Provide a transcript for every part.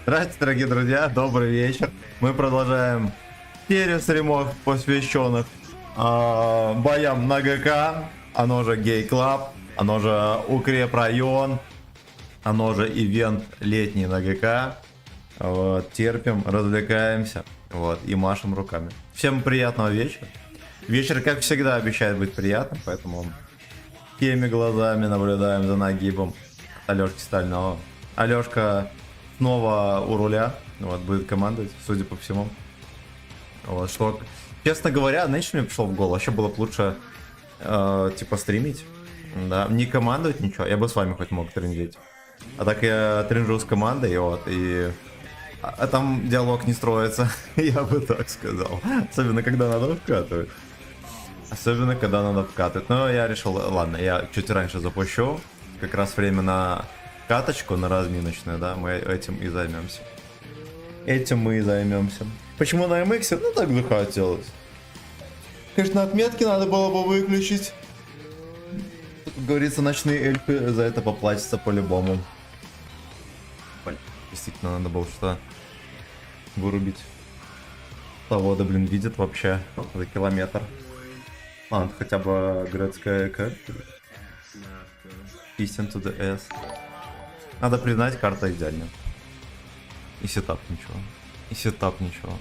Здравствуйте, дорогие друзья, добрый вечер. Мы продолжаем серию стримов, посвященных боям на ГК, оно же Гей Клаб, оно же Укрепрайон, оно же ивент летний на ГК. Вот, терпим, развлекаемся, вот, и машем руками. Всем приятного вечера. Вечер, как всегда, обещает быть приятным, поэтому всеми глазами наблюдаем за нагибом Алёшки Стального. Алёшка снова у руля, вот, будет командовать, судя по всему. Вот, что, честно говоря, знаете, что мне пришло в голову? Вообще было бы лучше, типа, стримить, да, не командовать ничего, я бы с вами хоть мог трендить. А так я тренжу с командой, вот, и... А там диалог не строится, я бы так сказал. Особенно, когда надо вкатывать. Особенно, когда надо вкатывать. Но я решил, ладно, я чуть раньше запущу. Как раз время на каточку, на разминочную, да, мы этим и займемся. Этим мы и займемся. Почему на MX? Ну, так захотелось. Конечно, отметки надо было бы выключить. Как говорится, ночные эльфы за это поплатятся по-любому. Действительно, надо было что вырубить. Завода, блин, видит вообще за километр. Ладно, хотя бы городская эко. Pistons to the S. Надо признать, карта идеальная. И сетап ничего. И сетап ничего.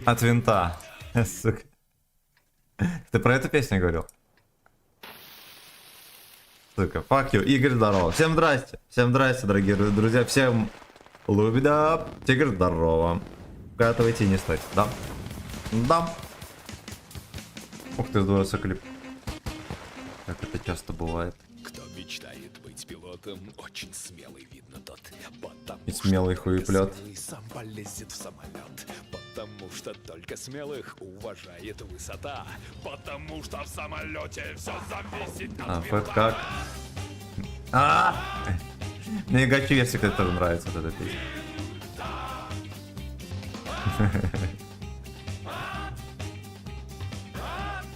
От винта. Сука. Ты про эту песню говорил? Сука, fuck you. Игорь, здорово. Всем здрасте, дорогие друзья. Всем лубида. Тигр, здорово. Вкатывайте и не стойте. Да. Да. Ух ты, здорово, клип. Как это часто бывает. Кто мечтает быть пилотом, очень смелый, видно тот. И смелый хуеплет. Сам полезет в самолет. Потому что только смелых уважает высота. Потому что в самолете все зависит от Вот как. Мне гачи, если кто-то тоже нравится вот эта песня.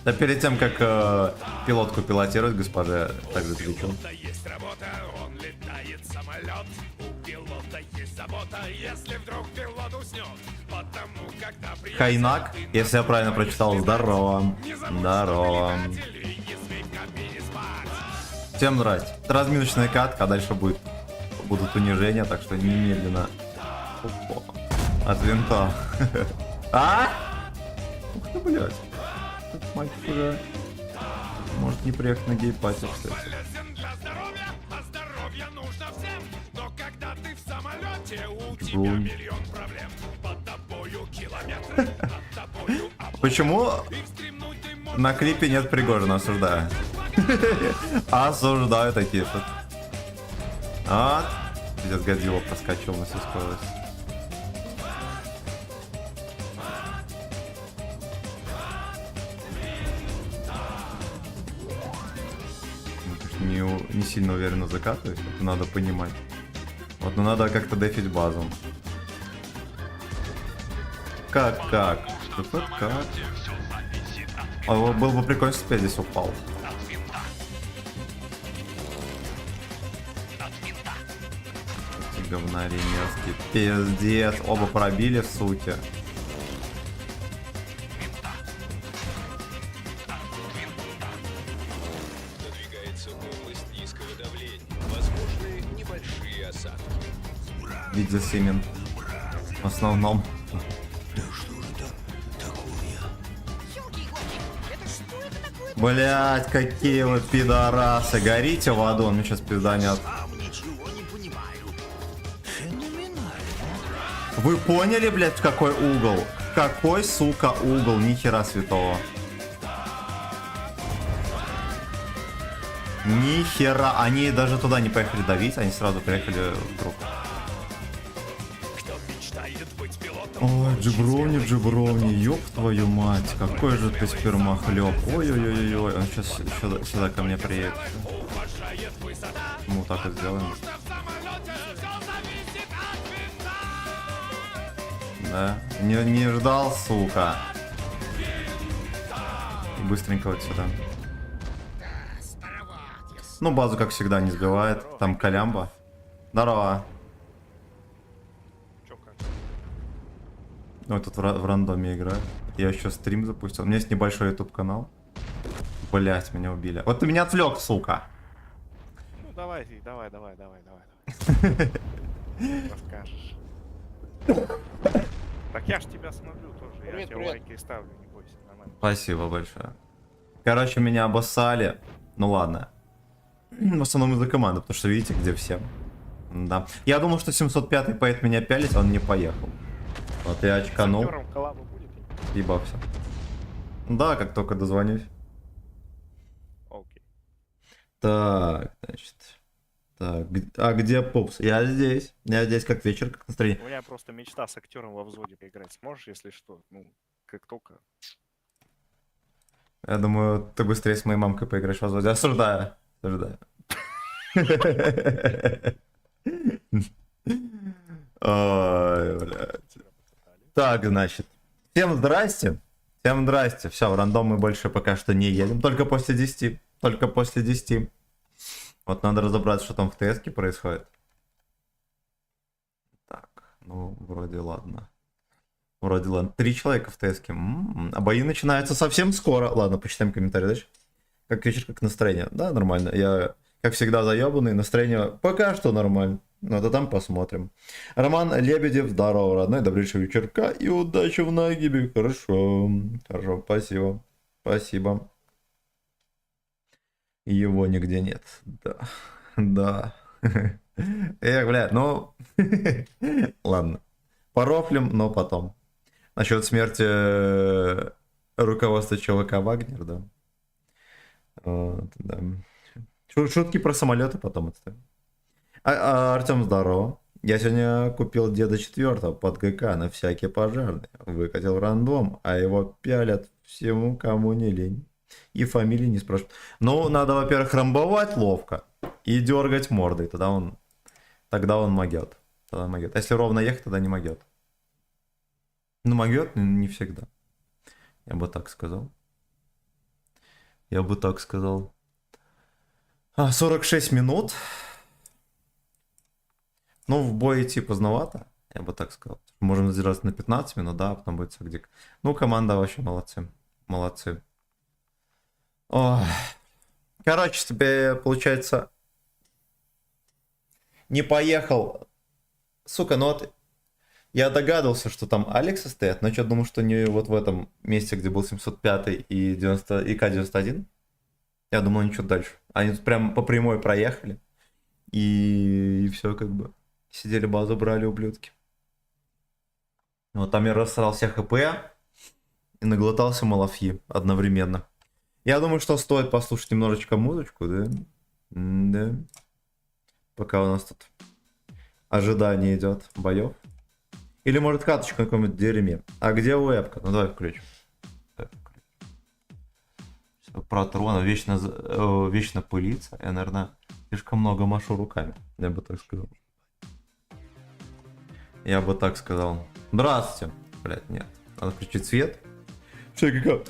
Да перед тем, как пилотку пилотировать, госпожа, также отвечу. Есть работа, он летает самолет. У пилота есть забота, если вдруг пилот уснет. Потому когда Хайнак, если я правильно прочитал, здорово. Здорово. Всем здрасте. Это разминочная катка, а дальше будут унижения, так что немедленно. Опа. От винта. Ух ты, блядь. Этот мальчик уже может не приехать на гей-пати, кстати. Для здоровья, а здоровье нужно всем. Но когда ты в самолете, у тебя Бум. миллион проблем. Под тобою километры, над тобою Почему на клипе нет Пригожина? Осуждаю. Осуждаю такие шутки. Вот. Пиздец, Годзилла проскочил на всю скорость. Не сильно уверенно закатываюсь, это надо понимать. Вот, но надо как-то дефить базу. Как? Вот как? Было бы прикольно, если бы я здесь упал. Эти говнари мерзкие. Пиздец, оба пробили, суки. Видел семен. В основном. Блять, какие вы пидорасы. Горите в аду, он мне сейчас пизданет. Вы поняли, блять, в какой угол? Какой, сука, угол? Нихера святого. Нихера. Они даже туда не поехали давить, они сразу приехали вдруг. Ой, Джибровни, ёб твою мать, какой же ты спермохлёб. Ой-ой-ой-ой, он сейчас сюда ко мне приедет. Мы вот так вот сделаем. Да, не ждал, сука. И быстренько вот сюда. Ну, базу, как всегда, не сбивает. Там Колямба. Здорово. Чё как? Ну, тут в рандоме играю. Я еще стрим запустил. У меня есть небольшой YouTube канал. Блять, меня убили. Вот ты меня отвлек, сука. Ну давай. Расскажешь. Так я ж тебя смотрю тоже. Я Привет, тебе привет. лайки ставлю, не бойся, нормально. Спасибо большое. Короче, меня обоссали. Ну ладно. В основном из-за команды, потому что видите, где все. Да. Я думал, что 705 поедет меня пялить, а он не поехал. Вот я С очканул, актёром коллаба будет? ебался. Да, как только дозвонюсь. Окей. Так, значит. Так, а где Пупс? Я здесь. Я здесь как вечер, как настроение. У меня просто мечта с актером во взводе поиграть. Сможешь, если что? Ну, как только. Я думаю, ты быстрее с моей мамкой поиграешь в Азоде. Осуждаю. Осуждаю. Ой, блядь. Так, значит. Всем здрасте. Всем здрасте. Все, в рандом мы больше пока что не едем. Только после 10. Только после 10. Вот надо разобраться, что там в ТСке происходит. Так, ну, вроде ладно. Вроде ладно. 3 человека в ТСке. А бои начинаются совсем скоро. Ладно, почитаем комментарии дальше. Как вечер, как настроение. Да, нормально. Я, как всегда, заебанный. Настроение пока что нормально. Ну, да там посмотрим. Роман Лебедев. Здорово, родной. Добрейшего вечерка и удачи в нагибе. Хорошо. Хорошо, спасибо. Спасибо. Его нигде нет. Да. Да. Эх, блядь, ну... Ладно. Порофлим, но потом. Насчет смерти руководства ЧВК Вагнер, да. Вот, да. Шутки про самолеты потом отставим. Артем, здорово. Я сегодня купил деда 4 под ГК на всякие пожарные. Выкатил в рандом, а его пялят всему, кому не лень. И фамилии не спрашивают. Ну, надо, во-первых, рамбовать ловко и дергать мордой. Тогда он могет. Тогда он могет. А если ровно ехать, тогда не могет. Ну, могет не всегда. Я бы так сказал. Я бы так сказал. 46 минут. Ну, в бой идти поздновато. Я бы так сказал. Можем задержаться на 15 минут, да, а потом будет все где. Ну, команда вообще молодцы. Молодцы. Ой. Короче, тебе, получается, не поехал. Сука, ну вот я догадывался, что там Алексы стоят, но что думал, что не вот в этом месте, где был 705 и 90, и К-91. Я думал, ничего дальше. Они тут прям по прямой проехали. И все как бы. Сидели, базу брали, ублюдки. Вот там я рассрал всех ХП и наглотался малафьи одновременно. Я думаю, что стоит послушать немножечко музычку, да? Да. Пока у нас тут ожидание идет боев. Или может каточка на каком-нибудь дерьме. А где вебка? Ну давай включим. Протрона вечно пылится. Я, наверное, слишком много машу руками. Я бы так сказал. Я бы так сказал. Здравствуйте. Блять, нет. Надо включить свет. Что, как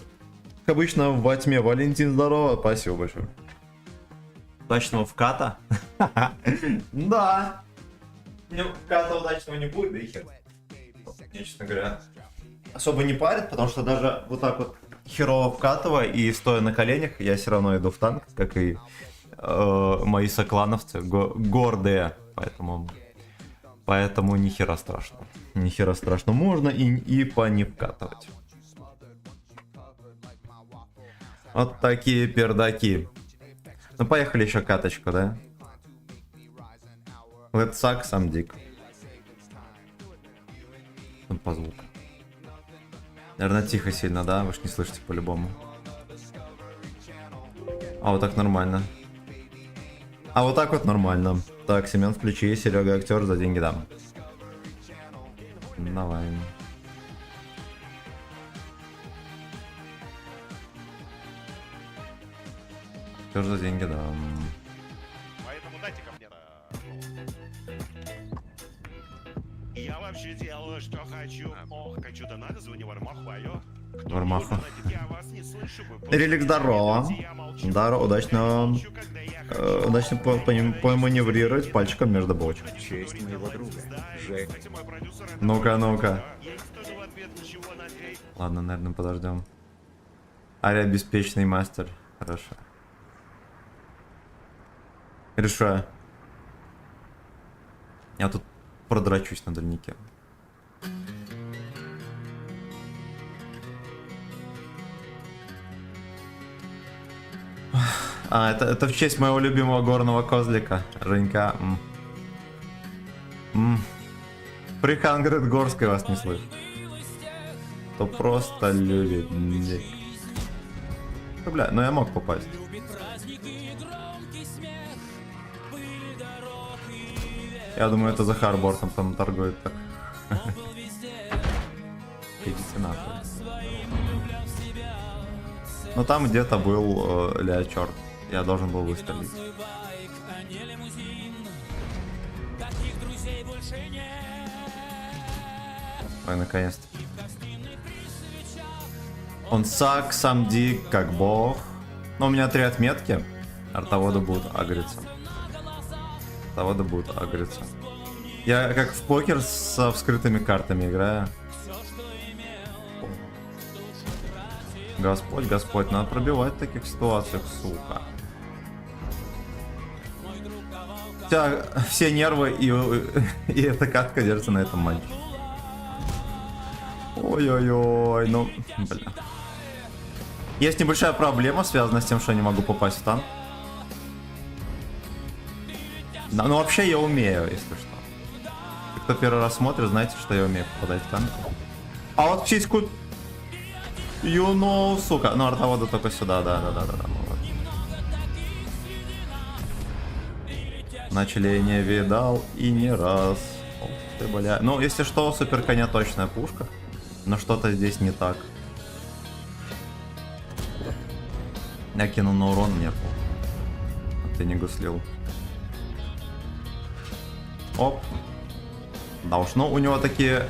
обычно во тьме. Валентин, здорово. Спасибо большое. Удачного вката? Да. Вката удачного не будет, да и хер. Мне, честно говоря, особо не парит, потому что даже вот так вот херово вкатывая и стоя на коленях, я все равно иду в танк, как и мои соклановцы, гордые, поэтому ни хера страшного. Ни хера страшного. Можно и по не вкатывать. Вот такие пердаки. Ну поехали еще каточку, да? Let's suck some dick. По звуку. Наверное, тихо сильно, да? Вы ж не слышите по-любому. А вот так нормально. А вот так вот нормально. Так, Семен, включи. Серега актер, за деньги дам. Давай. Актер за деньги дам. Поэтому дайте ко мне. Я вообще делаю, что хочу. Ох, хочу да надо, звони Вармаху, алло. Кто Вармаху. мне донатит? Я вас не не слышу, вы просто Релик, не здорово. слышите, я молчу. Здорово, удачно, Молчу, когда я хочу. удачно поманеврировать пальчиком между бочек. Честь моего друга. Жень. Кстати, мой продюсер это Ну-ка, очень ну-ка. круто. Я не скажу в ответ ничего на гей. Ладно, наверное, подождем. Ария обеспеченный мастер. Хорошо. Решаю. Я тут продрачусь на дальнике. А, это в честь моего любимого горного козлика. Женька. Прихангрет Горской вас не слышит. То просто любит. Ну, бля, ну я мог попасть. Я думаю, это Захар Бортом там торгует так. Идите нахуй. Ну там где-то был Ля черт. Я должен был выстрелить. Ой, наконец-то. Он сак, сам дик, как бог. Но у меня 3 отметки. Артоводы будут агриться. Артоводы будут агриться. Я как в покер со вскрытыми картами играю. Господь, Господь, надо пробивать в таких ситуациях, сука. Все нервы и эта катка держится на этом матче. Ой-ой-ой, ну, бля. Есть небольшая проблема, связанная с тем, что я не могу попасть в танк. Да, ну вообще я умею, если что. Кто первый раз смотрит, знаете, что я умею попадать в танк. А вот в сиську... You know, сука. Ну, артовода только сюда, да. Вот. Начали я не видал и не раз. Ох ты, бля. Ну, если что, супер коня точная пушка. Но что-то здесь не так. Я кинул на урон, мне пол. А ты не гуслил. Оп. Да уж, ну у него такие...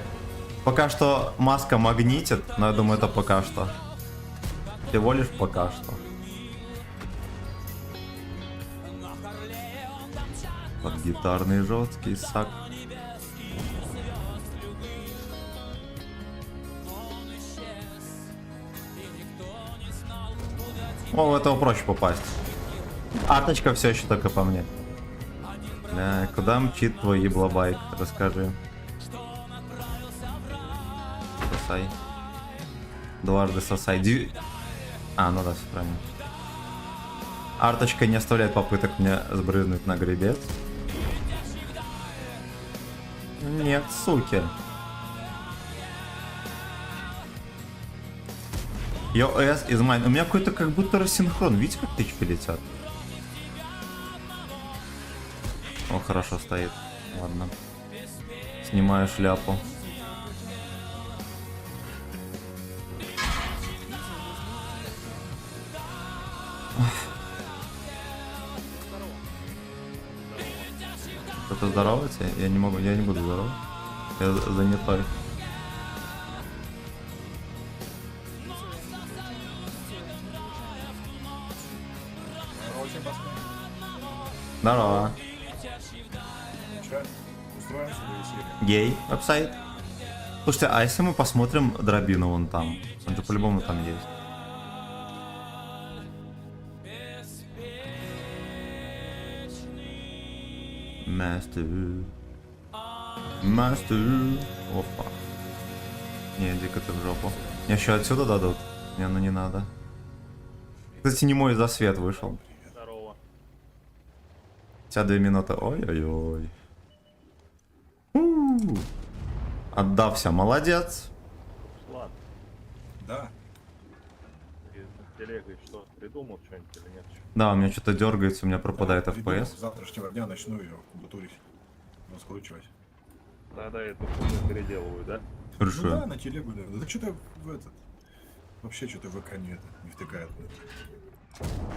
Пока что маска магнитит, но я думаю, это пока что. Всего лишь пока что. Под гитарный жесткий сак. О, в этого проще попасть. Арточка все еще только по мне. Бля, куда мчит твой еблобайк? Расскажи. Сосай. Дважды сосай. А, ну да, все правильно. Арточка не оставляет попыток мне сбрызнуть на гребец. Нет, суки. Yo, S is mine. У меня какой-то как будто рассинхрон. Видите, как тычки летят? О, хорошо стоит. Ладно. Снимаю шляпу. Кто-то здоровается? Я не могу, я не буду здоров. Я занятой. Здорово. Гей, веб-сайт. Слушайте, а если мы посмотрим дробину вон там? Он же по-любому там есть. Мастер. Опа. Не, иди-ка ты в жопу. Мне еще отсюда дадут? Не, ну не надо. Кстати, не мой засвет вышел. Здорово. Вся 2 минуты. Ой-ой-ой. Отдався, молодец. Ладно, Да. ты с телегой что, придумал что-нибудь или нет? Да, у меня что-то дергается, у меня пропадает Придумал, FPS. с завтрашнего дня начну ее бутурить, раскручивать. Тогда эту хуйню переделываю, да? Ну Хорошо. да, на телегу, да. Да что-то в этот... Вообще что-то в ВК не втыкает.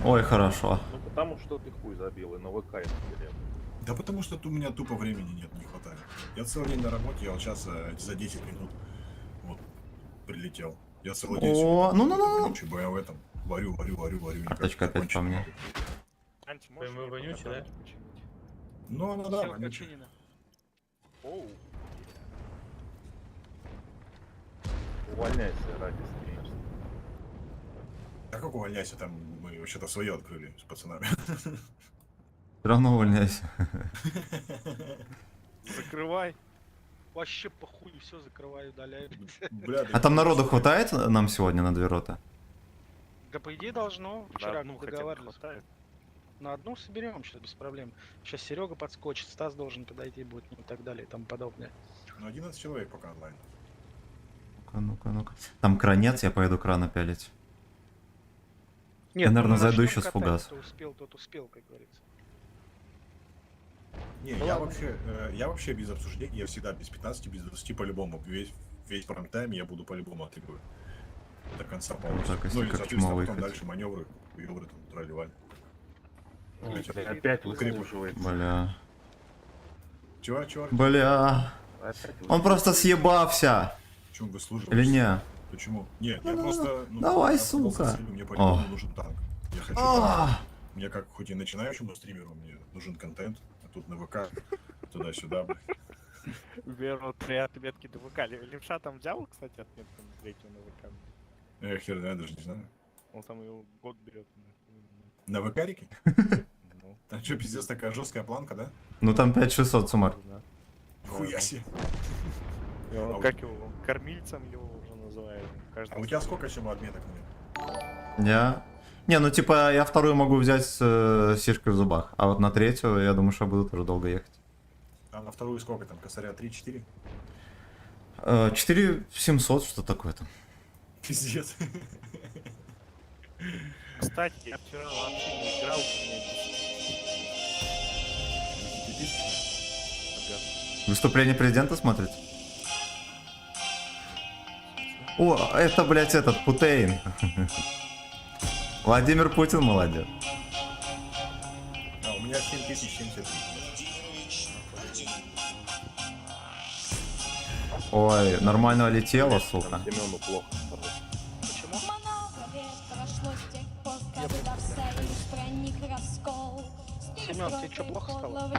Ой, хорошо. Ну потому что ты хуй забил и на ВК это телегу. Да потому что у меня тупо времени нет, не хватает. Я целый день на работе, я вот сейчас за 10 минут вот прилетел. Я целый день О, сегодня ну. вонючий, бо я в этом варю, никак Карточка опять закончить по не мне. могу. Анти, можешь Твоему мне вонючий, пока да? починить? Ну, она да, вонючая. Оу. Увольняйся ради стримерства. А как увольняйся, там мы вообще-то свое открыли с пацанами. Все равно увольняйся. Закрывай. Вообще похуй, все закрываю, удаляю. Бля, А там народу хватает нам сегодня на 2 роты? Да по идее должно. Да, Вчера ну хотя бы договаривались. хватает. На одну соберем сейчас без проблем. Сейчас Серега подскочит, Стас должен подойти будет и так далее и тому подобное. Ну, 11 человек пока онлайн. Ну-ка. Там кранец, я поеду крана пялить. Нет, наверное, ну, зайду начнем еще с катать, фугаса. Кто успел, тот успел, как говорится. Не, Ну я вообще без обсуждения, я всегда без 15, без 20 по-любому. Весь прайм-тайм я буду по-любому отыгрывать. До конца полностью. Так, если Ну и, как соответственно, чмо потом выехать. дальше маневры, там, тролливали. Опять Укрепы. выслуживает. Бля. Чего? Бля. Опять Он просто съебався. Почему вы служите? Или не? Почему? Нет, я просто... Давай, я сука. просто целью, мне по-любому О. нужен танк. Я хочу А. танк. Мне как хоть и начинающему стримеру, мне нужен контент. А тут на ВК, туда-сюда, блядь. Веру 3 отметки до ВК. Левша там взял, кстати, отметку на 3 на ВК. Я хер знаю, даже не знаю. Он там его год берет. На ВК-рике? Ну, Там что, пиздец, такая жесткая планка, да? Ну там 5600 суммар. да. Хуя себе. И он, как его, кормильцем его уже называют. А у тебя сколько всего отметок нет? Я... Не, ну типа я вторую могу взять с сишкой в зубах. А вот на третью, я думаю, что буду тоже долго ехать. А на вторую сколько там? Косаря 3-4? 4700, что такое там. Пиздец. Кстати, я вчера вообще не играл, у меня Выступление президента смотрите? О, это, блядь, этот, Путейн. Владимир Путин молодец. А, у меня 7070. Ой, нормально летело, сука. Семену плохо. Почему? Много лет прошло с тех пор, когда в союз проник раскол. Семён, тебе чё, плохо стало?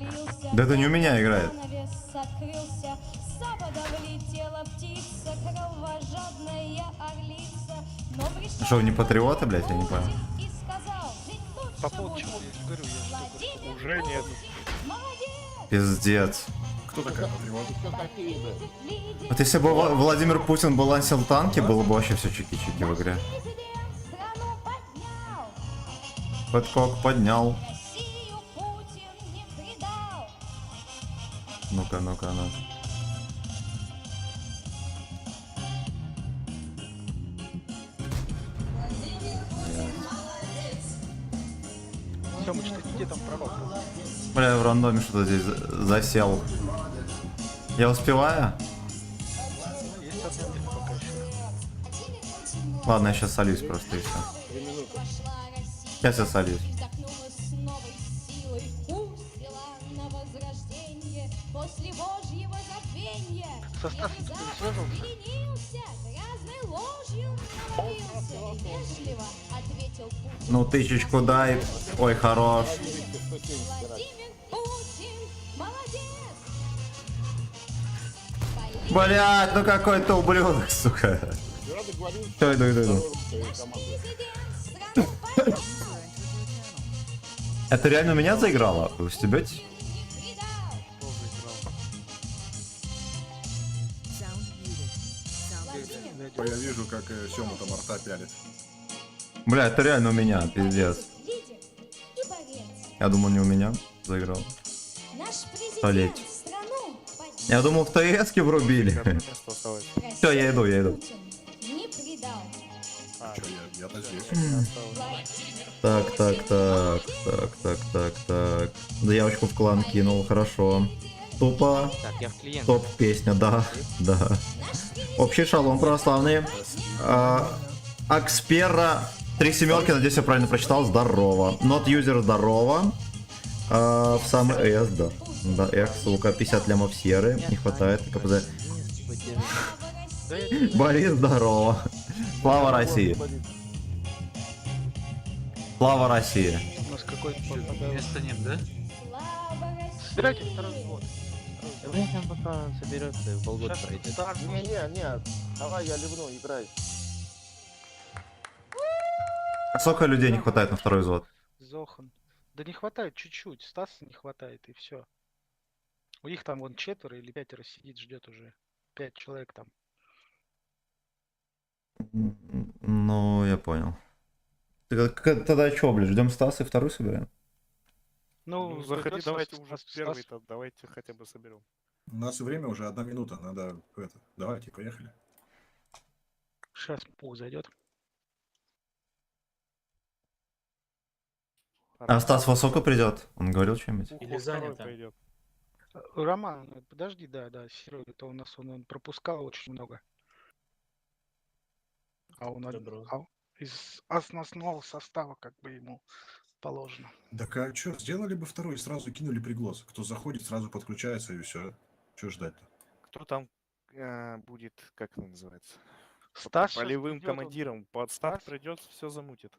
Да это не у меня играет. Занавес открылся, с запада влетела птица, кровожадная орлица. Но пришел Что, вы не патриоты, блядь, я не понял. Путин и сказал, жить лучше По поводу будет. чего я говорю, я Владимир Уже нет. Путин, молодец! Пиздец. Кто такая патриот? Лидер. Вот если бы Владимир Путин балансил танки, было бы вообще все чики-чики в игре. Президент страну поднял, Подкок поднял. Россию Путин не предал. Ну-ка, ну-ка, ну. Тёмыч, ты где там пророк? Бля, я в рандоме что-то здесь засел. Я успеваю? Ну, есть отметки пока еще. Ладно, я сейчас сольюсь просто и все. Пошла Россия. Сейчас я сольюсь. Изогнулась с новой силой, курс взяла на возрождение после Божьего забвенья. Состав Левый никто не Запад связывался? ленился, грязной ложью навалился и вежливо ответил Путин. Ну, тысячку дай. Ой, хорош. Владимир Путин, молодец! Блять, ну какой ты ублюдок, сука. Все, иду. Наш президент страну поднял, Это реально у меня заиграло? Вы стебетесь? не предал. Я вижу, как Сёма там арта пялит. Бля, это реально у меня, пиздец. Лидер и борец. Я думал, не у меня заиграл. Наш Столетие. президент страну поднял. Я думал, в ТС-ке врубили. Одно место осталось. Все, я иду. Путин не предал. А, Чё, я-то здесь. осталось. Так. Заявочку в клан кинул, хорошо. Тупо. Так, я в клиент. Топ песня, да. Общий шалом православный. Акспера 3 семерки, надеюсь, я правильно прочитал. Здорово. Not user, здорово. В самый S, да. Да, эх, сука, 50 лямов серы. Не хватает. КПЗ. Борис, здорово. Слава России. Слава России. У нас какой-то Места нет, да? Слава России. Собирайте второй взвод. Время пока соберется, полгода Сейчас пройдет. старт. Не, давай я ливну, играй. А сколько людей не хватает на второй взвод? Зохан. Да не хватает чуть-чуть. Стаса не хватает, и все. У них там вон 4 или 5 сидит, ждет уже. 5 человек там. Ну, я понял. Тогда что, блядь, ждем Стаса и вторую собираем? Ну, заходи, придётся давайте Стас- уже Стас- первый-то, давайте хотя бы соберем. У нас время уже 1 минута, надо это. Давайте, поехали. Сейчас пух зайдет. А Стас во сколько придет? Он говорил что-нибудь? Пуху Или второй занято? пойдет. Роман, подожди, да, Серега, то у нас он пропускал очень много. А он Добро. из основного состава как бы ему положено. Так а что, сделали бы второй и сразу кинули приглас. Кто заходит, сразу подключается и все. Что ждать-то? Кто там будет, как это называется? Стас щас Полевым придёт, он- командиром. Под старт Стас? придет, все замутит.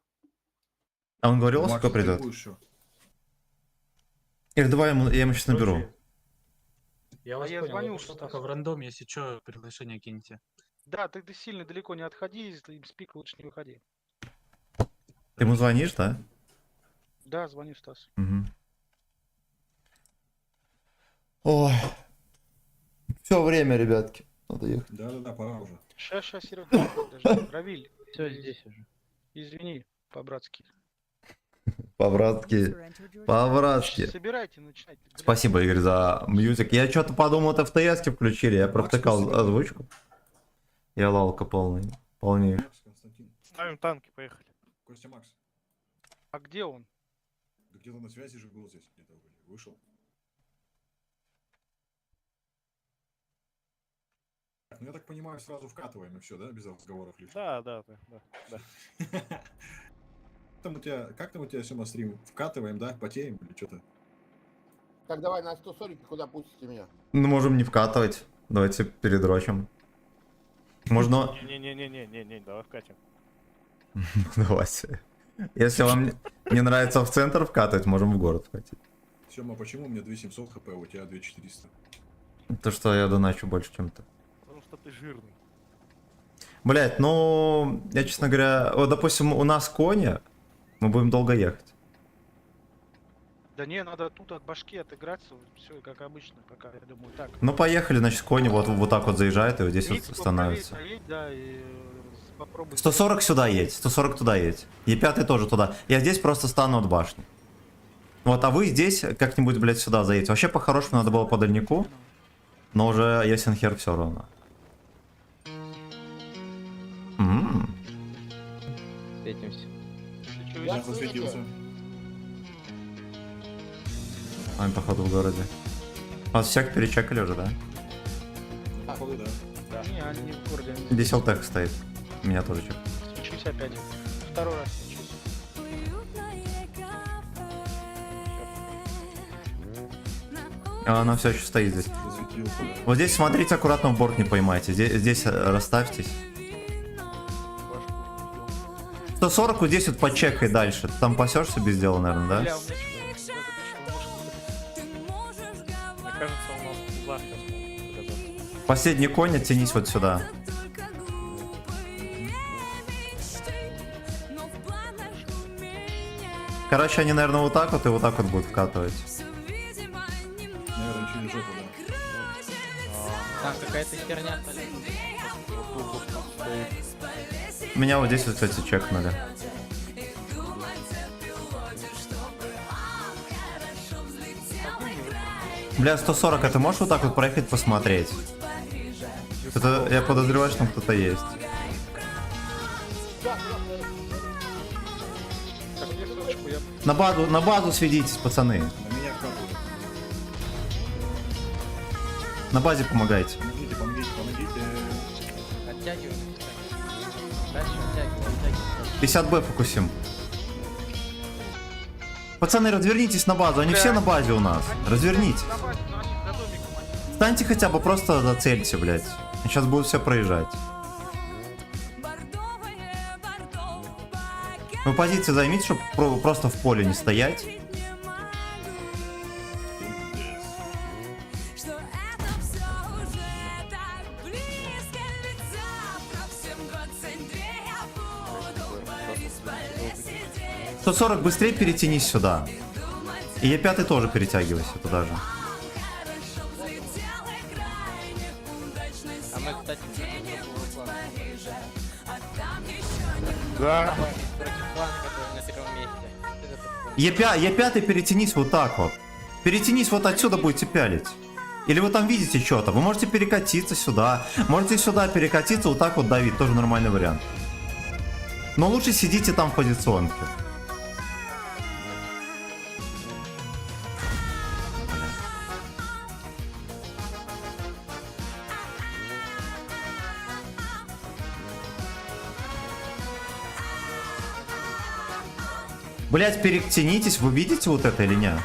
А он говорил, во Макс, сколько ты придет? будешь ещё? Или давай я ему сейчас наберу. Короче, Я вас я понял, звоню что Стасу. только в рандоме, если что, приглашение киньте. Да, ты сильно далеко не отходи, из спик лучше не выходи. Ты ему звонишь, да? Да, звоню Стас. Угу. Ой. Все время, ребятки. Надо ехать. Да-да-да, пора уже. Сейчас, Серега, подожди. Равиль, Все здесь уже. извини, по-братски. По-братски. По-братски. Собирайте, начинайте. Блядь, Спасибо, Игорь, за мьюзик. Я что-то подумал, это в ТС-ке включили. Я провтыкал спасибо. озвучку. Я лалка полный. Полнее. Макс, Константин. Ставим танки, поехали. Костя, Макс. А где он? Да где-то на связи же был здесь. Где-то вышел. Ну, я так понимаю, сразу вкатываем и все, да? Без разговоров лишь. Да. Как там у тебя, Сема, стрим? Вкатываем, да? Потеем или что-то? Так, давай на 140 куда пустите меня? Ну, можем не вкатывать. Давайте передрочим. Можно... Не, давай вкатим. Давайте. Если вам не нравится в центр вкатывать, можем в город вкатить. Сема, почему у меня 2700 хп, а у тебя 2400? То, что я доначу больше, чем ты. Потому что ты жирный. Блять, ну, я, честно говоря, вот, допустим, у нас кони, мы будем долго ехать. Да не, надо тут от башки отыграться, все как обычно, пока, я думаю, так. Ну, поехали, значит, кони вот так вот заезжает и вот здесь вот Микс становится. поправей, да, и попробуй. 140 сюда едь, 140 туда едь. Е5 тоже туда. Я здесь просто стану от башни. Вот, а вы здесь как-нибудь, блядь, сюда заедете. Вообще, по-хорошему, надо было по дальнику, но уже ясен хер все равно. Встретимся. Я засветился. Они, походу, в городе. Вас всех перечекали уже, да? Походу, да. Не, они не в городе, они Здесь ЛТХ стоит. Меня тоже чек. свечусь опять. Второй раз свечусь. А она все еще стоит здесь. Засветился, да. Вот здесь смотрите, аккуратно в борт не поймайте. Здесь расставьтесь. 140 вот здесь вот почекай дальше. Ты там пасешься без дела, наверное, да? Бля, у меня что-то Мне кажется, у нас два сейчас могут показаться. Последний конь, оттянись вот сюда. Короче, они, наверное, вот так вот и вот так вот будут вкатывать. Наверное, через жопу, да. Там какая-то херня. Меня вот здесь вот, кстати, чекнули. Бля, 140, а ты можешь вот так вот проехать посмотреть? Это, я подозреваю, что там кто-то есть. Так, мне соточку, я На базу сведитесь, пацаны. На меня вкатывают. На базе помогайте. Помогите, помогите, помогите. Оттягивай. Дальше оттягивай. 50Б фокусим. Пацаны, развернитесь на базу, они все на базе у нас. Развернитесь. на базе, ну, они за домиком, они. Встаньте хотя бы, просто зацельте, блядь. Сейчас будут все проезжать. Вы позиции займите, чтобы просто в поле не стоять. Что это все уже так близко, ведь завтра в 7:22 я буду в Борисполе сидеть. 140, быстрее перетянись сюда. И Е5 тоже перетягивайся туда же. Хорошо взлетел и крайне удачно А мы, сел кстати, где-нибудь в Париже, а там еще Да. против клана, который на первом месте. Е5 перетянись вот так вот. Перетянись вот отсюда, будете пялить. Или вы там видите что-то. Вы можете перекатиться сюда. Можете сюда перекатиться, вот так вот давить. Тоже нормальный вариант. Но лучше сидите там в позиционке. Блять, перетянитесь, вы видите вот это или нет?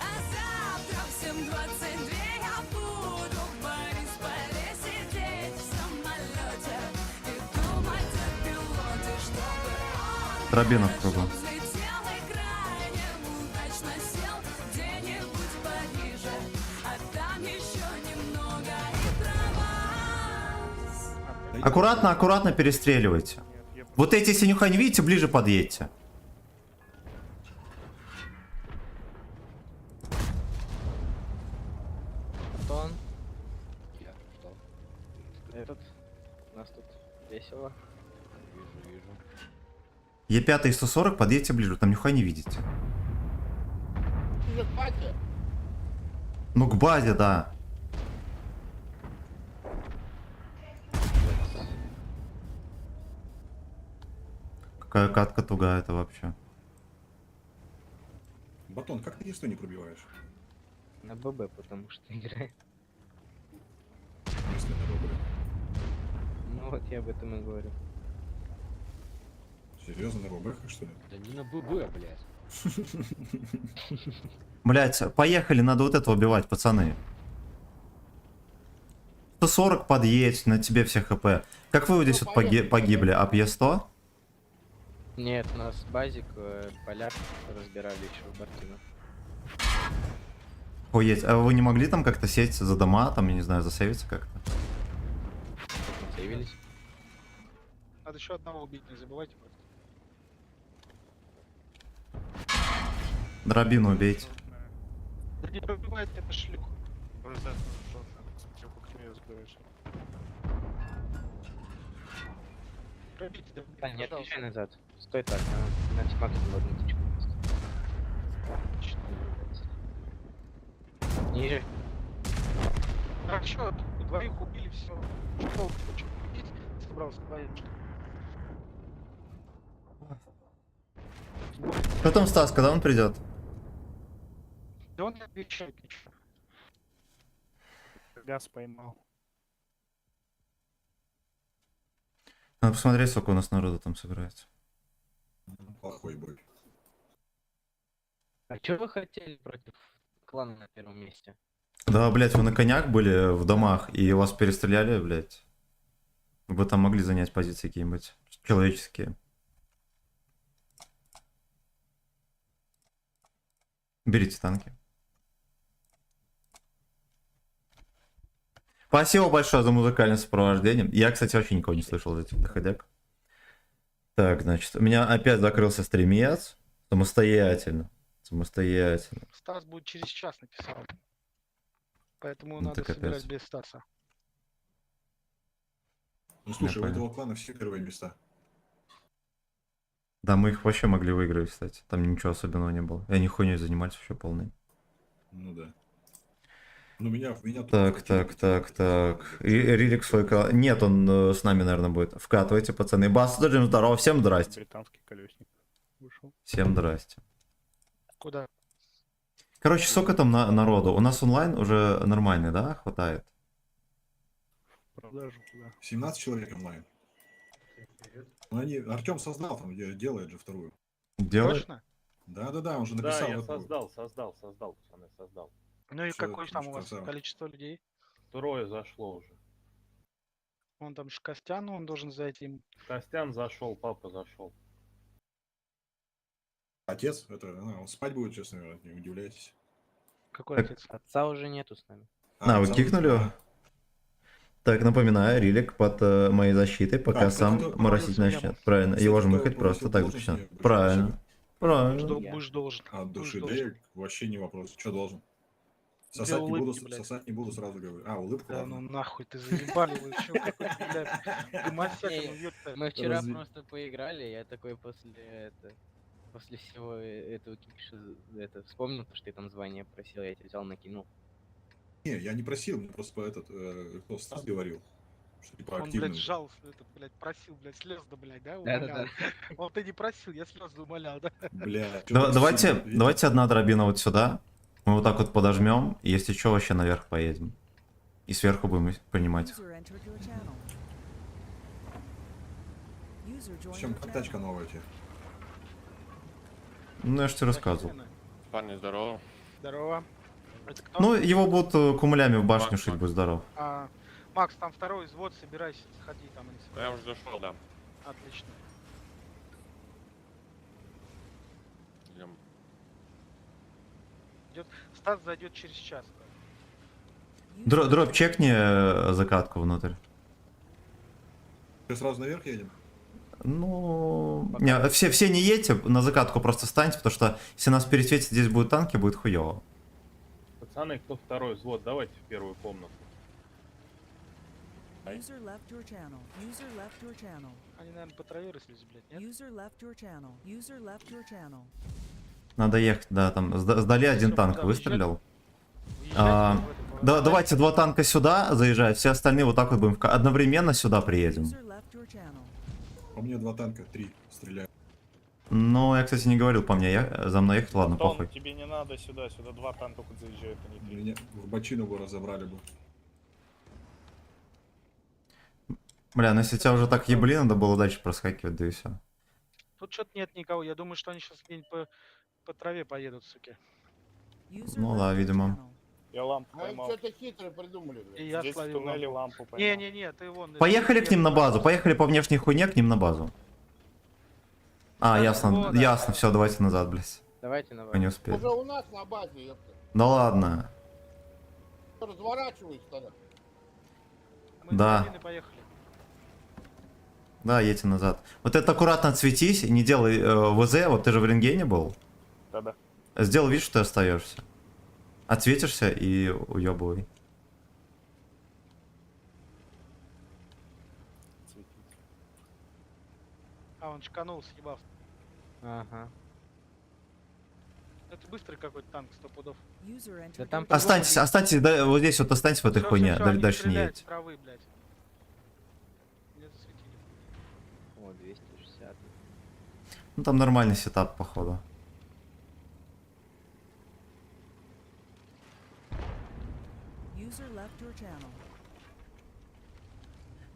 А завтра в 7:22 я буду в Борисполе сидеть в самолете и думать о пилоте, чтобы он Дробинов кругом. взлетел и крайне удачно сел где-нибудь в Париже, а там еще немного и Прованс. Аккуратно, аккуратно перестреливайте. Вот эти синюха не видите, ближе подъедьте. Кто он? Этот. У нас тут весело. Е5 и 140, подъедьте ближе, там нихуя не видите. Уже к базе. Ну к базе, да. Какая катка тугая это вообще. Батон, как ты ничто не пробиваешь? На ББ, потому что играет. Если на робот. Ну вот я об этом и говорю. Серьезно, на робот, что ли? Блять, поехали, надо вот это убивать, пацаны. 140 подъедь, на тебе все хп. Как вы вот здесь вот погибли? Ап Е100? Нет, у нас базик, поляк разбирали еще в Бартино. Охуеть, а вы не могли там как-то сесть за дома, там, я не знаю, засейвиться как-то? Сейвились. Надо еще одного убить, не забывайте просто. Дробину убейте. Да не пробивает это шлюх. Просто смотрю, как ты ее сбиваешь. Пробите, да, блин, не отъезжай назад. Стой так, на тимаке в одну точку. Ниже. А чё, двоих убили, все. Что толку, что убить? Собрался, боишься. Что там Стас, когда он придет? Да он не отвечает ничего. Газ поймал. Надо посмотреть, сколько у нас народу там собирается. Плохой бой. А что вы хотели против клана на первом месте? Да, блять, вы на конях были в домах, и вас перестреляли, блять. Вы там могли занять позиции какие-нибудь человеческие. Берите танки. Спасибо большое за музыкальное сопровождение. Я, кстати, вообще никого не слышал из этих доходяг. Так, значит, у меня опять закрылся стримец. Самостоятельно. Самостоятельно. Стас будет через час написал. Поэтому Ну, надо так собирать опять. без Стаса. Ну слушай, у понял. этого клана все первые места. Да, мы их вообще могли выиграть, кстати. Там ничего особенного не было. И они хуйней занимались вообще полной. Ну да. Ну меня Так. Рилик свой канал. Нет, он с нами, наверное, будет. Вкатывайте, пацаны. Бас, Джим, здорово. Всем здрасте. Британский колесник вышел. Всем здрасте. Куда? Короче, сколько там народу? У нас онлайн уже нормальный, да? Хватает. Продажу туда. 17 человек онлайн. Ну они, Артем создал там, делает же вторую. Делай. Точно? Да, он же Да, написал. я эту. создал, пацаны, создал. Ну и Чё какое ты там у вас сказал? количество людей? 2 зашло уже. Вон там же Костян, он должен зайти. Костян зашел, папа зашел. Отец, это, он спать будет, честно говоря, не удивляйтесь. Какой Так. отец? Отца уже нету с нами. А, вы сам- кикнули его? Так, напоминаю, Рилик под моей защитой, пока А, сам кто-то моросить попросил начнет. яму. Правильно. Его же Кстати, мыхать кто просто попросил так должность, начнет. мне Правильно. пришел Правильно. Будешь должен. От Будешь души, да, должен. вообще не вопрос. Что должен? Две Сосать не буду, улыбки, блядь. сосать не буду, сразу говорю. А, улыбку, Да ну ладно. нахуй, ты заебали вы, чё какой-то, блядь, гомосек, ну ёпта. Мы вчера Разве- просто поиграли, я такой после всего этого кипиша вспомнил, то, что ты там звание просил, я тебя взял, накинул. Не, я не просил, мне просто кто Стас говорил, что типа Он, активный. блядь, сжал, этот, блядь, просил, блядь, слезы, блядь, да, Да-да-да. умолял. Он ты не просил, я слезы умолял, да? Бля, Давайте одна дробина вот сюда. Мы вот так вот подожмем, и если что, вообще наверх поедем. И сверху будем принимать. Чем тачка новая тебе? Ну, я же тебе рассказывал. Парни, здорово. Здорово. Это кто? Ну, его будут кумулями в башню шить, будь здоров. А, Макс, там второй взвод, собирайся, сходи там. они Я собираются. уже зашел, да. Отлично. Идем. Стас зайдет через час. Дроп чекни закатку внутрь. Ты сразу наверх едем? Ну, не, все не едьте, на закатку просто станьте, потому что если нас пересветит, здесь будут танки, будет хуево. Пацаны, кто второй взвод, давайте в первую комнату. User left your channel. User left your channel. Они, наверное, по траве рыслись, блядь, нет? User left your channel. User left your channel. Надо ехать, да, там сдали один Всё, танк, куда, выстрелил. Уезжайте А, в это, Да, давайте два танка сюда заезжать, все остальные вот так вот будем одновременно сюда приедем. User left your channel. У меня 2 танка, 3 стреляют. Ну, я, кстати, не говорил по мне, за мной ехать, ладно, Антон, похуй. тебе не надо сюда, сюда два танка хоть заезжают, а не три. Меня в бочину бы разобрали бы. Бля, ну если тебя уже так ебли, надо было дальше проскакивать, да и все. Тут что-то нет никого. Я думаю, что они сейчас где-нибудь по траве поедут, суки. User Ну left да, your видимо. channel. Я лампу Они поймал. что-то хитрое придумали, блядь. И я Здесь в словил туннеле лампу. лампу поймал. Не-не-не, ты вон... Поехали к ним на базу, поехали по внешней хуйне к ним на базу. А, Да, ясно, вот, да. ясно, все, давайте назад, блядь. Давайте на Мы не успели. Уже у нас на базе, ёпта. Да ладно. Разворачиваюсь тогда. Мы Да. с Галиной поехали. Да, едьте назад. Вот это аккуратно отсветись, не делай ВЗ, вот ты же в рентгене был. Да-да. Сделай вид, что ты остаешься. Отсветишься и уебывай. А, он шканул, съебался. Ага. Это быстрый какой-то танк, 100 пудов. User entered Да там your Останьтесь, останьтесь, да, вот здесь вот останьтесь в этой Всё, хуйне, всё, всё, они дальше не стреляют едьте. с травы, блядь. Меня засветили. О, 260. Ну там нормальный сетап, походу. User left your channel.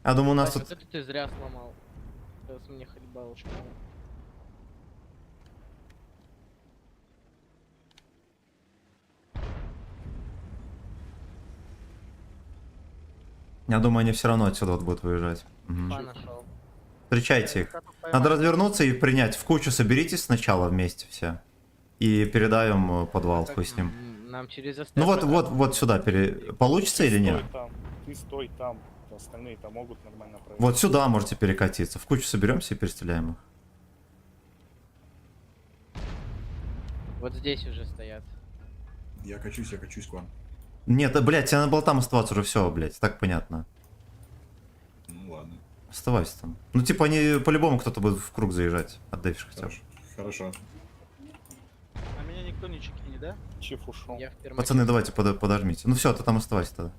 Я думаю, у нас Кстати, тут... вот это ты зря сломал. Сейчас мне хлебал шкалу. Я думаю, они все равно отсюда вот будут выезжать. Мгм. Па нашел. Встречайте их. Каток Надо поймали. развернуться и принять. В кучу соберитесь сначала вместе все. И передаем подвал, хуй с ним. Нам через Ну вот сюда. Получится или нет? Стой там, ты стой там. Остальные там могут нормально проехать. Вот сюда можете перекатиться. В кучу соберемся и перестреляем их. Вот здесь уже стоят. Я качусь к вам. Нет, блядь, тебе надо было там оставаться уже, все, блядь, так понятно. Ну ладно. Оставайся там. Ну типа они по-любому кто-то будет в круг заезжать. Отдавишь хотя бы. Хорошо. А меня никто не чекинет, да? Чиф ушел. Я в пермаке. Пацаны, давайте подожмите. Ну все, ты там оставайся тогда.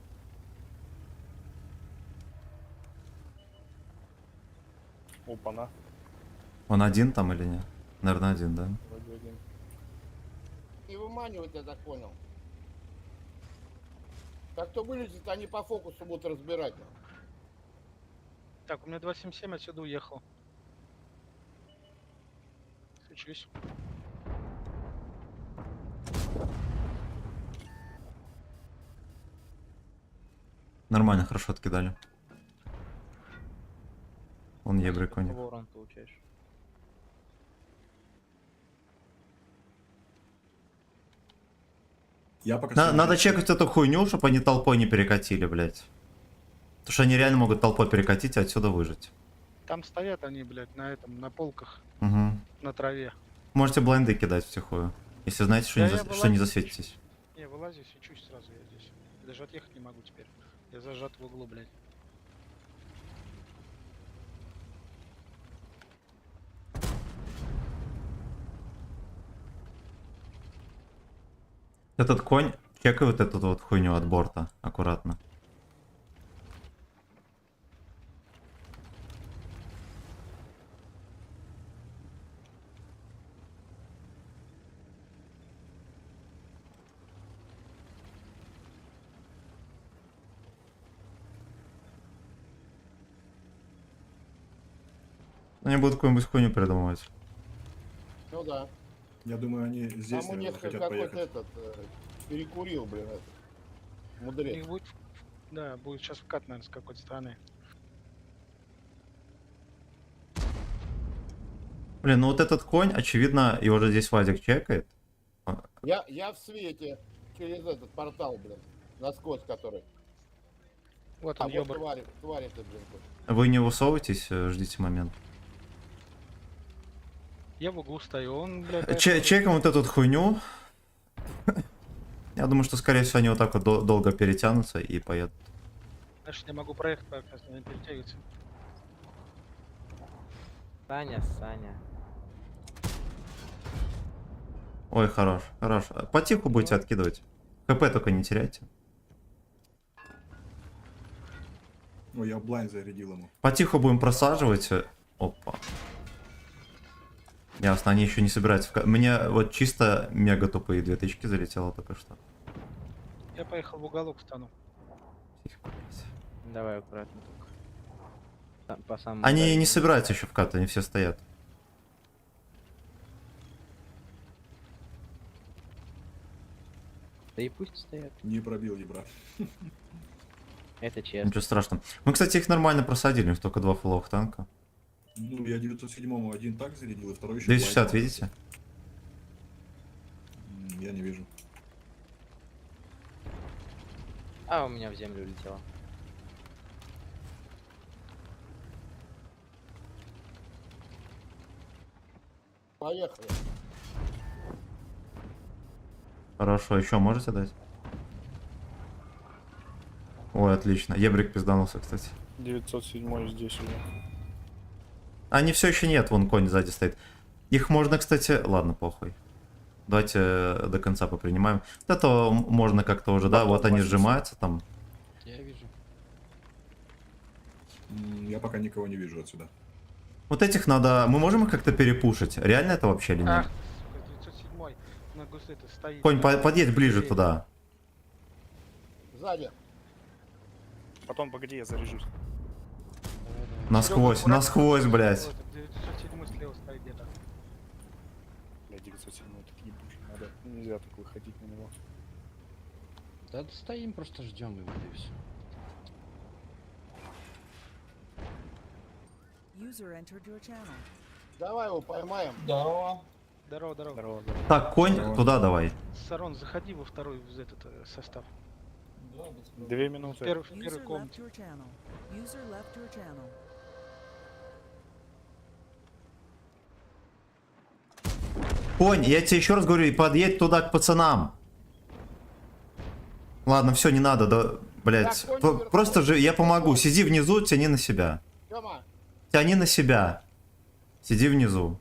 Опа-на. Он один там или нет? Наверное, один, да? Вроде один. Не выманивать, я так понял. Как кто вылезет, они по фокусу будут разбирать. Так, у меня 277 отсюда уехал. Свечусь. Нормально, хорошо откидали. Он ебрик у них. Какого урона получаешь? Я пока... Надо чекать эту хуйню, чтобы они толпой не перекатили, блядь. Потому что они реально могут толпой перекатить и отсюда выжить. Там стоят они, блядь, на этом, на полках, Угу. на траве. Можете блайнды кидать втихую. Если знаете, что, Да, не, я что не вылазю. засветитесь. Не, вылазю, свечусь сразу я здесь. Я даже отъехать не могу теперь. Я зажат в углу, блядь. Этот конь, чекай вот эту вот хуйню от борта. Аккуратно. Они будут какую-нибудь хуйню придумывать. Ну да. Я думаю, они здесь, Там у них наверное, хотят какой-то поехать. этот перекурил, блин, этот. У Мудрец. них будет, да, будет сейчас вкат, наверное, с какой-то стороны. Блин, ну вот этот конь, очевидно, его же здесь Вадик чекает. Я в свете через этот портал, блин. Насквозь который. Вот А он, вот ёбар. тварь ты, блин. тут. Вы не высовывайтесь, ждите момент. Я в углу стою, он, блядь... Чекаем вот эту вот хуйню. Я думаю, что, скорее всего, они вот так вот долго перетянутся и поедут. Значит, я могу проехать, пока не перетягивается. Саня. Ой, хорош, хорош. Потиху будете откидывать. ХП только не теряйте. Ой, я блайн зарядил ему. Потиху будем просаживать. Опа. Ясно, они еще не собираются. Мне вот чисто мега тупые 2 тычки залетело только что. Я поехал в уголок стану. Тихо, блядь. Давай аккуратно только. Там, по самому Они дальнему. не собираются еще вкат, они все стоят. Да и пусть стоят. Не пробил ебра. Это честно. Ничего страшного. Мы, кстати, их нормально просадили, у них только 2 фуловых танка. Ну, я 907-му один так зарядил, и второй еще... 260, блайн. видите? Я не вижу. А, у меня в землю улетело. Поехали. Хорошо, еще можете дать? Ой, отлично. Ебрик пизданулся, кстати. 907 здесь уже. Они все еще нет, вон конь сзади стоит. Их можно, кстати... Ладно, похуй. Давайте до конца попринимаем. Вот это можно как-то уже, да? Вот они сжимаются там. Я вижу. Я пока никого не вижу отсюда. Вот этих надо... Мы можем их как-то перепушить? Реально это вообще или нет? Ах, сука, 907 на гусыте стоит. Конь, подъедь ближе туда. Сзади. Потом, погоди, я заряжусь. Насквозь, насквозь, блядь. 907 слева стоит где-то. Бля, 907 такие ебучий, надо. Нельзя так выходить на него. Да стоим, просто ждем его и все. Давай его поймаем. Здорово. Здорово. Так, конь, туда давай. Сарон, заходи во второй в этот состав. 2 минуты. В первый комнате. Конь, я тебе еще раз говорю, подъедь туда к пацанам. Ладно, все, не надо, да, блядь. Так, конь Просто же я помогу. Сиди внизу, тяни на себя. Тёма, Тяни на себя. Сиди внизу.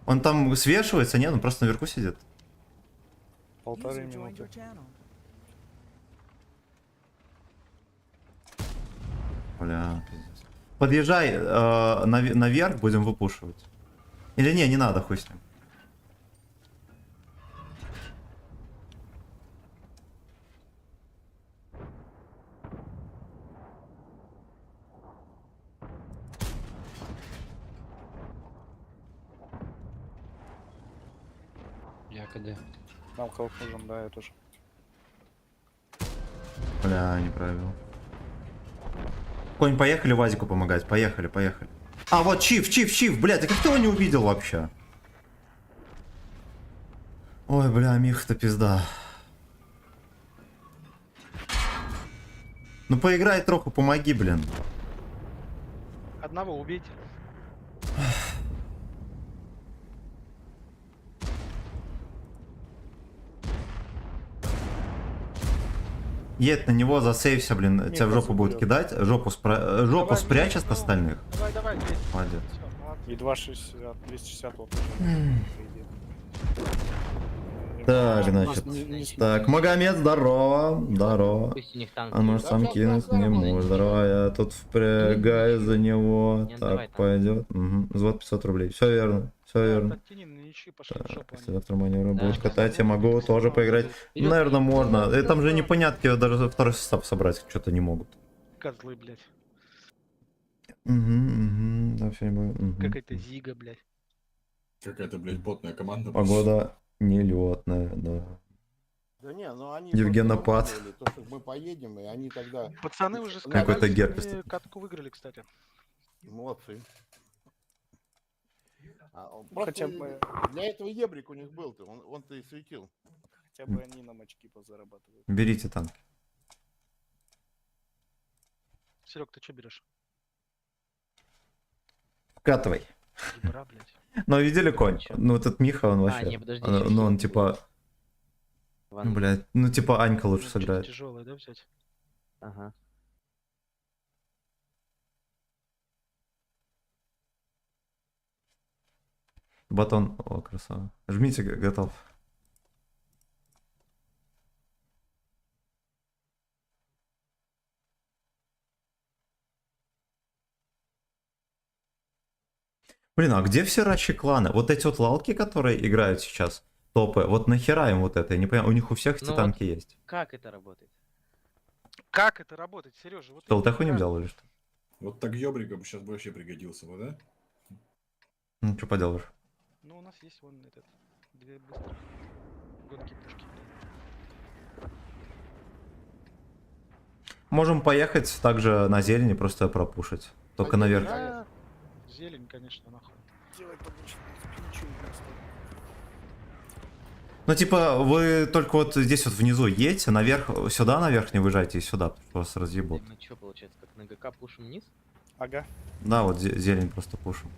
Он там свешивается, нет? Он просто наверху сидит. 1,5 минуты. Бля, пиздец. Подъезжай наверх, будем выпушивать. Или не надо, хуй с ним. Я КД. Нам колк нужен, да, я тоже. Бля, не правил. Конь, поехали Вазику помогать. Поехали, поехали. А, вот Чиф, блядь, а как ты его не увидел вообще? Ой, бля, Миха-то пизда. Ну поиграй троху, помоги, блин. Одного убейте. Едь на него, засейвся, блин, тебя в жопу будет кидать. Жопу Давай, спрячь ну, от остальных. Давай, бей. Молодец. Всё, молодцы. И 260, 260 вот уже. Так, значит. Так, Магомед, здорово. Здорово. Пусть у них танки. А может сам кинуть не может. Здорово, я тут впрягаю за него. Не, давай Так, там. пойдет. Угу. Взвод 500 рублей. Все верно. Все верно. Подтяни на ячи, пошли в Так, жопу. если завтра маневры Да, будут да. катать, я могу тоже поиграть. Вперёд. Наверное, можно. Там же непонятки, даже второй состав собрать что-то не могут. Козлы, блядь. Угу. Да, все не будет. Мгм. Какая-то зига, блядь. Какая-то, блядь, ботная команда. Погода нелетная, да. Да не, ну они... Евгенопад. просто выиграли, то, что мы поедем, и они тогда... Пацаны уже Какой-то сказали, герпес что они тут. катку выиграли, кстати. Молодцы. Хотя Просто бы- для этого ебрик у них был-то, он-то и светил. Хотя бы они нам очки позарабатывают. Берите танки. Серег, ты что берешь? Вкатывай. Ебра, блядь. Ну, видели конь? Ну, этот Миха, он вообще... не, подожди, ну, он типа... Ван. Ну, блядь, ну, типа Анька лучше сыграет. Тяжелое, да, взять? Ага. Батон, о, красава. Жмите, готов. Блин, а где все рачи кланы? Вот эти вот лалки, которые играют сейчас, топы, вот нахера им вот это? Я не понимаю, у них у всех эти Ну танки есть. Как это работает? Как это работает, Сережа? Вот Ты я ЛТХу не не взял или что? Вот так ёбрика бы сейчас вообще пригодился бы, да? Ну, что поделаешь? Ну, у нас есть вон этот, две быстрых гонки пушки. Можем поехать также на зелени, просто пропушить. Только А наверх. Да, зелень, конечно, нахуй. Делать обычно спинчу просто. Ну, типа, вы только вот здесь вот внизу едете, наверх, сюда наверх не выезжайте и сюда, потому что вас разъебут. Мы что, получается, как на ГК пушим вниз? Ага. Да, вот зелень просто пушим.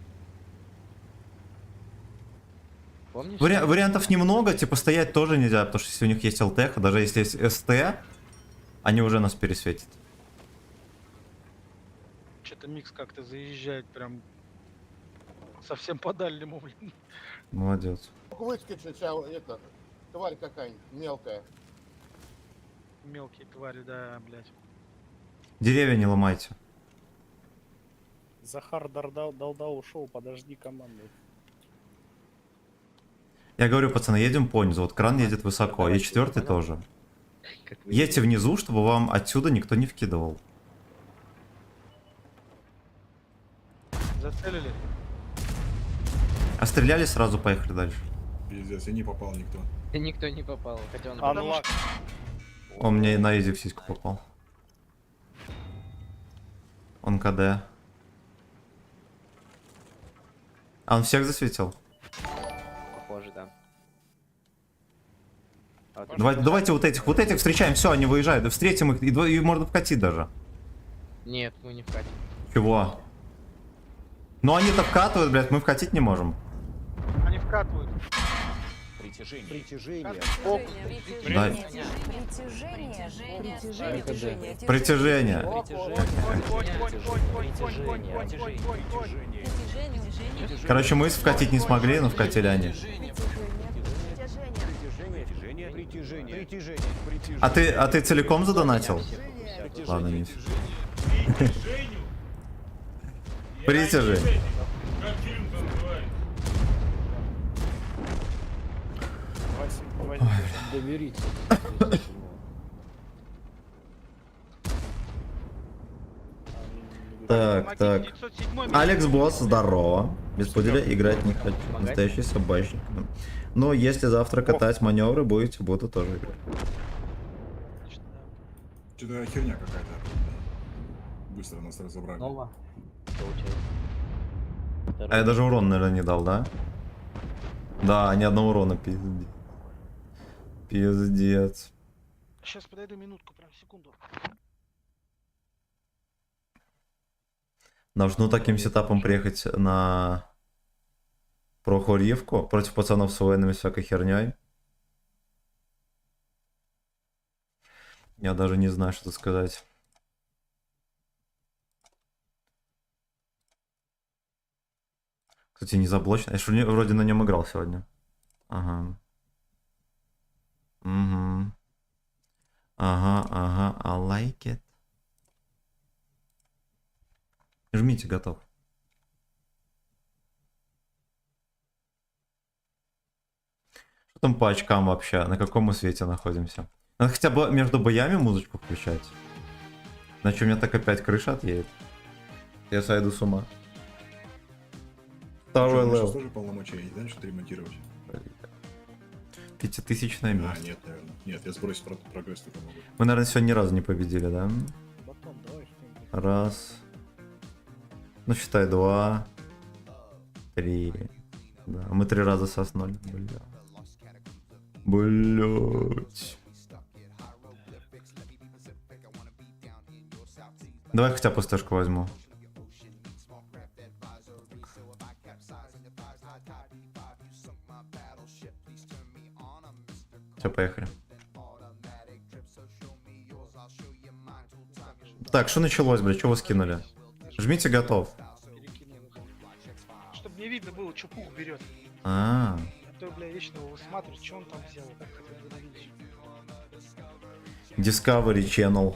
Помнишь? Вариантов немного, типа стоять тоже нельзя, потому что если у них есть ЛТХ, даже если есть СТ, они уже нас пересветят. Что-то микс как-то заезжает прям совсем по дальнему, блин. Молодец. Выскочит сейчас это, тварь какая-нибудь мелкая. Мелкие твари, да, блядь. Деревья не ломайте. Захар Далда ушел, подожди команду. Я говорю, пацаны, едем понизу, вот кран едет высоко, и четвертый тоже. Как вы- Едьте внизу, чтобы вам отсюда никто не вкидывал. Зацелили? А стреляли, сразу поехали дальше. Пиздец, и не попал никто. Никто не попал, хотя он... Анлак. Он мне на изи в сиську попал. Он КД. А он всех засветил? Похоже, да. А вот Давайте вот этих встречаем, все, они выезжают, встретим их, и можно вкатить даже. Нет, мы не вкатим. Чего? Ну они-то вкатывают, блядь, мы вкатить не можем. Они вкатывают. Притяжение. Короче, мы вкатить не смогли, но вкатили они. А ты целиком задонатил? Ладно, не. Притяжение. Доберитесь. Так, так. 907 Алекс Босс, здорово. Без пуделя играть не хочу. Настоящий собачник. Но если завтра катать маневры будете, буду тоже играть. Что-то херня какая-то. Быстро нас разобрали. Нова. Получается. А я даже урон, наверное, не дал, да? Да, ни одного урона, пиздец. Пиздец. Сейчас подойду минутку, прям секунду. Должно таким сетапом приехать на прохоривку против пацанов с военными всякой херней. Я даже не знаю, что тут сказать. Кстати, не заблочен. Я что, вроде на нем играл сегодня. Ага. Угу. Ага, I like it. Жмите, готов. Что там по очкам вообще? На каком мы свете находимся? Надо хотя бы между боями музычку включать. Иначе у меня так опять крыша отъедет. Я сойду с ума. Второй Сейчас левел. тоже полномочия, я не знаю, что ремонтировать. 5000-е А, место. нет, наверное. Нет, я сбросить прогресс только могу. Мы, наверное, сегодня ни разу не победили, да? Батон, давай что-нибудь. Раз. Ну, считай, 2. 3. Да, мы 3 раза соснули. Бля. Блять. Давай хотя бы пустышку возьму. Все, поехали. Так, что началось, блядь? Что вы скинули? Жмите готов. Чтобы не видно было, что пух берет. А, А то, бля, вечно его высматривать, что он там взял. Как хотел вдохновить. Discovery Channel.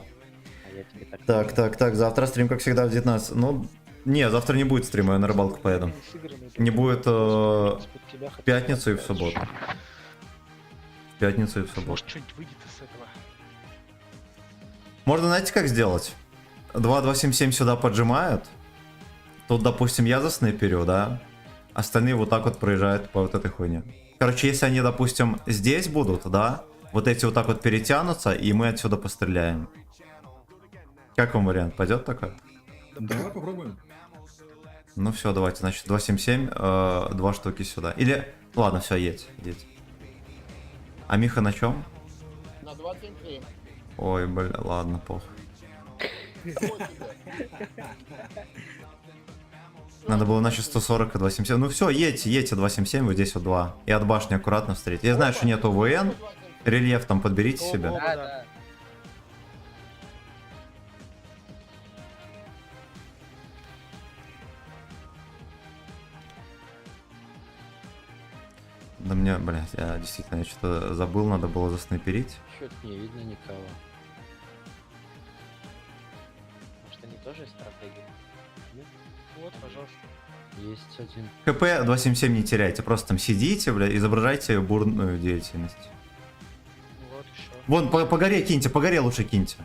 А я тебе так... Так, завтра стрим, как всегда, в 19. Ну, не, завтра не будет стрима, я на рыбалку поеду. С играми, Не будет из-под тебя в хотел пятницу и в сказать. субботу. В пятницу и в субботу. Может, что-нибудь выйдет из этого. Можно, знаете, как сделать? 2277 сюда поджимают. Тут, допустим, я заснайперю, да? Остальные вот так вот проезжают по вот этой хуйне. Короче, если они, допустим, здесь будут, да? Вот эти вот так вот перетянутся, и мы отсюда постреляем. Как вам вариант? Пойдет такой? Давай попробуем. Ну все, давайте, значит, 277, 2 штуки сюда. Или, ладно, все, едь. А Миха на чем? На 23. Ой, бля, ладно, похуй. Надо было начать 140 и 277. Ну все, едьте 277, вот здесь вот 2. И от башни аккуратно встретить. Я знаю, что нету ВН. Рельеф там подберите себе. Оба, Да. Да мне, блядь, я действительно что-то забыл, надо было заснайперить. Чё-то не видно никого. Может, они тоже из стратегии? Вот, пожалуйста. Есть один. КП 277 не теряйте, просто там сидите, бля, изображайте бурную деятельность. Вот еще. Вон, по горе киньте, по горе лучше киньте.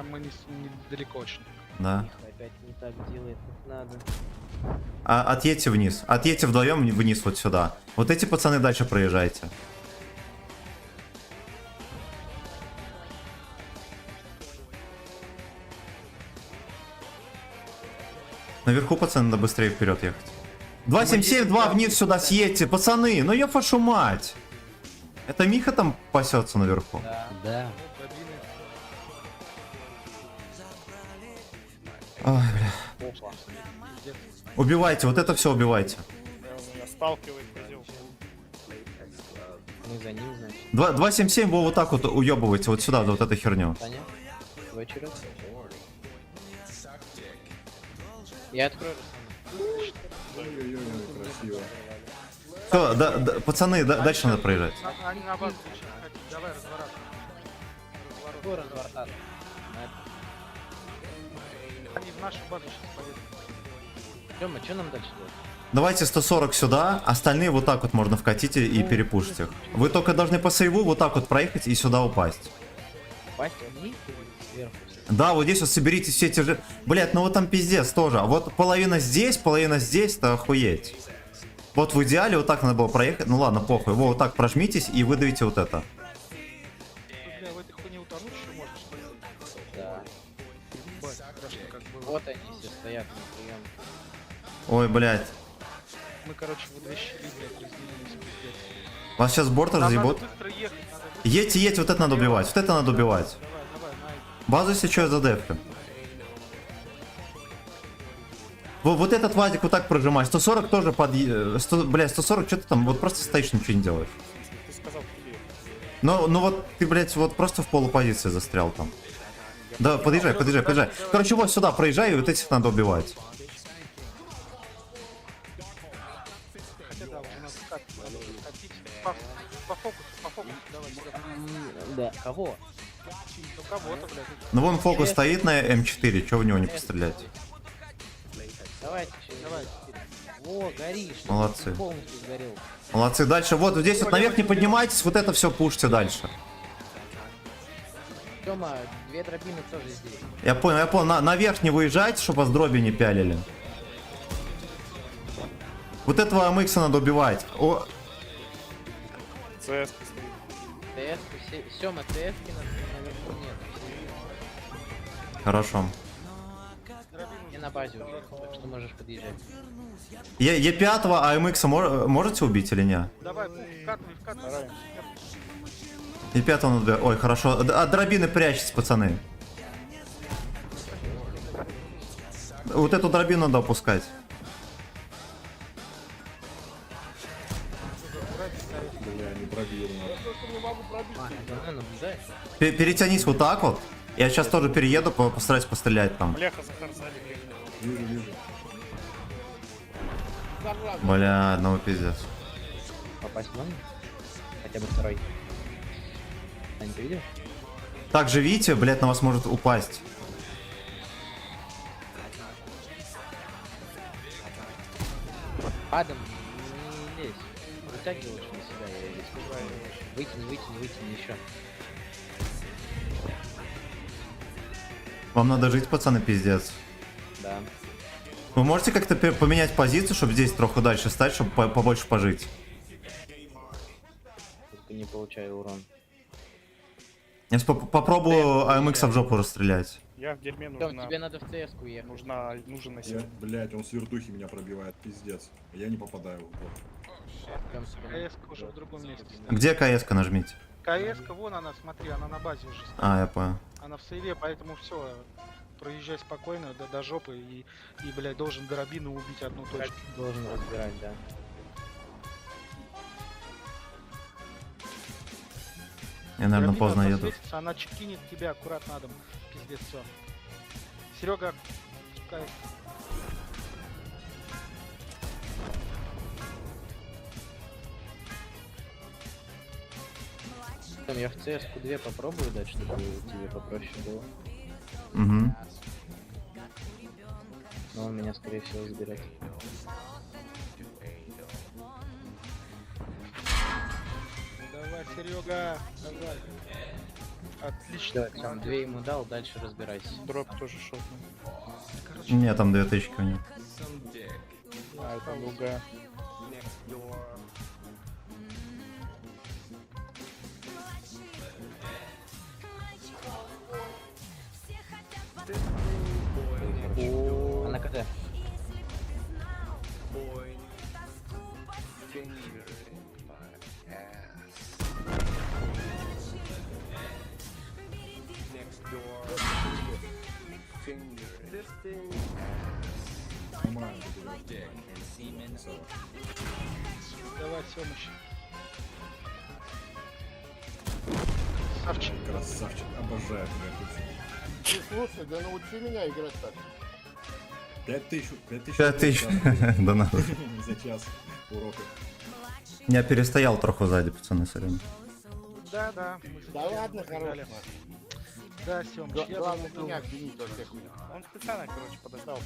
Мы недалеко очень. Да. Миха опять не так делает, как надо. А отъедьте вниз. Отъедьте вдвоем вниз вот сюда. Вот эти пацаны дальше проезжайте. Наверху, пацаны, надо быстрее вперед ехать. 277-2 вниз сюда съедьте, пацаны. Ну я вашу мать. Это Миха там пасется наверху. Да. Ой, бля. Опа. Убивайте, вот это все убивайте. Меня сталкивает козел. Мы за ним, значит. 277 вы вот так вот уебывайте вот сюда, вот эту херню. Таня, твой черед. Я открою. Ой-ой-ой, красиво. Все, пацаны, дальше надо проезжать. Они на базу сейчас хотят. Давай, разворачивай. Какой разворот? Они в нашу базу сейчас поедут. Тёма, что нам дальше делать? Давайте 140 сюда, остальные вот так вот можно вкатить и перепушить их. Вы только должны по сейву вот так вот проехать и сюда упасть. Пасть вниз или сверху? Да, вот здесь вот соберите все эти же... Блять, ну вот там пиздец тоже. А вот половина здесь, то охуеть. Вот в идеале вот так надо было проехать. Ну ладно, похуй. Вот так прожмитесь и выдавите вот это. Бля, в этой хуйне утонуть еще можно, что ли? Да. Ебать, страшно как было. Вот они все стоят на прием. Ой, блядь. Мы, короче, в две щели, блядь, разделились, пиздец. Вас сейчас с борта Нам надо разъебут? быстро ехать, надо быстро. Едьте, вот это надо убивать. Вот это надо убивать. Давай, давай, Майк. Базу сейчас задефлю. Вот этот Вадик вот так прожимай. 140 тоже под... 140, что ты там? Вот просто стоишь, ничего не делаешь. Ты сказал, где? Ну вот ты, блядь, вот просто в полупозиции застрял там. Да, подъезжай. Короче, вот сюда проезжай, и вот этих надо убивать. Хотя да, уже надо катить, надо уже катить. По фокусу, давай, Серёга. Да, кого? Ну кого-то, блядь. Ну вон фокус стоит на М4, чего в него не пострелять? Давайте, давай. Во, горишь. Молодцы. Полностью сгорел. Молодцы, дальше вот здесь вот наверх не поднимайтесь, вот это все пушьте дальше. Тёма, 2 дробины тоже здесь. Я понял, наверх не выезжайте, чтобы вас дроби не пялили. Вот этого АМХ надо убивать. О, ЦС стоит. ТС, Сёма, ТС-ки наверху нет. хорошо. Я на базе уже, так что можешь подъезжать. Е5 АМХ можете убить или не? Давай, вкатывай. Е5 надо... Ой, хорошо. От дробины прячьтесь, пацаны. Вот эту дробину надо опускать. Бля, не пробил. Наблюдаешь? Перетянись вот так вот. Я сейчас тоже перееду, постараюсь пострелять там. Бляха, Захар, сзади, блядь. Вижу. Бля, ну пиздец. Попасть можно? Хотя бы второй. Ань, ты видишь? Так, живите, блядь, на вас может упасть. Адам, не лезь. Вытягивай лучше на себя, я не успеваю. Вытяни еще. Вам надо жить, пацаны, пиздец. Да. Вы можете как-то поменять позицию, чтобы здесь троху дальше стать, чтобы побольше пожить? Только не получаю урон. Я попробую АМХ в жопу расстрелять. Я в дерьме Тём, нужна. тебе надо в ЦС-ку ехать. Нужен на Я, себе. блядь, он с вертухи меня пробивает, пиздец. Я не попадаю в упор. Тём, тебе КС уже в другом месте. Где КС-ка нажмите? КС, вон она, смотри, она на базе уже стоит. А, я понял. Она в сейве, поэтому все. Проезжай спокойно до жопы и, блядь, должен дробину убить одну точку. должен разбирать, да. Я, наверное, Дробина поздно еду. засветится, она чекинет тебя аккуратно на дом. Пиздец, все. Серега, кайф. Тём, я в ЦС-ку 2 попробую дать, чтобы тебе попроще было. Угу. Но он меня, скорее всего, забирает. Давай, Серега, давай. Отлично. Всё, Тём, 2 ему дал, дальше разбирайся. Дроп тоже шотный. Нет, там 2000 у него. А, это другая. А на КД? Нормально, красава. Давай, Семыч. Красавчик. Красавчик, обожаю Ты слушай, да научи меня играть так. 5000. 5000. Да надо. За час урока. Я перестоял троху сзади, пацаны, сорян. Да. Да ладно, хорош. Да, Семыч, я Главное думал, меня обвинить во всех. Он специально, короче, подождал.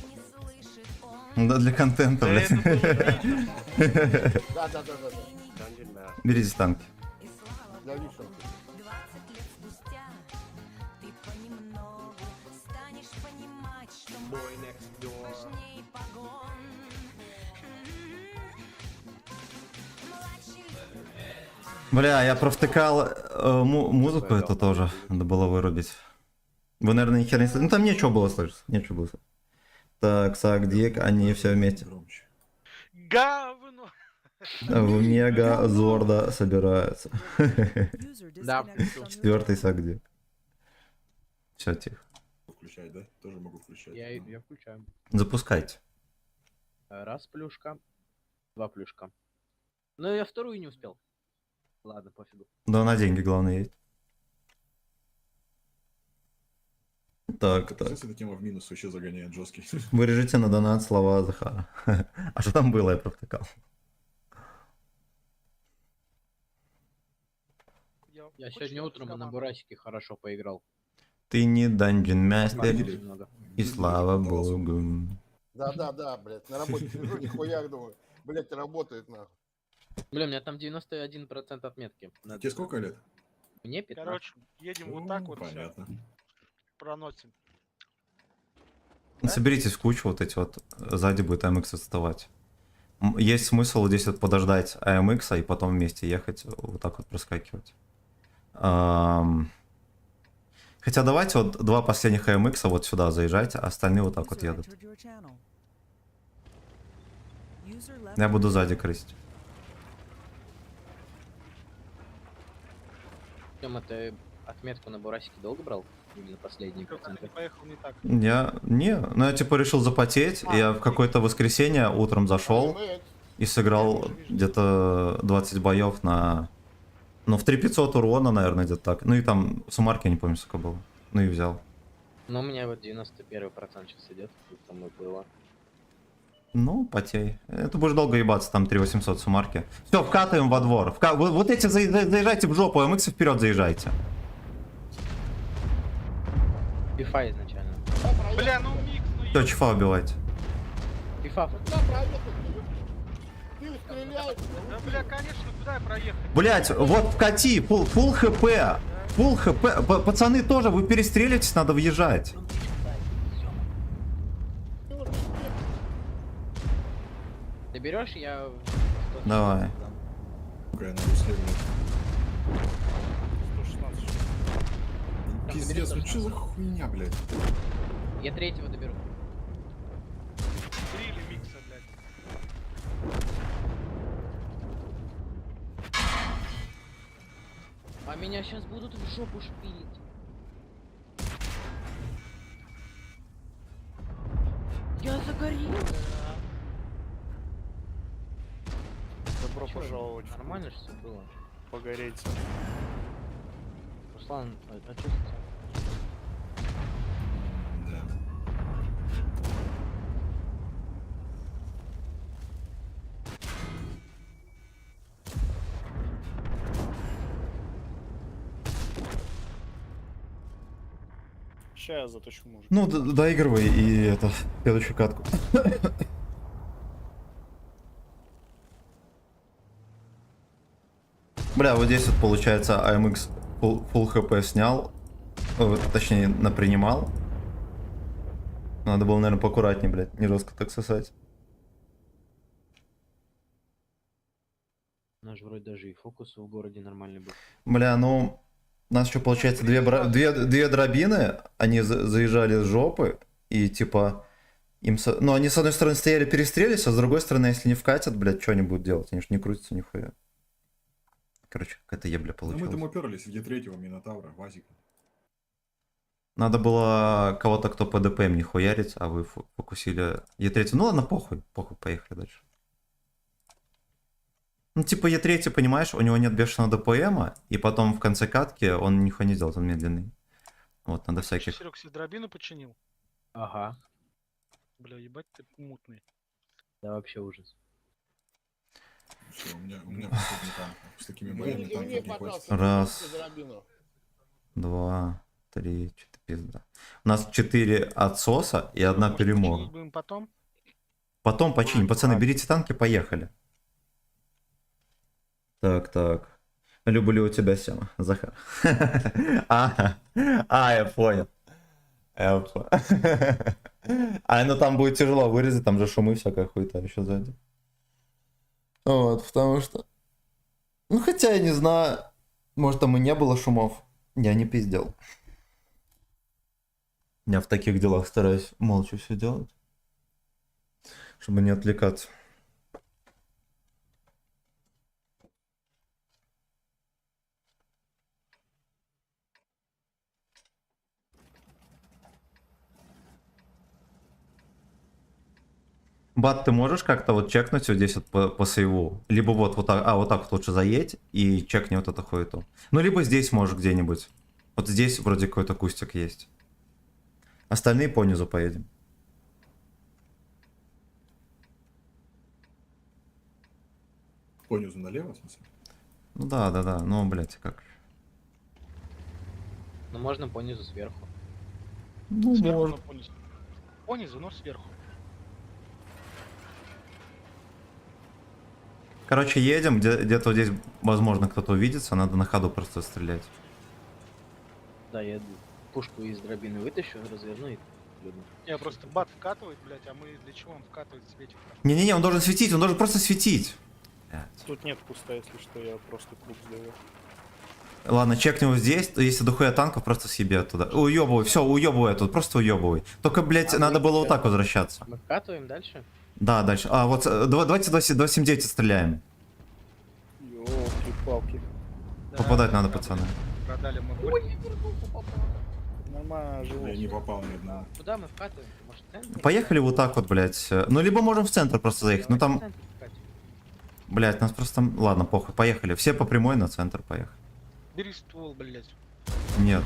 Да, для контента, Да, блядь. это было, да. Да. Берите танки. Для вишенки. Бля, я провтыкал музыку, это тоже надо было вырубить. Вы, наверное, ни хера не слышали. Ну там нечего было слышать. Так, Сагдик, они все вместе. Громче. Говно! В мега Зорда собираются. Да. Четвертый Сагдик. Все, тихо. Включать, да? Тоже могу включать. Я включаю. Запускайте. Раз плюшка. Два плюшка. Но я вторую не успел. Ладно, пофигу. Да на деньги главное есть. Так, так. Сейчас эта тема в минус вообще загоняет жесткий. Вырежите на донат слова Захара. А что там было, я провтыкал? Я сегодня утром на бурасике хорошо поиграл. Ты не данжен мастер, Победили. Немного. и слава богу. Да, блядь, на работе сижу, нихуя думаю. Блядь, работает нахуй. Бля, у меня там 91% отметки. Тебе сколько лет? Мне 15. Короче, едем вот так вот, всё, Понятно. проносим. Соберитесь в кучу, вот эти вот, сзади будет AMX отставать. Есть смысл здесь вот подождать AMX, и потом вместе ехать, вот так вот проскакивать. Хотя давайте вот два последних AMX вот сюда заезжайте, а остальные вот так вот едут. Я буду сзади крысить. Тёма, ты отметку на бурасике долго брал? Именно последние Как проценты? поехал не так. Ну я типа решил запотеть, я в какое-то воскресенье утром зашел и сыграл где-то 20 боев на... Ну, в 3500 урона, наверное, где-то так. Ну и там суммарки, я не помню, сколько было. Ну и взял. Ну, у меня вот 91% сейчас идет, там и было. Ну, потей. Это будешь долго ебаться, там 3800 суммарки. Все, вкатываем во двор. Вот эти заезжайте в жопу, а MX вперед заезжайте. Фифа изначально. Бля, ну микс, ну Все, чифа убивайте. Фифа. Куда проехать? Ты стреляешь? Да бля, конечно, куда я проехать? Блять, вот вкати, фул хп. Фул хп. Пацаны тоже, вы перестрелитесь, надо въезжать. Ты берешь, я... Давай. Сука, я могу следовать. 116. Пиздец, ну что за хуйня, блядь? Я третьего доберу. Дрили микса, блядь. А меня сейчас будут в жопу шпилить. Я загорелся. Добро пожаловать. Нормально же все было. Погореть. Руслан, а что с Да. Ща я заточу мужик. Ну, доигрывай и это, следующую катку. Бля, вот здесь вот получается AMX full хп снял. Точнее, напринимал. Надо было, наверное, поаккуратнее, блядь, не жестко так сосать. У нас же вроде даже и фокус в городе нормальный был. Бля, ну... У нас еще, получается, две дробины. Они заезжали с жопы. И, типа... Ну, они, с одной стороны, стояли, перестрелились, а с другой стороны, если не вкатят, блядь, что они будут делать? Они же не крутятся нихуя. Короче, какая-то ебля Ну мы получилась. там уперлись в Е3, Минотавра, Вазика. Надо было кого-то, кто по ДПМ не хуярить, а вы фокусили Е3. Ну ладно, похуй, поехали дальше. Ну типа Е3, понимаешь, у него нет бешеного ДПМа, и потом в конце катки он нихуя не делает, он медленный. Вот, надо всяких... Серег себе дробину починил? Ага. Бля, ебать ты мутный. Да вообще ужас. Все, у меня последний танк. С такими боями Мне, танков не хватит. пожалуйста, Раз. дробину. 2, 3, что-то пизда. У нас 4 отсоса и одна Может, перемога. починить будем потом? Потом починим. Пацаны, берите танки, поехали. Так. Люблю тебя, Сема. Захар. Я понял. Ну там будет тяжело вырезать, там же шумы, всякая хуйта еще сзади. Вот, потому что... Ну, хотя я не знаю, может там и не было шумов. Я не пиздел. Я в таких делах стараюсь молча все делать. Чтобы не отвлекаться. Бат, ты можешь как-то вот чекнуть вот здесь вот по сейву? Либо вот так, вот так вот лучше заедь и чекни вот эту хуету. Ну, либо здесь можешь где-нибудь. Вот здесь вроде какой-то кустик есть. Остальные по низу поедем. Понизу налево, в смысле? Ну да, ну, блядь, как. Но можно понизу сверху. Ну, Сверху, может. но понизу. Понизу, но сверху. Короче, едем, где-то вот здесь, возможно, кто-то увидится, надо на ходу просто стрелять. Да, я пушку из дробины вытащу, разверну и плюну. Я просто бат вкатывает, блядь, а мы для чего он вкатывает светик? Не-не-не, он должен светить, он должен просто светить. Блядь. Тут нет куста, если что, я просто круг сделал. Ладно, чекни его здесь, если дохуя танков, просто съеби оттуда. Уебывай, все, уебывай тут, просто уебывай. Только, блядь, надо было вот так возвращаться. Мы вкатываем дальше? Да, дальше. А, вот, давайте 279 стреляем. Ёлки-палки. Попадать надо, пацаны. Продали мы. Нормально живу. Я не попал ни одного. Куда мы вкатываем? Может, в центр? Поехали вот так вот, блядь. Ну, либо можем в центр просто заехать. Ну, Давайте в там, центр вкатим. блядь, нас просто... Ладно, похуй, поехали. Все по прямой на центр поехали. Бери ствол, блядь. Нет.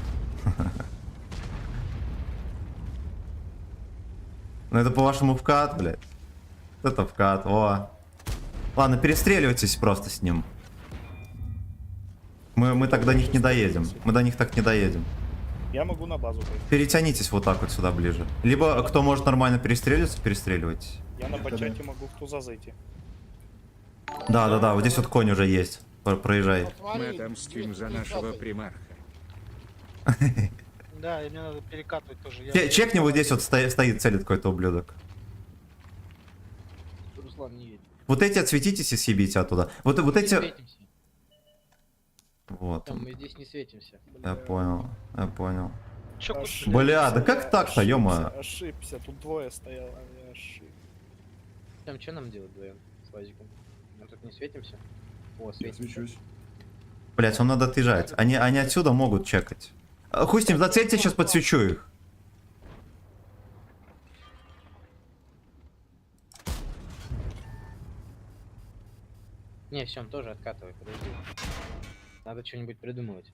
Ну, это по-вашему вкат, блядь. Это вкат, о. Ладно, перестреливайтесь просто с ним. Мы так до них не доедем. Мы до них так не доедем. Я могу на базу пойти. Перетянитесь вот так вот сюда ближе. Либо кто может нормально перестреливаться, перестреливайтесь. Я на бачате могу в туза зайти. Да, вот здесь вот конь уже есть. Проезжай. Мы отомстим за нашего примарха. Да, и мне надо перекатывать тоже. Я... Чекни вот здесь вот стоит, целит какой-то ублюдок. Руслан не едет. Вот эти отсветитесь и съебите оттуда. Вот Мы не эти... светимся. Вот. Там мы здесь не светимся. Я понял. Чё, Ошибся, Бля, да как так-то, ё-моё? Ошибся, тут двое стояло, а я ошибся. Там что нам делать вдвоем с Вазиком? Мы тут не светимся? О, Я светимся. свечусь. Блять, он надо отъезжать. Они отсюда могут чекать. Хуй с ним, зацельте, сейчас подсвечу их. Не, все, он тоже откатывай, подожди. Надо что-нибудь придумывать.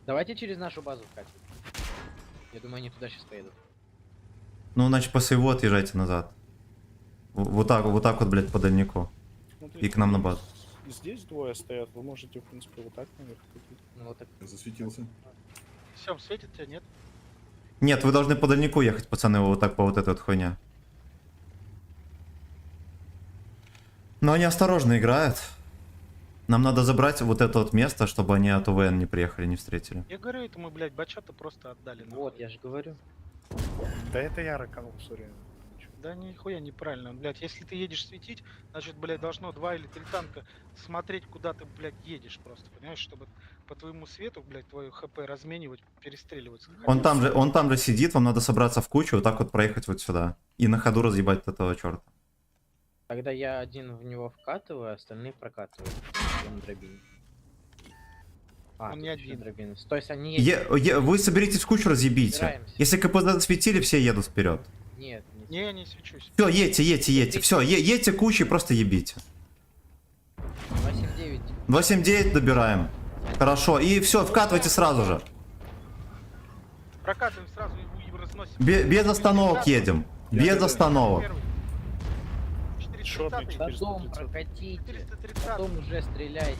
Давайте через нашу базу вкатим. Я думаю, они туда сейчас поедут. Ну, значит, после его отъезжайте назад. Вот так вот, блядь, по дальнику. И к нам на базу. Здесь двое стоят, вы можете, в принципе, вот так наверх ходить. Ну вот так. Я засветился. Сем, светит тебя, нет? Нет, вы должны по дальнику ехать, пацаны, вот так по вот этой вот хуйне. Но они осторожно играют. Нам надо забрать вот это вот место, чтобы они от УВН не приехали, не встретили. Я говорю, это мы, блядь, бачата просто отдали. нахуй. Вот, я же говорю. Да это я раканул, сори. Да нихуя неправильно, блядь. Если ты едешь светить, значит, блядь, должно 2 или 3 танка смотреть, куда ты, блядь, едешь просто, понимаешь, чтобы по твоему свету, блядь, твою ХП разменивать, перестреливаться. Он там же сидит, вам надо собраться в кучу, вот так вот проехать вот сюда. И на ходу разъебать этого черта. Тогда я один в него вкатываю, остальные прокатываю. Я на дробине. А, Он тут не еще один. дробина. То есть они едут. Вы соберитесь в кучу, разъебите. Собираемся. Если КПЗ засветили, все едут вперед. Нет, не Не, я не свечусь. Все, едьте. Все, едьте кучей, просто ебите. 279. 279 добираем. Хорошо, и все, вкатывайте сразу же. Прокатываем сразу и разносим. Без остановок едем. Без остановок. Первый. Шотный 430. Потом прокатите. 430. Потом уже стреляйте.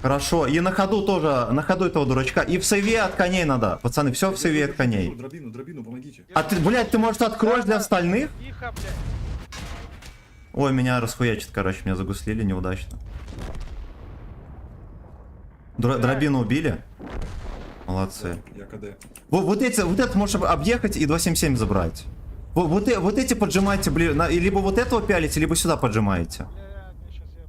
Хорошо, и на ходу тоже, на ходу этого дурачка. И в сейве от коней надо. Пацаны, все в сейве от коней. Дробину, помогите. А ты, блядь, ты, может, откроешь для остальных? Тихо, блядь. Ой, меня расхуячит, короче, меня загуслили неудачно. Дробину убили? Молодцы. Я КД. Вот это можешь объехать и 277 забрать. Вот эти поджимайте, либо вот этого пялите, либо сюда поджимаете. Сейчас я...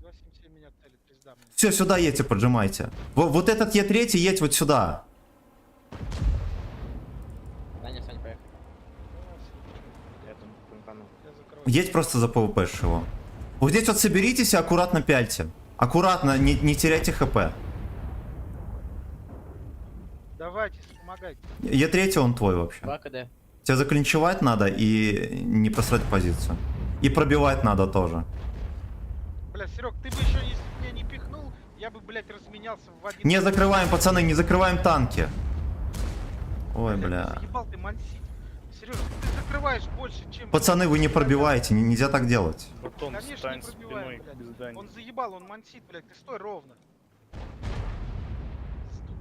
277 меня целит, пизда мне. Все, сюда едьте, поджимайте. Вот этот Е3 едь вот сюда. Саня, поехали. оборону. Я закрою. Едь просто за ПВП его. Вот здесь вот соберитесь и аккуратно пяльте. Аккуратно, не теряйте хп. Давайте, помогайте. Е3 он твой вообще. 2 КД. Тебе заклинчевать надо и не просрать позицию. И пробивать надо тоже. Бля, Серег, ты бы еще, если бы меня не пихнул, я бы, блядь, разменялся в один... Не закрываем, пацаны, не закрываем танки. Ой, бля. Заебал ты мансить. Сереж, ты закрываешь больше, чем... Пацаны, вы не пробиваете, нельзя так делать. Потом Конечно, встань не спиной пробиваем, к блядь. зданию. Он заебал, он мансит, блядь, ты стой ровно.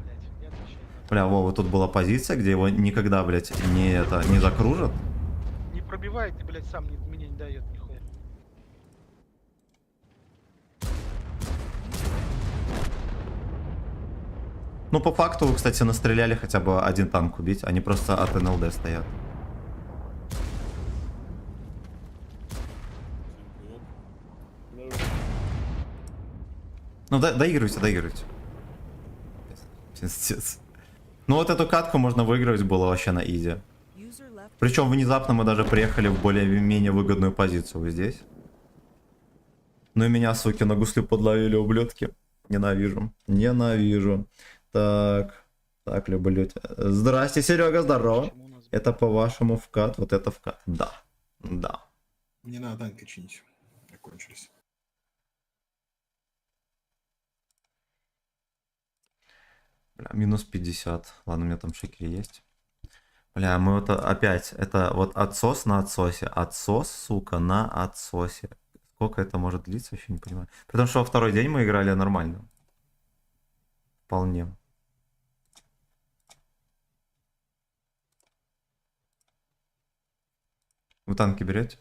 Блядь, я отвечаю. Бля, Вова, тут была позиция, где его никогда, блядь, не закружат. Не пробивай, ты, блядь, сам мне не дает нихуя. Ну, по факту, кстати, настреляли хотя бы один танк убить, они просто от НЛД стоят. Ну, доигрывайте. Пиздец. Ну, вот эту катку можно выигрывать было вообще на изи. Причем внезапно мы даже приехали в более-менее выгодную позицию. Вы здесь? Ну и меня, суки, на гуслю подловили, ублюдки. Ненавижу. Так, люблю тебя. Здрасте, Серега, здорово. Почему у нас... Это по-вашему вкат, вот это вкат. Да. Не надо танки чинить. Закончились. Бля, минус 50. Ладно, у меня там шекели есть. Бля, мы вот опять, это вот отсос на отсосе. Отсос, сука, на отсосе. Сколько это может длиться, вообще не понимаю. Потому что во второй день мы играли нормально. Вполне. Вы танки берете?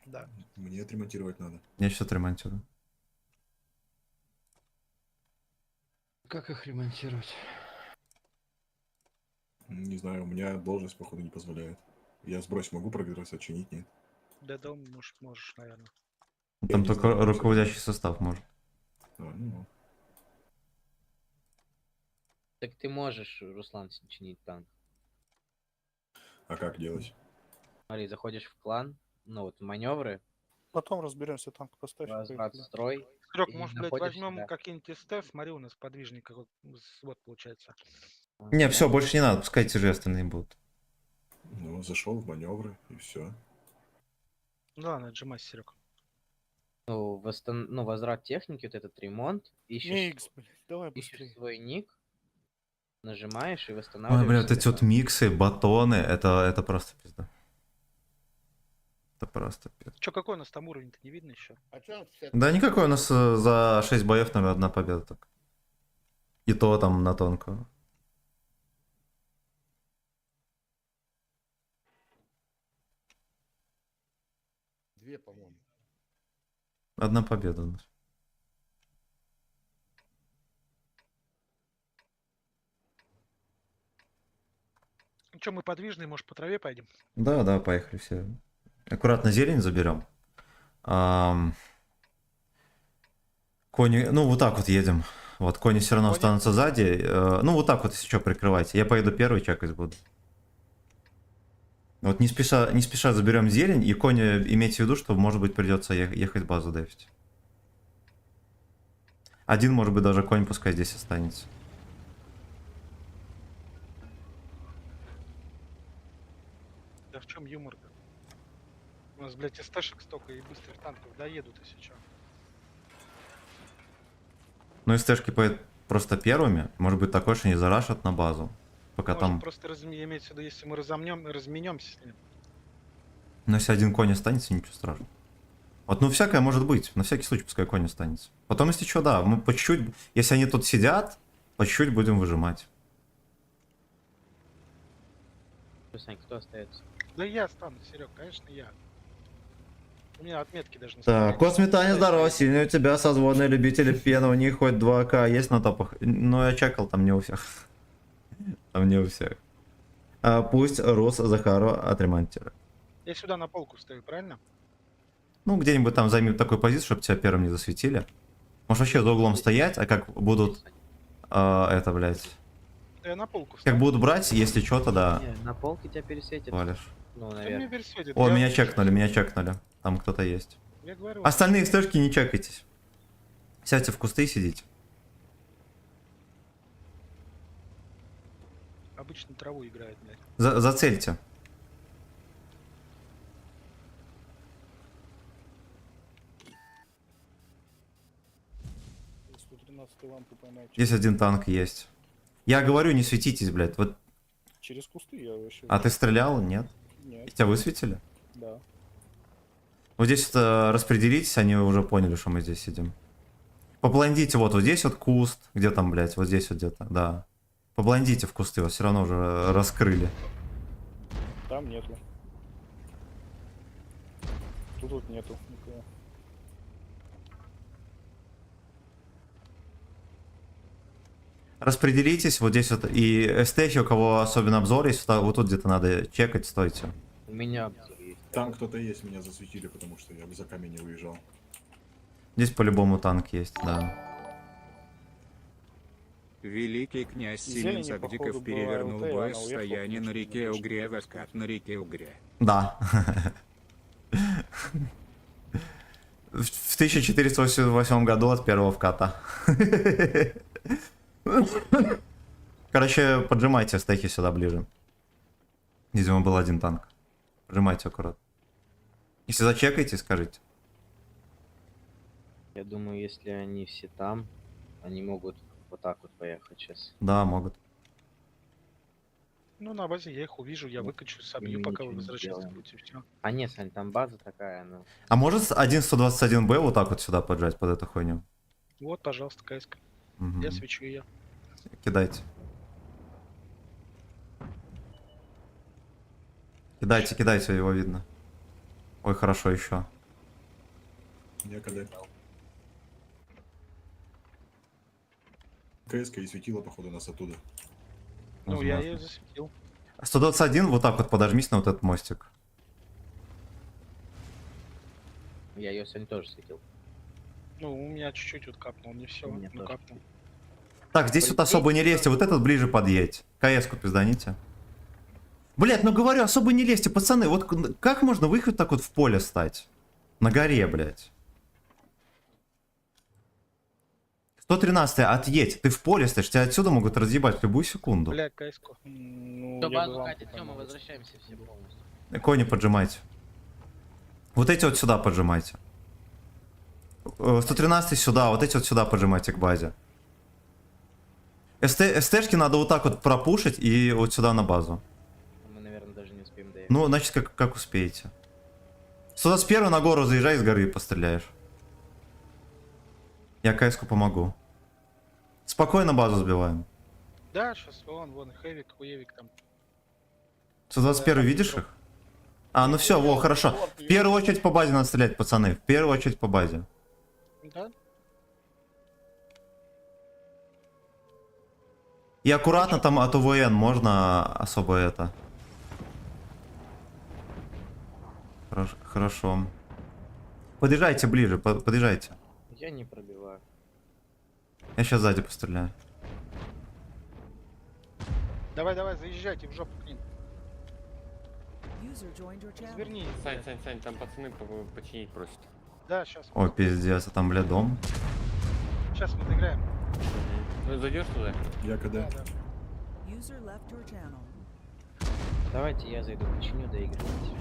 Да. Мне отремонтировать надо. Я сейчас отремонтирую. Как их ремонтировать? Не знаю, у меня должность, походу, не позволяет. Я сбрось могу прогресс, отчинить нет. Да, дом можешь, наверное. Там не только знаю, руководящий состав может. Ну, Так ты можешь, Руслан, чинить танк. а как делать? Смотри, заходишь в клан, ну вот маневры, Потом разберемся, танк поставь. возврат в строй. Серег, И может, блядь, находишь возьмем себя. какие-нибудь СТ, смотри, у нас подвижника, вот получается. Не, все, больше не надо, пускай те же остальные будут. Ну, зашел в маневры и все. Ну ладно, отжимайся, Серег. Ну, ну, возврат техники, вот этот ремонт, ищешь, Микс, блядь, давай ищешь быстрее. свой ник, нажимаешь и Ой, восстанавливаешь. бля, вот эти себе вот миксы, батоны, это просто пизда. Это просто пизда. Че, какой у нас там уровень-то не видно еще? А чё он 60? Да никакой, у нас за 6 боев, наверное, одна победа только. И то там на тонкую. Две, по-моему. Одна победа у нас. Че, мы подвижные, может, по траве пойдем? Да, поехали все. Аккуратно зелень заберем. Кони, ну вот так вот едем. Вот кони все равно Кони? останутся сзади. Ну вот так вот, если что, прикрывайте. Я поеду первый, чекать буду. Вот не спеша заберем зелень, и кони имейте в виду, что может быть придется ехать базу дефить. Один, может быть, даже конь пускай здесь останется. Да в чем юмор-то? У нас, блядь, СТшек столько и быстрых танков доедут, если что. Ну и стэшки поедут просто первыми. Может быть такое, что они зарашат на базу. Пока Может, там... просто имеется в виду, если мы разменемся с ним. Но если один конь останется, ничего страшного. Вот, ну всякое может быть. На всякий случай пускай конь останется. Потом, если что, да, мы по чуть-чуть... Если они тут сидят, по чуть-чуть будем выжимать. Сань, кто остается? Да я останусь, Серег, конечно, я. У меня отметки даже не Так, стоят. Косметане, здорово, сильный у тебя созвонные любители пены, у них хоть 2К есть на топах. Ну, я чекал, там не у всех. Там не у всех. А пусть Рус Захарова отремонтирует. Я сюда на полку стою, правильно? Ну, где-нибудь там займи такую позицию, чтобы тебя первым не засветили. Может вообще за углом стоять, а как будут... это, блядь... Да я на полку Как стою. будут брать, если что-то, да, Не, на полке тебя пересветит. валишь. Ну, Да наверное. мне верь светит. О, Я меня уже- чекнули, меня чекнули. Там кто-то есть. Я говорю, Остальные стэшки не чекайтесь. Сядьте в кусты и сидите. обычно траву играет, блядь. Зацельте. лампу поймать. Здесь один танк есть. Я говорю, не светитесь, блядь. Вот. Через кусты я вообще... А ты стрелял? Нет? Нет, Тебя высветили? да. Вот здесь распределитесь, они уже поняли, что мы здесь сидим. Поблондите, вот здесь вот куст. Где там, блядь? Вот здесь вот где-то, да. Поблондите в кусты, вас все равно уже раскрыли. Там нету. Тут нету никого. Распределитесь, вот здесь вот. И стехи, у кого особенно обзор есть, вот тут где-то надо чекать, стойте. У меня обзор есть. Там кто-то есть, меня засветили, потому что я за камень не выезжал. Здесь по-любому танк есть, да. Великий князь Зелени, Семен Сагдиков походу, перевернул была бой ЛТ, она стояние уехала, на реке потому что Угре в Аскат на реке Угре. Да. В 1488 году от первого вката. Короче, поджимайте стеки сюда ближе. Видимо, был один танк. Поджимайте аккуратно. Если зачекаете, скажите. Я думаю, если они все там, они могут вот так вот поехать сейчас. Да, могут. Ну, на базе я их увижу, я выкачу, собью, мы пока вы ничего не возвращаетесь сделаем. будете, все. А нет, Сань, там база такая, ну. А может 1.121Б вот так вот сюда поджать под эту хуйню? Вот, пожалуйста, КСК. Мгм. Я свечу ее. Кидайте. Кидайте, кидайте, его видно. Ой, хорошо еще. Некогда. КСК и светила, походу, нас оттуда. Ну, я Возможно. ее засветил. 121, вот так вот подожмись на вот этот мостик. Я ее сегодня тоже светил. Ну, у меня чуть-чуть вот капнул, не все, У меня ну тоже. капнул. Так, здесь вот особо не лезьте, вот этот ближе подъедь. КС-ку пизданите. Блять, ну говорю, особо не лезьте, пацаны. Вот как можно выехать так вот в поле стать? На горе, блять. 113, отъедь, ты в поле стоишь, тебя отсюда могут разъебать в любую секунду. Бля, КСК. Ну, Все, я бы базу лампу катит, все, мы поймал. возвращаемся все полностью. Кони поджимайте. Вот эти вот сюда поджимайте. 113 сюда, вот эти вот сюда поджимайте к базе. СТшки надо вот так вот пропушить и вот сюда на базу. Мы, наверное, даже не успеем доехать. Ну, значит, как успеете. 121 на гору заезжай, с горы и постреляешь. Я КС-ку помогу. Спокойно базу сбиваем. Да, сейчас вон, Хэвик, Хуевик там. 121 видишь их? А, ну все, во, хорошо. В первую очередь по базе надо стрелять, пацаны. В первую очередь по базе. Да? И аккуратно там от УВН можно особо это. Хорошо. Подъезжайте ближе, подъезжайте. Я не пробиваю. Я сейчас сзади постреляю. Давай, заезжайте в жопу к ним. Разверни. их, блядь. Сань, там пацаны починить просят. Да, сейчас. О, пиздец, а там, бля, дом. Сейчас мы доиграем. Ну, зайдешь туда? Я когда? Да. Давайте я зайду, починю, доигрывать.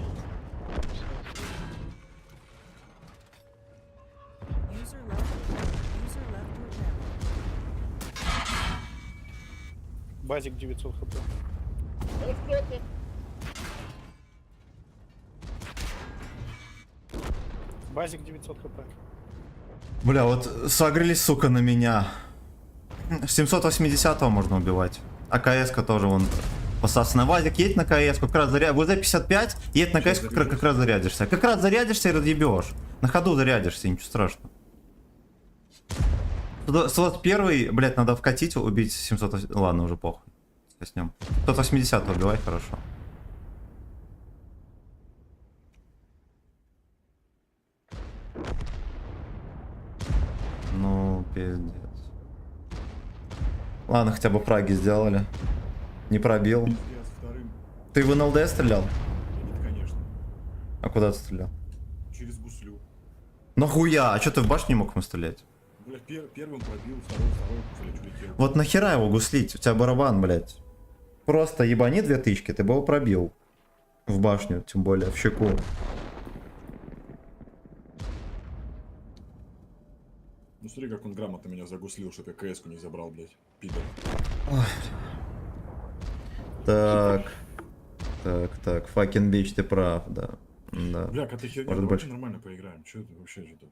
Базик 900 хп. Ну что ты? Базик 900 хп. Бля, вот согрелись, сука, на меня. 780 можно убивать. А КС-ка тоже вон посасанная. Вазик, едь на КС-ку, как раз заряд. Вот за 55, едь на КС-ку, как раз зарядишься. Как раз зарядишься и разъебешь. На ходу зарядишься, ничего страшного. 121, блять, надо вкатить, убить 700. Ладно, уже похуй. С ним. 180 убивай, хорошо. Ну, пиздец. Ладно, хотя бы фраги сделали. Не пробил. Пиздец, вторым. Ты в НЛД стрелял? Я А куда ты стрелял? Через гуслю. Нахуя? А что ты в башню не мог ему стрелять? Блядь, первым пробил, второй, блядь, улетел. Вот нахера его гуслить? У тебя барабан, блядь. Просто ебани 2 тычки, ты бы его пробил. В башню, тем более, в щеку. Ну смотри, как он грамотно меня загуслил, чтобы я КС-ку не забрал, блядь. Пидор. Так. Так. Fucking bitch, ты прав, да. Да. Бля, как ты херня, Может, давайте больше. нормально поиграем. Че это вообще что-то?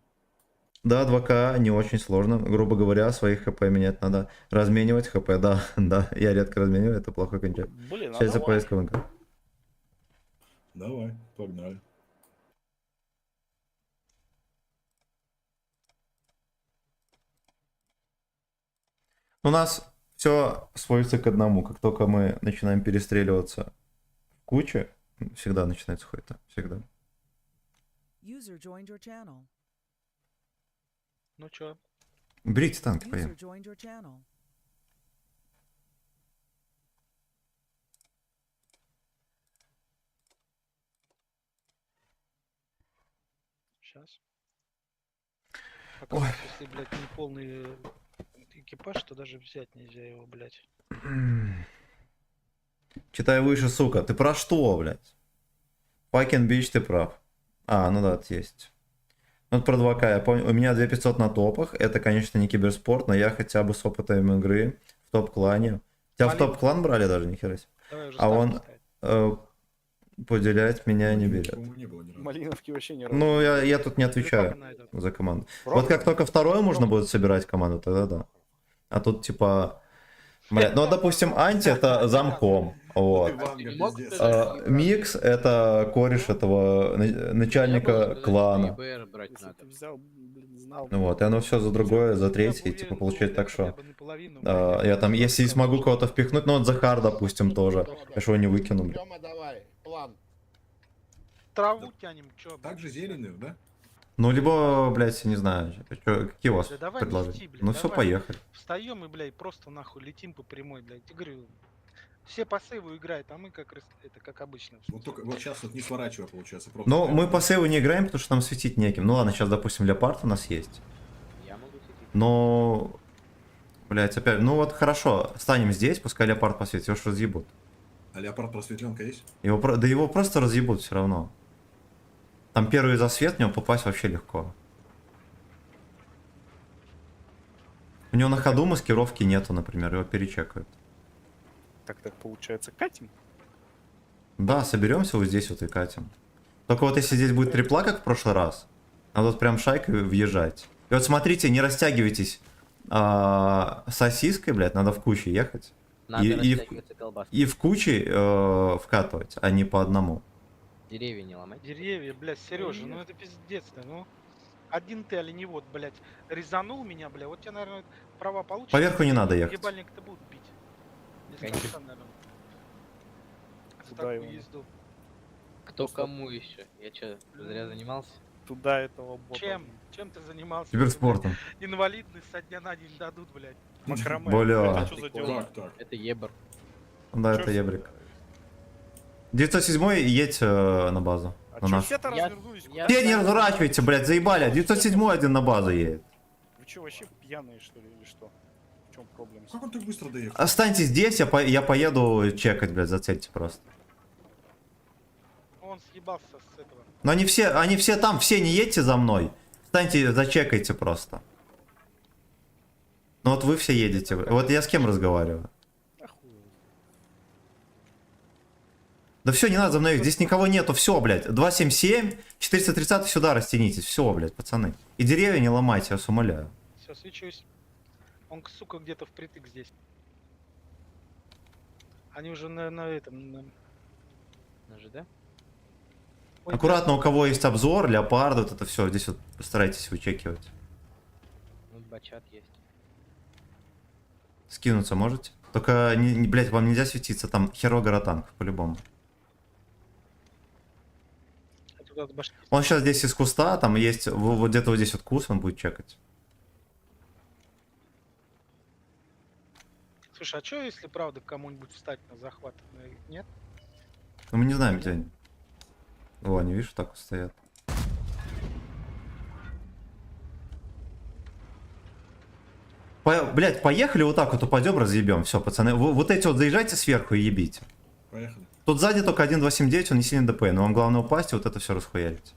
Да, 2К не очень сложно. Грубо говоря, своих ХП менять надо. Разменивать ХП, да, да. Я редко размениваю, это плохо кончает. Блин, а Часть давай. ЗПС КВНК. Давай, погнали. У нас все сводится к одному. Как только мы начинаем перестреливаться в куче, всегда начинается хуйта. Всегда. User joined your channel. Ну чё? Берите танки, User поем. joined your channel. Сейчас. Пока, если, блядь, не полный экипаж, то даже взять нельзя его, блядь. Читай выше, сука. Ты про что, блядь? Fucking bitch, ты прав. А, ну да, это есть. Ну, вот про 2К, я помню, у меня 2500 на топах. Это, конечно, не киберспорт, но я хотя бы с опытом игры в топ-клане. Тебя в топ-клан брали даже, нихера себе. Давай уже А он ставить. поделять меня не берет. По-моему, не было ни разу. Малиновки вообще не Ну, я тут не отвечаю за команду. Вот как только второе можно будет собирать команду, тогда да. А тут типа... Блядь, ну, допустим, Анти это замком. Вот. Ванга, пиздец. Микс это кореш этого начальника клана. ИБР брать Если надо. ты взял, блин, знал. Вот, и оно все за другое, за третье, и типа получается так, что я там, если и смогу кого-то впихнуть, ну вот Захар, допустим, тоже, я что не выкину, блядь. Тёма, давай, план. Траву тянем, чё? Так же зеленых, да? Ну, либо, блядь, не знаю, какие у вас Да давай предложения? нести, блядь, Ну все, давай. поехали. Встаем и, блядь, просто нахуй летим по прямой, блядь. Я говорю, все по сейву играют, а мы это как обычно. Вот только вот сейчас вот не сворачивая, получается. Просто Ну, прям- мы по сейву не играем, потому что нам светить неким. Ну ладно, сейчас, допустим, леопард у нас есть. Я могу сидеть. Но, блядь, опять, ну вот хорошо, станем здесь, пускай леопард посветит, его ж разъебут. А леопард просветленка есть? Да его просто разъебут все равно. Там первый засвет, в него попасть вообще легко. У него на ходу маскировки нету, например, его перечекают. Так получается, катим? Да, соберемся вот здесь вот и катим. Только вот если здесь будет трипла, как в прошлый раз, надо вот прям шайкой въезжать. И вот смотрите, не растягивайтесь сосиской, блядь, надо в куче ехать. Надо И растягиваться колбаской. И в куче вкатывать, а не по одному. Деревья не ломать. Деревья, блядь, Сережа, ну это пиздец-то, ну. Один ты оленевод, блядь, резанул меня, блядь, вот тебе, наверное, права получишь. Поверху не надо ехать. Ебальник-то будут бить. Если Конечно. пацан, наверное. За Куда такую его? езду. Кто кому еще? Я что, зря занимался? Туда этого бота. Чем? Чем ты занимался? Киберспортом. Блядь, инвалидность со дня на день дадут, блядь. Макраме. Бля. Это что за дела? Так, так. Это ебр. Да, Чё это все- ебрик. 907 едь на базу. А на чё нашу. все-то Я- развернулись? я- Те не разворачивайте, блядь, заебали. 907 один на базу едет. Вы что, вообще пьяные, что ли, или что? В чем проблема? Как он так быстро доехал? Останьтесь здесь, я поеду чекать, блядь, зацельте просто. Он съебался с этого. Но они все там, все не едьте за мной. Встаньте, зачекайте просто. Ну вот вы все едете. Вот я с кем разговариваю? Да все, не надо за мной, здесь никого нету, все, блядь. 277, 430 сюда растянитесь, все, блядь, пацаны. И деревья не ломайте, я вас умоляю. Все, свечусь. Он, сука, где-то впритык здесь. Они уже на этом... На ЖД? Ой, Аккуратно, у кого есть обзор, леопарды, вот это все, здесь вот постарайтесь вычекивать. Ну, бачат есть. Скинуться можете? Только, блядь, вам нельзя светиться, там херогора танков, по-любому. блядь, туда башки. Он сейчас здесь из куста, там есть, вот где-то вот здесь вот кус, он будет чекать. Слушай, а что если правда кому-нибудь встать на захват? Нет? Но мы не знаем, где они. О, они, видишь, так вот стоят. Блять, поехали вот так вот упадем, разъебем. Все, пацаны. Вот эти вот заезжайте сверху и ебите. Поехали. Тут сзади только 1.279, он не сильно ДП, но вам главное упасть и вот это все расхуярить.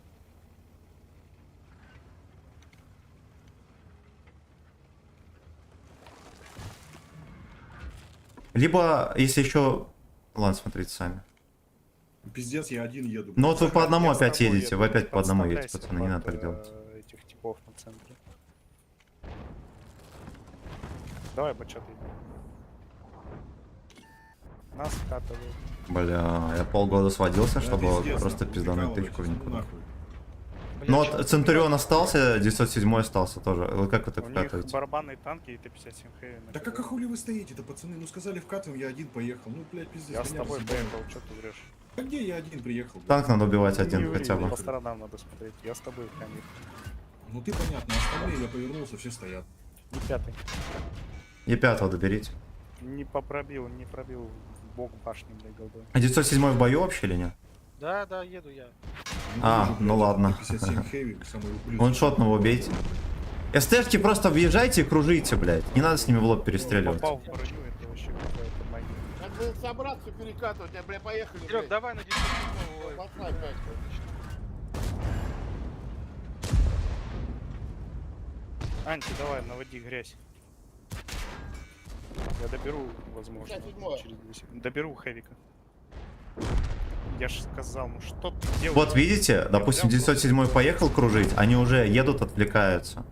Либо, если еще... Ладно, смотрите сами. Пиздец, я один еду. Ну вот вы по одному Я с опять тобой едете, еду, вы не опять по одному едете, подставляйся пацаны, не надо под, так делать. этих типов на центре. Давай, бачат, нас вкатывают. Бля, я полгода сводился, Да, чтобы вот пиздец, просто нахуй, пиздануть прикалываетесь, тычку в ну никуда. нахуй. Блядь, Ну чё вот ты Центурион блядь, остался, 907 остался тоже. Вот как вы так У них вкатываете? барабанные танки и Т-57 хэви. Да как хули вы стоите-то, пацаны? Ну сказали вкатываем, я один поехал. Ну, блядь, пиздец. Я с меня тобой разъебали. поехал, что ты врешь? А где я один приехал? блядь? Танк надо убивать Не один ври, хотя бы. по сторонам надо смотреть. Я с тобой, конечно. Ну ты понятно, остальные я повернулся, все стоят. И пятый. Е5 доберите. Не пробил, не пробил в бок башни, блядь, голдой. А 907 в бою вообще или нет? Да, да, еду я. А, тоже, ну блядь, ладно. 57 хэви, самый ублюдок. Ваншотного убейте. СТшки просто въезжайте и кружите, блядь. Не надо с ними в лоб перестреливать. Попал в броню, это вообще какая-то магия. Как бы собраться перекатывать, а, бля, поехали. Серег, блядь. давай на 10 Поставь, блядь. Анти, давай, наводи грязь. Я доберу, возможно, 57-е. через 2 секунды. Доберу хэвика. Я же сказал, ну что ты делаешь? Вот видите, допустим, 907 поехал кружить, они уже едут, отвлекаются.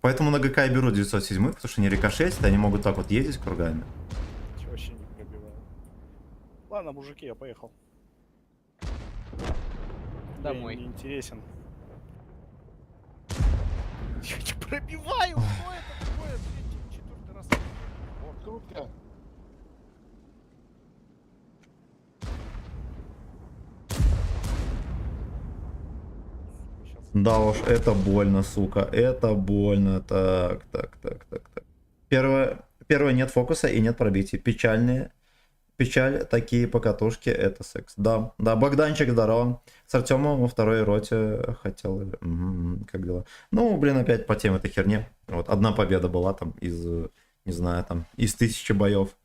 Поэтому на ГК я беру 907, потому что они рикошетят, они могут так вот ездить кругами. Чё, вообще не пробиваю. Ладно, мужики, я поехал. Домой. Я не интересен. Я не пробиваю! Что это такое? Блин, четвертый раз. Вот, Крутка. сейчас. Да уж, это больно, сука, это больно. Так. Первое, нет фокуса и нет пробитий. Печаль, такие покатушки, это секс. Да, Богданчик, здорово. С Артемом во второй роте хотел... как дела? Ну, блин, опять по теме этой херни. Вот, одна победа была там из, не знаю, там, из 1000 боев.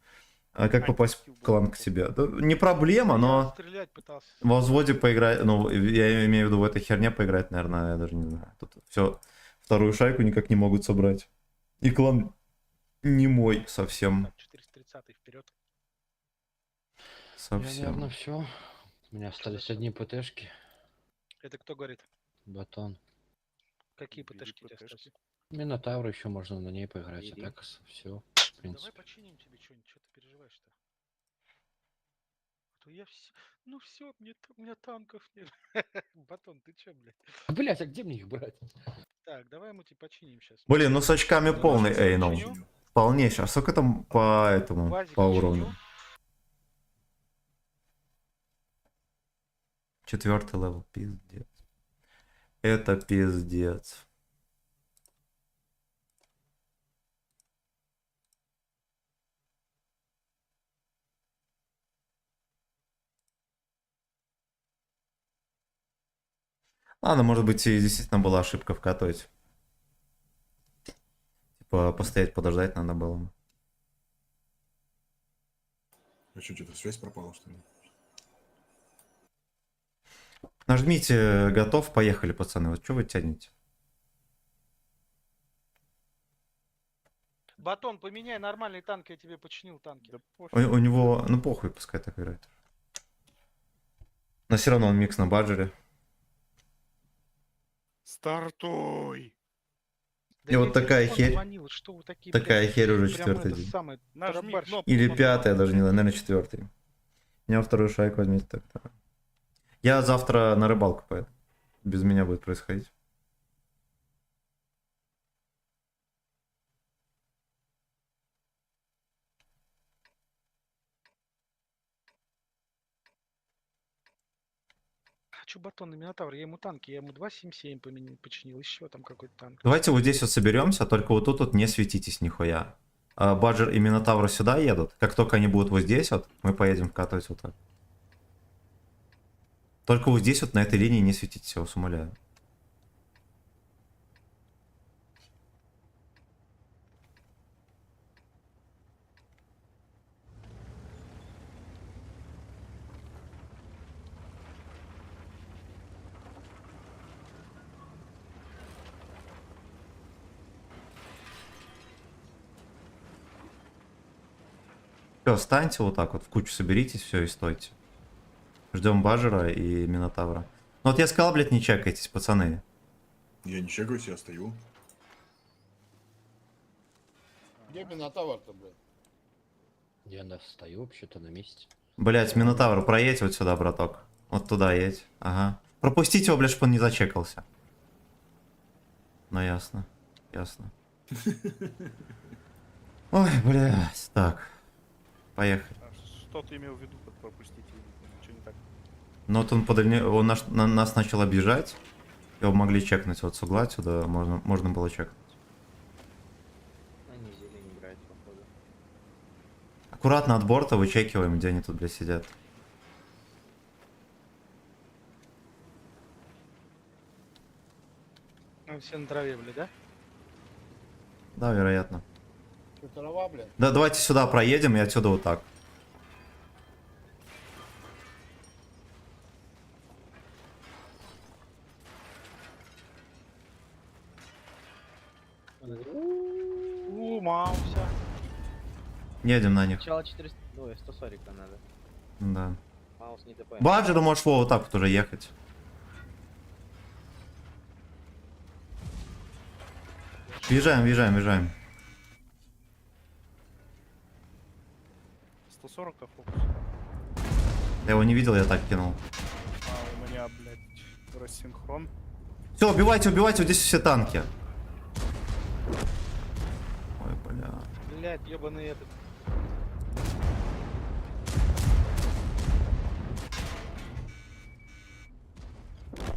А как попасть в клан к себе? Да, не проблема, но... Стрелять пытался. Во взводе поиграть, ну, я имею в виду в этой херне поиграть, наверное, я даже не знаю. Тут все, вторую шайку никак не могут собрать. И клан не мой совсем. Так, 430 вперед. Я, наверное, Совсем. все. У меня остались одни ПТшки. Это кто говорит? Батон. Какие Бери ПТшки у тебя ПТшки. остались? Минотавр еще можно на ней поиграть, Бери. а так все, в Давай принципе. починим тебе что-нибудь, что ты переживаешь-то? А то я все... Ну все, у меня танков нет. Батон, ты че, блядь? Блять, а где мне их брать? Так, давай мы тебе починим сейчас. Блин, ну с очками полный эйнол. Полнейший. А сколько там по этому, Вазик по починил? урону? 4-й левел, пиздец. Это пиздец. Ладно, может быть, и действительно была ошибка вкатывать. Типа, постоять, подождать надо было. А что-то связь пропала, что ли? Нажмите готов, поехали, пацаны. Вот что вы тянете? Батон, поменяй нормальный танк, я тебе починил танки. Да У пофиг. него, ну похуй, пускай так играет. Но все равно он микс на баджере. Стартуй! И вот я тебе такая телефон херь. звонил, что вы такие, Такая блядь, херь уже прям 4-й это день. самое, Нажми тарабарщик. кнопку. Или потом 5-й, я даже не знаю, наверное, 4-й. Меня вторую шайку возьмите так-то. Я завтра на рыбалку поеду. Без меня будет происходить. Хочу батон на Минотавр, я ему танки, я ему 277 починил, еще там какой-то танк. Давайте вот здесь вот соберемся, только вот тут вот не светитесь нихуя. А Баджер и Минотавр сюда едут. Как только они будут вот здесь вот, мы поедем вкатывать вот так. Только вот здесь вот на этой линии не светитесь, я вас умоляю. Все, встаньте вот так вот, в кучу соберитесь, все, и стойте. Ждем Бажера и Минотавра. Ну вот я сказал, блядь, не чекайтесь, пацаны. Я не чекаюсь, я стою. Где Минотавр-то, блядь? Я стою вообще-то на месте. Блядь, Минотавр, проедь вот сюда, браток. Вот туда едь. Ага. Пропустите его, блядь, чтобы он не зачекался. Ну ясно. Ясно. Ой, блядь. Так. Поехали. Что ты имел в виду под пропустить? Ничего не так. Ну вот он, он нас начал объезжать. Его могли чекнуть вот с угла отсюда. Можно было чекнуть. Они зелень играют, походу. Аккуратно от борта вычекиваем, где они тут, блядь, сидят. Ну, все на траве, блядь, да? Да, вероятно. Что, трава, блядь? Да, давайте сюда проедем и отсюда вот так. Мауся. Едем на них. Сначала 400... Ой, 140 надо. Да. Маус не ТП. Баджеру можешь вот так вот уже ехать. Въезжаем, въезжаем, въезжаем. 140 фокус. Я его не видел, я так кинул. А у меня, блядь, рассинхрон. Все, убивайте, убивайте, вот здесь все танки. Ой, бля. Блядь, ебаный этот.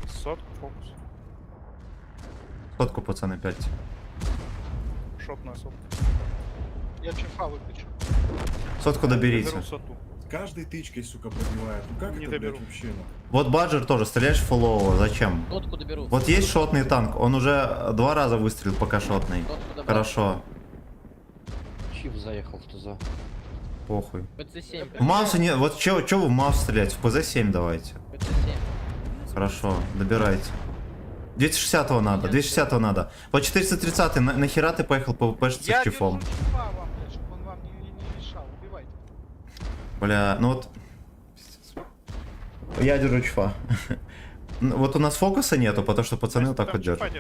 Сотку фокус. Сотку, пацаны, 5. Шот на сотку. Я чефа выключу. Сотку доберите. Беру соту. Каждой тычкой, сука, пробивает. Ну как Не это, доберу. блядь, вообще? Ну? Вот Баджер тоже, стреляешь в фуллового, зачем? Сотку доберу. Вот есть шотный танк, он уже 2 раза выстрелил, пока шотный. Сотку добрал. Хорошо, Чип заехал в ТЗ. похуй. ПЦ-7. В Маусе не... Вот чё вы в Маус стрелять? В ПЗ-7 давайте. ПЦ-7. Хорошо, добирайте. 260-го надо, 260-го надо. Вот 430-й, нахера ты поехал по ВПшиться Я с чифом? держу чефа вам, блядь, чтобы он вам не мешал. Убивайте. Бля, ну вот... Я держу чифа. Вот у нас фокуса нету, потому что пацаны вот так вот держат.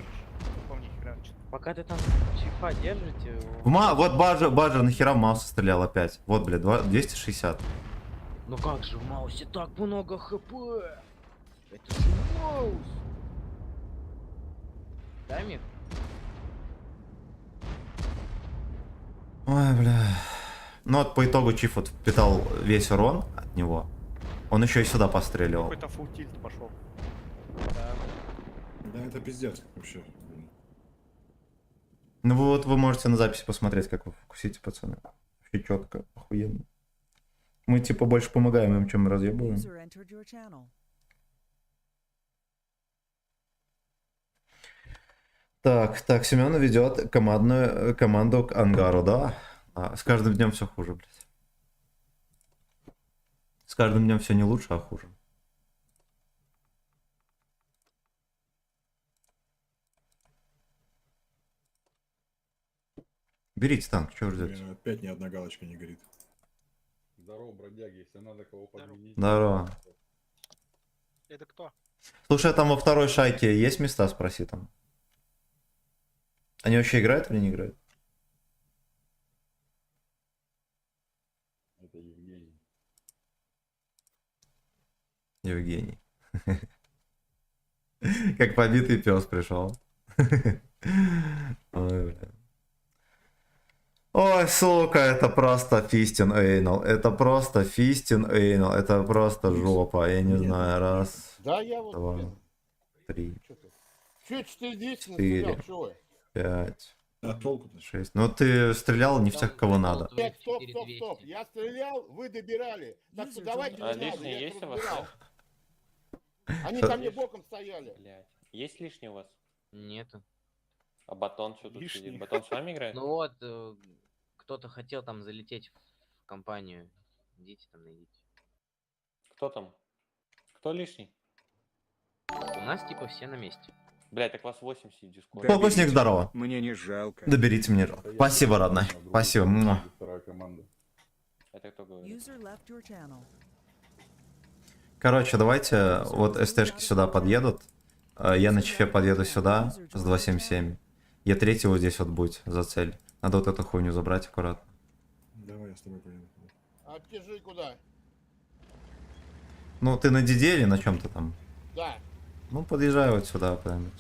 Пока ты там чифа держите... Вот Баджер нахера в Мауса стрелял опять. Вот, бля, 260. Ну как же, в Маусе так много хп? Это же Маус! Дай мне. Ой, бля. Ну вот по итогу Чиф вот впитал весь урон от него. Он еще и сюда постреливал. Какой-то фулл тильт пошел. Да это пиздец вообще. Ну вот вы можете на записи посмотреть, как вы фокусите, пацаны. Вообще четко, охуенно. Мы типа больше помогаем им, чем мы разъебываем. Так, Семен ведет команду к ангару, да? С каждым днем все хуже, блядь. С каждым днем все не лучше, а хуже. Берите танк, чего ждете? Опять ни одна галочка не горит. Здорово, бродяги, если надо кого подменить. Здорово. Это кто? Слушай, а там во второй шайке есть места, спроси там. Они вообще играют или не играют? Это Евгений. Евгений. Как побитый пес пришел. Ой, бля. Ой, сука, это просто фистин эйнал. Это просто фистин эйнал. Это просто жопа. Я не знаю. Раз, Да, я вот, два, блин. 3, Че 4-10 4. настрелял, чё вы? 5, А толку-то? 6. Ну ты стрелял не всех, кого надо. Блядь, стоп. Я стрелял, вы добирали. Так что давайте не надо, я их разбирал. Они Что? ко мне боком стояли. Блять. Есть лишний у вас? Нету. А Батон что тут Лишний. сидит? Батон с вами играет? Ну вот, кто-то хотел там залететь в компанию. Идите там найдите. Кто там? Кто лишний? У нас типа все на месте. Блять, так вас 8 сидит в дискорде. Фокусник, здорово. Мне не жалко. Доберите мне. Спасибо, родной. Спасибо. Муа. Вторая команда. Это кто говорит? Короче, давайте вот СТшки сюда подъедут. Я на чифе подъеду сюда с 277. Я третий вот здесь вот будь за цель. Надо вот эту хуйню забрать аккуратно. Давай я с тобой поеду. А тяжи куда? Ну, ты на диде или на чем то там? Да. Ну, подъезжай вот сюда куда-нибудь.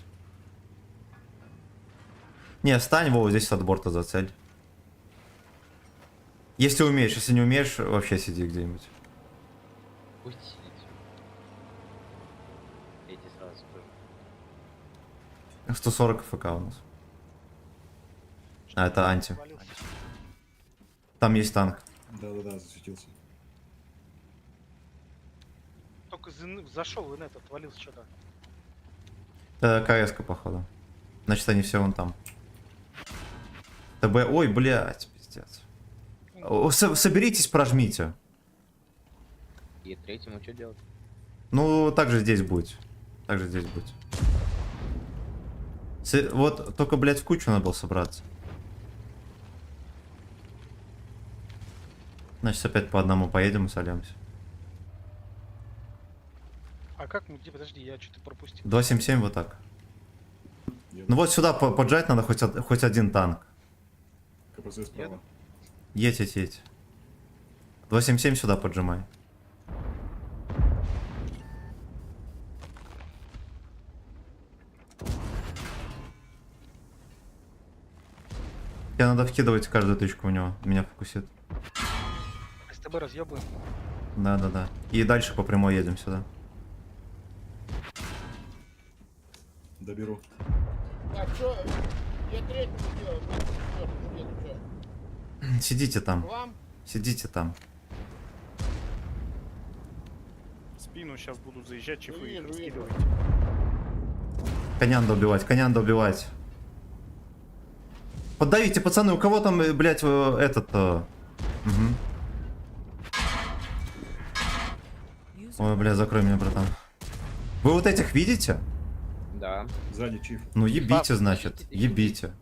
Не, стань, Вова, здесь от борта за цель. Если умеешь, если не умеешь, вообще сиди где-нибудь. Пусть сидите. Эти сразу тоже. 140 ФК у нас. А, это анти. Там есть танк. Да-да-да, засветился. Только зашел и на это отвалился что-то. Это КС-ка, походу. Значит, они все вон там. ТБ... Ой, блядь, пиздец. Соберитесь, прожмите. И третьему что делать? Ну, также здесь будет. Также здесь будет. Вот, только, блядь, в кучу надо было собраться. Значит, опять по одному поедем и сольемся. А как мы, где, подожди, я что-то пропустил. 277 вот так. Ну вот сюда поджать надо хоть один танк. КПЗ справа. Едь. 277 сюда поджимай. Тебе надо вкидывать каждую тычку в него. Меня фокусит. СТБ разъебываем. Да. И дальше по прямой едем сюда. Доберу. Так, что? Я третий делаю. Сидите там. К вам? Сидите там. Спину сейчас будут заезжать, чифы Вижу, их вижу. раскидывать. Конян добивать. Поддавите, пацаны, у кого там, блядь, этот... Угу. Ой, бля, закрой меня, братан. Вы вот этих видите? Да. Сзади чиф. Ну ебите, значит, ебите.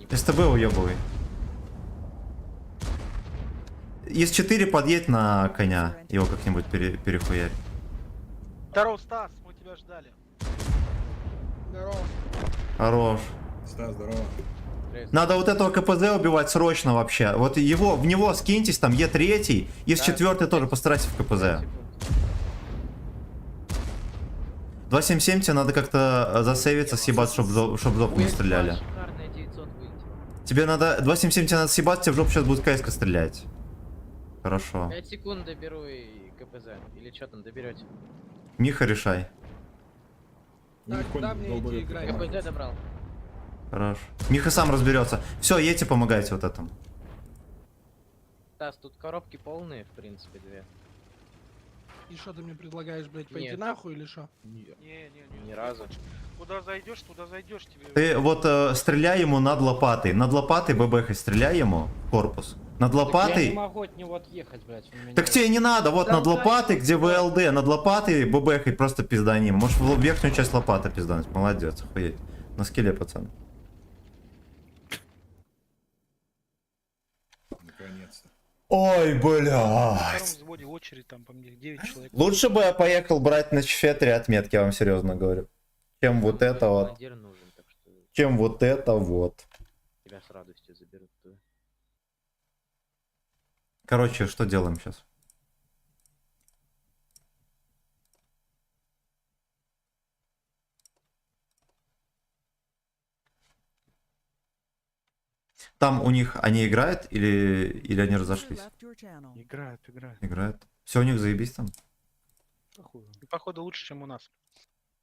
СТБ уебывай. Из 4 подъедь на коня, его как-нибудь перехуярь. Здорово, Стас, мы тебя ждали. Здорово. Хорош. Стас, здорово. Надо вот этого КПЗ убивать срочно вообще. Вот его, в него скиньтесь, там Е3, и с 4 тоже постарайтесь в КПЗ. 277 тебе надо как-то засейвиться, съебать, чтобы в жопу не стреляли. Шикарная 900 вылетела. Тебе надо... 277 тебе надо съебать, тебе в жопу сейчас будет КСК стрелять. Хорошо. 5 секунд доберу и КПЗ. Или что там доберете? Миха, решай. КПЗ добрал. Хорош. Миха сам разберется. Все, едьте, помогайте вот этому. Стас, тут коробки полные, в принципе, две. И что ты мне предлагаешь, блядь, пойти Нет. нахуй или что? Не. Не. Ни разу. Куда зайдешь, туда зайдешь тебе. Ты вот стреляй ему над лопатой. Над лопатой ББХ стреляй ему в корпус. Над Я не лопатой... могу от него отъехать, блядь. он меня- Так тебе не надо, вот над лопатой, где ВЛД, над лопатой ББХ просто пизданим. Можешь в верхнюю часть лопаты пиздануть. Молодец, охуеть. На скилле, пацан. Наконец-то. Ой, В блядь. втором взводе очередь, там по мне 9 человек. Лучше бы я поехал брать на чифе 3 отметки, я вам серьезно говорю. Чем вот это вот. Командир нужен, так что Чем вот это вот. тебя с радостью заберут туда. Короче, что делаем сейчас? Там у них они играют или они разошлись? Играют. Играют. Все у них заебись там. Походу лучше, чем у нас.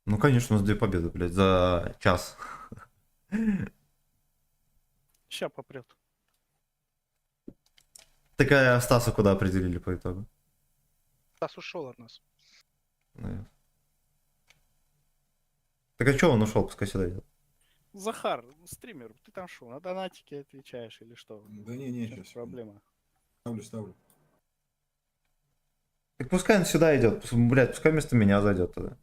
Ну конечно, у нас 2 победы, блядь, за час. Ща попрет. Так а Стаса куда определили по итогу? Стас ушел от нас. Ну, так а чё он ушел, пускай сюда идет. Захар, стример, ты там шо, на донатики отвечаешь или что? Да не, В чём сейчас. проблема? Ставлю. Так пускай он сюда идет, блядь, пускай вместо меня зайдет туда.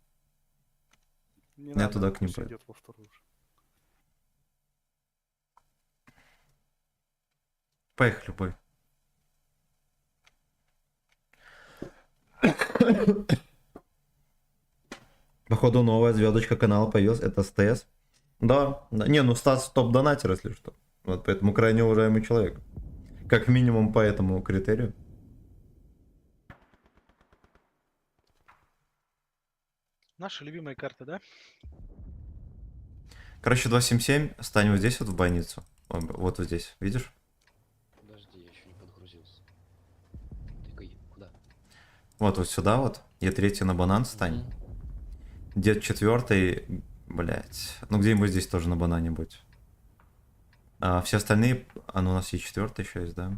Не Я надо, туда к ним пусть пойду. идёт во вторую же. Поехали, бой. Походу новая звездочка канала появилась, это СТС. Да, да. Не, ну Стас топ-донатер, если что. Вот поэтому крайне уважаемый человек. Как минимум по этому критерию. Наша любимая карта, да? Короче, 277, стань вот здесь вот в больницу. Вот здесь, видишь? Подожди, я еще не подгрузился. Ты куда? Вот сюда вот. Е3 на банан стань. Дед 4, блять. Ну где-нибудь здесь тоже на банане будь. А все остальные. А ну у нас Е4 еще есть, да?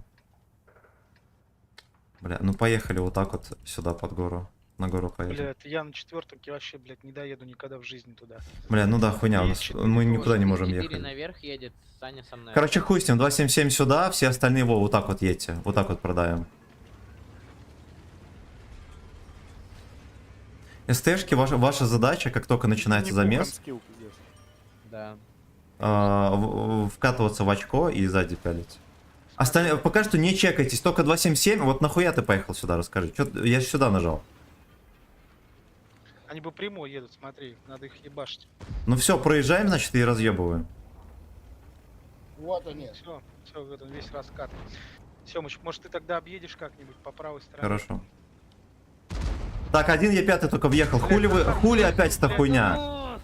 Бля, ну поехали вот так вот сюда под гору. На гору поедем. Бля, это я на четвертке вообще, блядь, не доеду никогда в жизни туда. Бля, ну да, хуйня, у нас, мы никуда не можем 4 ехать. наверх едет, Саня со мной. Короче, хуй с ним, 277 сюда, все остальные вот так вот едьте. Вот так вот продаем. СТшки, ваша задача, как только начинается Не замес, пухан скилл, пиздец. Да. вкатываться в очко и сзади пялить. Остальные, пока что не чекайтесь, только 277, вот нахуя ты поехал сюда, расскажи. Чё, я сюда нажал. Они бы прямо едут, смотри, надо их ебашить. Ну все, проезжаем, значит, и разъебываем. Вот они. Все, вот он весь раскат. Семыч, может ты тогда объедешь как-нибудь по правой стороне? Хорошо. Так, один Е5 только въехал. Хули опять эта хуйня?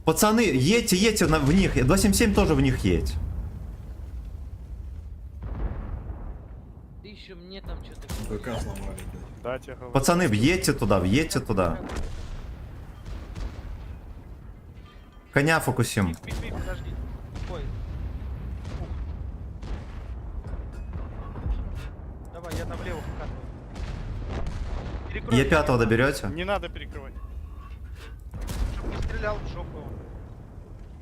Пацаны, едьте в них. 277 тоже в них едь. Ты еще мне там что-то... ВК сломали, блядь. Да, тебе говорю. Пацаны, въедьте туда. Коня фокусим. Подожди. Ой. Ух. Давай, я налево вкатываю. Перекрой. Е5 доберете? Не надо перекрывать. Чтоб не стрелял в жопу.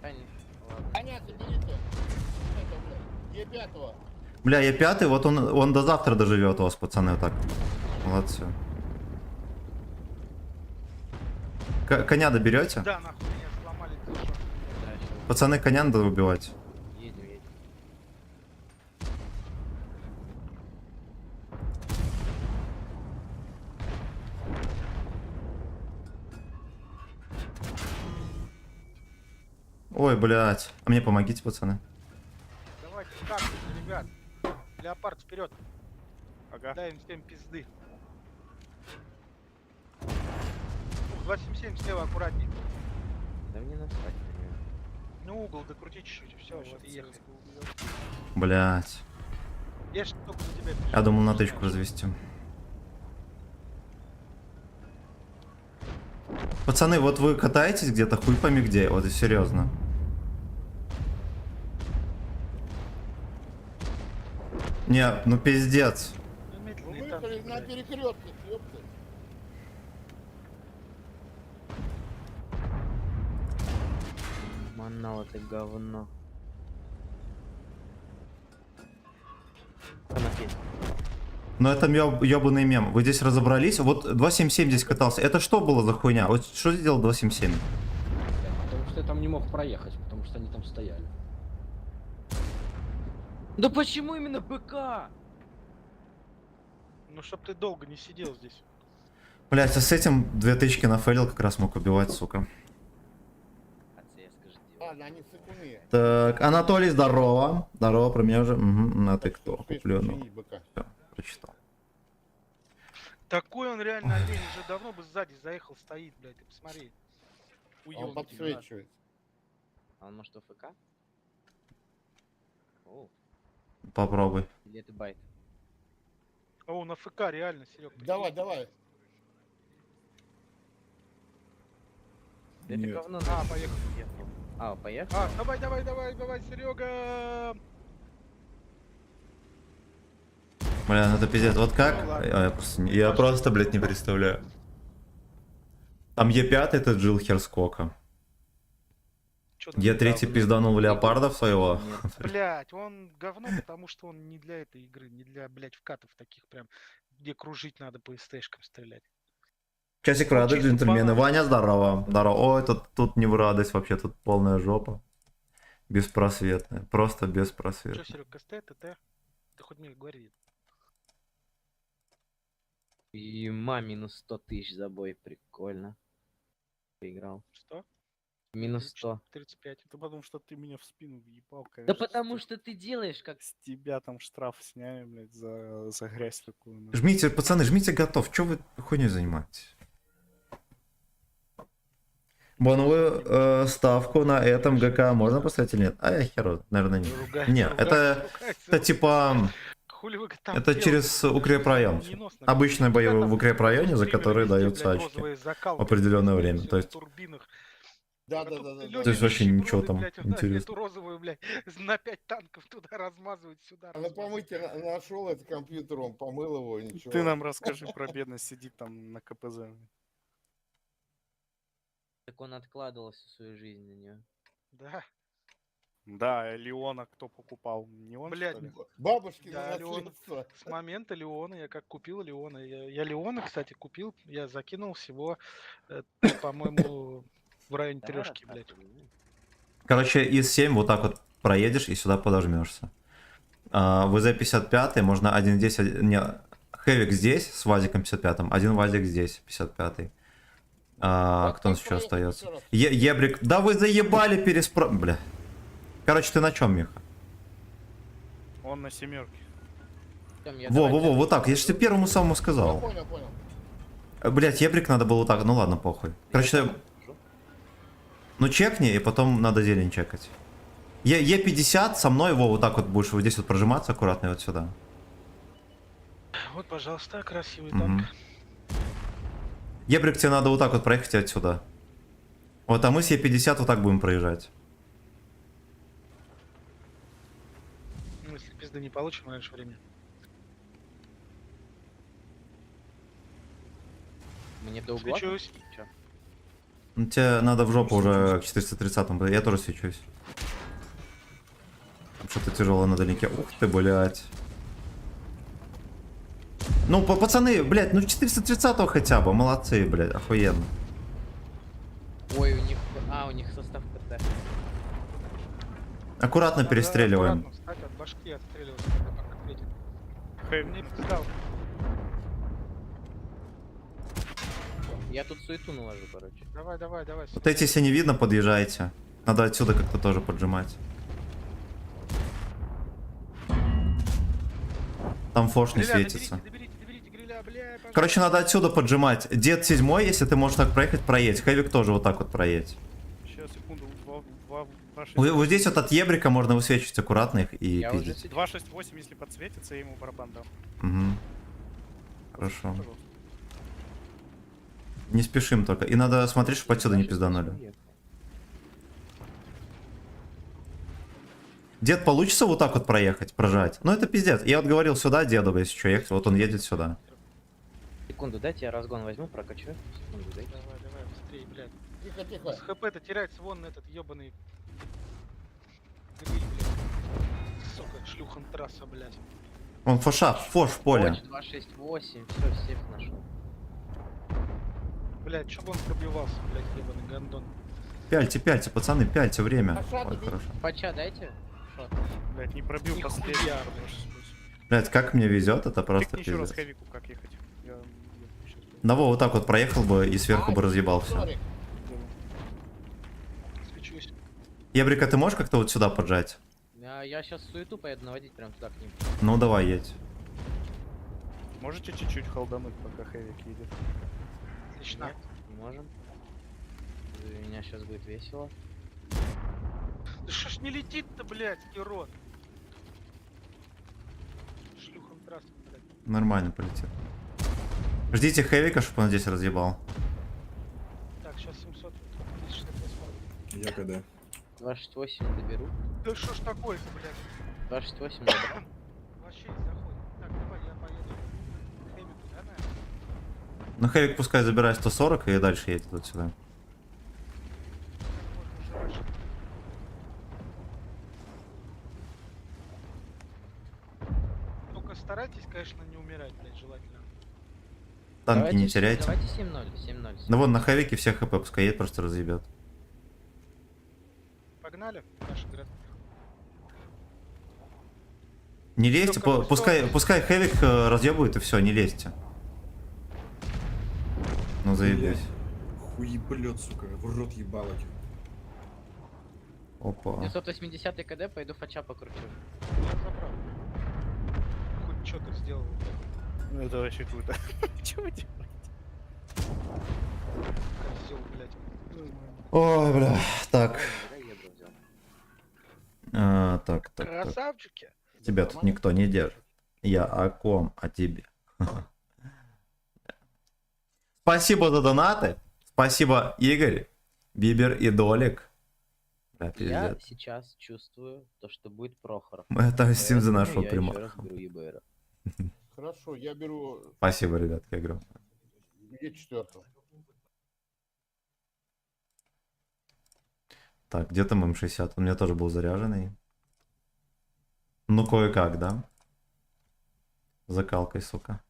Конечно. Коня заберите. Это, блядь, Е5-го. Бля, Е5, вот он до завтра доживет у вас, пацаны, так. Молодцы. Коня доберете? Да, нахуй меня сломали движок. Пацаны, коня надо убивать. Едем. Ой, блядь. А мне помогите, пацаны. Давайте как, ребят. Леопард вперед. Ага. Дай им всем пизды. 277 слева аккуратнее. Да мне насрать на него. Ну угол докрути чуть-чуть, все, сейчас ехали. Блядь. Я ж только за тебя бежал. Я думал на тычку развести. Пацаны, вот вы катаетесь где-то, хуй пойми где, вот и серьезно. Не, ну пиздец. Ну, Вы медленные танки, выехали на блядь. перекрестке, ёпты. Манал это говно. Там есть. Но это ёбаный мем. Вы здесь разобрались? Вот 277 здесь катался. Это что было за хуйня? Вот что сделал 277? Потому что я там не мог проехать, потому что они там стояли. Да почему именно БК? Ну чтоб ты долго не сидел здесь. Блять, а с этим 2000 нафейлил, как раз мог убивать, сука. Ладно, они сыкуны. Так, Анатолий, здорово. Здорово, про меня уже. Угу. А ты кто? Успеешь Куплю, ну. починить быка. Всё, прочитал. Такой он реально олень, уже давно бы сзади заехал, стоит, блядь, ты посмотри. Он Уёбки, подсвечивает. А он может ОФК? О, Попробуй. или это байт? О, на ФК реально, Серег. Давай, давай. Да это Нет. говно. А, поехали. А, поехали? А, давай, давай, давай, давай, Серега! Бля, ну это пиздец. Вот как? Ну, ладно. Я просто, блядь, не представляю. Там Е5 это Джилл Херскока. Чё там Е3 говно? пизданул леопарда своего. Блять, он говно, потому что он не для этой игры, не для, блять, вкатов таких прям, где кружить надо по СТшкам стрелять. Часик в радость, чисто джентльмены. баланс. Ваня, здорово. Здорово. Ой, тут не в радость вообще, тут полная жопа. Беспросветная. Просто Чё, беспросветная. Серег, СТ, ТТ? Ты хоть мне говори. И минус 100 тысяч за бой, прикольно. Поиграл. Что? Минус 100. 35. Это потому что ты меня в спину въебал, Да конечно. потому что ты делаешь как... С тебя там штраф сняли, блядь, за грязь такую. нахуй. Жмите, пацаны, жмите готов. Чё вы хуйней занимаетесь? Боновую ставку на этом ГК можно поставить или нет? А я хер, наверное, нет. Не, это типа... Хули вы там Это делаете? через укрепрайон. Неносно. Обычные бои Тебя там в укрепрайоне, за время которые везде, даются блядь, очки. розовые закалки, в определенное блядь, время. всё То на есть, турбинах. Да, А да, тут да, да, люди да. То есть вообще нищеброды, ничего там блядь, интересного. Эту розовую, блядь, на 5 танков туда размазывают, сюда А на помойке нашел этот компьютер, он помыл его, ничего. Ты нам расскажи про бедность, сидит там на КПЗ. Так он откладывал всю свою жизнь на нее. Да. Да, Леона кто покупал? Не он, Блядь, что ли? Бабушки Да, на Леон. наследство. С момента Леона, я как купил Леона. Я Леона, кстати, купил, я закинул всего, по-моему, в районе трешки, блядь. короче, из 7 вот так вот проедешь и сюда подожмешься. В ВЗ-55 можно 1.10... Не, Хэвик здесь с ВАЗиком 55-м, один ВАЗик здесь 55-й. Кто у нас еще остается? Ебрик. Да вы заебали Бля. Короче, ты на чем, Миха? Он на семерке. Во, вот так. Я же тебе первому самому Я сказал. понял, понял. Блять, ебрик надо было вот так. Ну ладно, похуй. Короче, ну чекни, и потом надо зелень чекать. Е50 со мной, вот так вот будешь вот здесь вот прожиматься аккуратно и вот сюда. Вот, пожалуйста, красивый Мгм. танк. Ебрик, тебе надо вот так вот проехать отсюда. Вот, а мы с Е50 вот так будем проезжать. Ну, если пизды не получим раньше времени. Мне до угла? Свечусь. Чё? Ну, тебе надо в жопу уже к 430-му. Я тоже свечусь. Что-то тяжело на дальнике. Ух ты, блядь. Ну, пацаны, блядь, ну 430-го хотя бы. Молодцы, блядь, охуенно. Ой, у них... А, у них состав КТ. Аккуратно Надо перестреливаем. аккуратно встать, от башки отстреливать, когда танк ответит. Мне пизда. Я тут суету наложу, короче. Давай, давай, давай. Вот эти, если не видно, подъезжайте. Надо отсюда как-то тоже поджимать. Там фош не Гриля, светится. доберите, гриля, бля, пожалуйста. Короче, надо отсюда поджимать. Дед 7, если ты можешь так проехать, проедь. Хэвик тоже вот так вот проедь. Сейчас, секунду. 268. Вот здесь вот от ебрика можно высвечивать аккуратно их и Я уже пиздить. 268, если подсветится, я ему барабан дам. Угу. Хорошо. Пожалуйста. Не спешим только. И надо смотреть, чтобы отсюда не пизданули. Дед, получится вот так вот проехать, прожать? Ну это пиздец. Я вот говорил сюда деду, если что, ехать. Вот он едет сюда. Секунду, дайте я разгон возьму, прокачу. Секунду, дайте. Давай, быстрее, блядь. Тихо, тихо. С ХП-то теряется вон этот ебаный гриль, блядь. Сука, шлюхан трасса, блядь. Он фоша, фош в поле. 268, все, сейф нашел. Блядь, чё бы он пробивался, блядь, ебаный гандон. Пяльте, пацаны, пяльте время. Ой, хорошо. Пача дайте. Шот. Блять, не пробил Нихуя, последний. блядь. Блять, как мне везет, это просто Тыкни еще раз пиздец. хэвику, как ехать. Я щас Да во, вот так вот проехал бы и сверху бы разъебал все. Сорик. Свечусь. Ебрика, ты можешь как-то вот сюда поджать? Я сейчас суету поеду наводить прям туда к ним. Ну давай, едь. Можете чуть-чуть холдануть, пока хэвик едет? Отлично. Нет, не можем. У меня сейчас будет весело. Да что ж не летит-то, блядь, герой? Шлюхан трасса, блядь. Нормально полетел. Ждите хэвика, чтобы он здесь разъебал. Так, сейчас 700. 268. Я КД. 268 доберу. Да что ж такое, блядь? 268 добра. Вообще не заходит. Так, давай я поеду. к Хэмику, да, наверное? Ну, Хэвик пускай забирает 140 и дальше едет вот сюда. Можно уже раньше. Только старайтесь, конечно, не умирать, блядь, желательно. Танки не теряйте. Давайте 7-0, 7-0. Ну вон на Хэвике все хп пускай едет, просто разъебет. Погнали, наши город. Не лезьте, Только пускай Хэвик разъебывает и все, не лезьте. Ну заебись. Хуеблет, сука, в рот ебало. Опа. 980 КД, пойду фача покручу. Я забрал. Хоть что-то сделал. блядь. Ну это вообще круто. Чего вы делаете? Козёл, блядь. Ой, бля, так. Да, ебро взял. Так. Красавчики. Тебя тут никто не держит. Я о ком? О тебе. Спасибо за донаты. Спасибо, Игорь, Бибер и Долик. Да, Я пиздец. сейчас чувствую то, что будет Прохоров. Мы отомстим за Поэтому нашего я ещё раз примарха. беру ЕБР. Хорошо, я беру Спасибо, ребятки, огромное. Е4. Так, где там М60? Он у меня тоже был заряженный. Ну, кое-как, да? Закалкой, сука.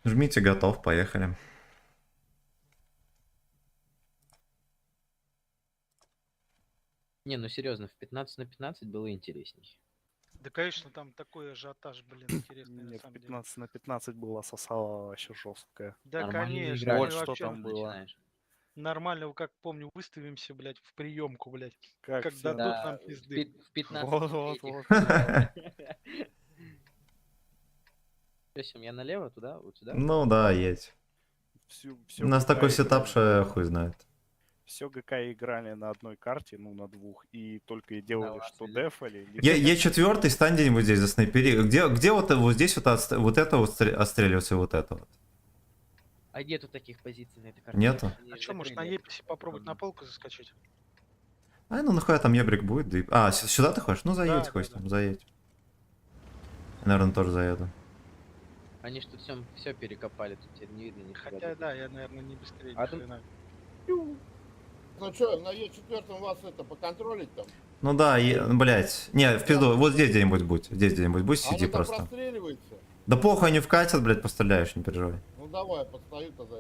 Жмите готов, поехали. Не, ну серьезно, в 15 на 15 было интересней. Да, конечно, там такой ажиотаж, блин, интересный на Нет, самом деле. 15 на 15 было сосало вообще жесткое. Да, Нормальная конечно. игра. мы Вот что вообще там было. Начинаешь. Нормально, как помню, выставимся, блядь, в приемку, блядь. Как все. дадут Да, нам пизды. в 15 Вот. Причем я налево, туда, вот сюда. Ну да, есть. У нас такой сетап, что хуй знает. Все ГК играли на одной карте, ну на двух, и только и делали, Да, что ладно. дефали. Е4, стань где-нибудь здесь за снайпери. Где вот здесь вот это вот отстреливаться и вот это вот? А нету таких позиций на этой карте. Нету? Они А что, может, на закрыли. Еписе попробовать на полку заскочить? А, ну нахуя там ебрик будет? Да и... сюда ты хочешь? Ну заедь, Да, хуй да, с ним, заедь. Я, наверное, тоже заеду. Они ж тут все перекопали, тут теперь не видно ни хера. Хотя, да, я, наверное, не быстрее. А ни там- хрена. Ну что, на Е4 вас это поконтролить там? Ну да, блять. Не, в пизду, вот здесь где-нибудь будь. Здесь где-нибудь будь, Оно сиди там просто. простреливается. Да похуй, они вкатят, блять, постреляешь, не переживай. Ну давай, постою тогда.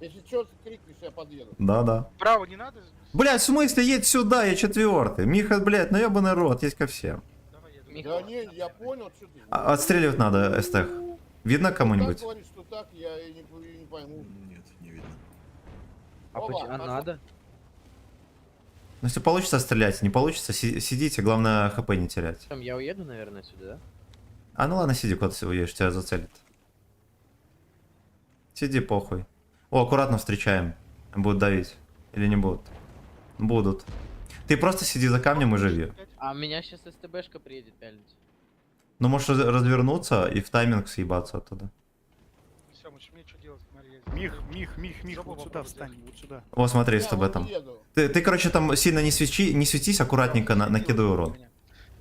Если что, крикнешь, я подъеду. Да. Право не надо? Блять, в смысле, едь сюда, я 4. Миха, блять, ну ебаный рот, есть ко всем. Давай еду. Михаил, Да не, я понял, что ты. Отстреливать надо, Эстех. Видно Так кому-нибудь? говоришь, что так, я и не пойму. Нет, не видно. а, Опа, а пошел. надо? Ну если получится, стреляйте, не получится, сидите, главное хп не терять. Там я уеду, наверное, отсюда, да? А ну ладно, сиди, куда ты уедешь, тебя зацелит. Сиди, похуй. О, аккуратно встречаем. Будут давить. Или не будут? Будут. Ты просто сиди за камнем и живи. А меня сейчас СТБшка приедет пялить. Ну можешь развернуться и в тайминг съебаться оттуда. Семыч, мне что делать? Смотри, я здесь. Мих, Забыл вот сюда попробовать встань, сделать. вот сюда. Вот смотри, Я с тобой там. еду. Ты, короче, там сильно не светись, аккуратненько накидывай урон.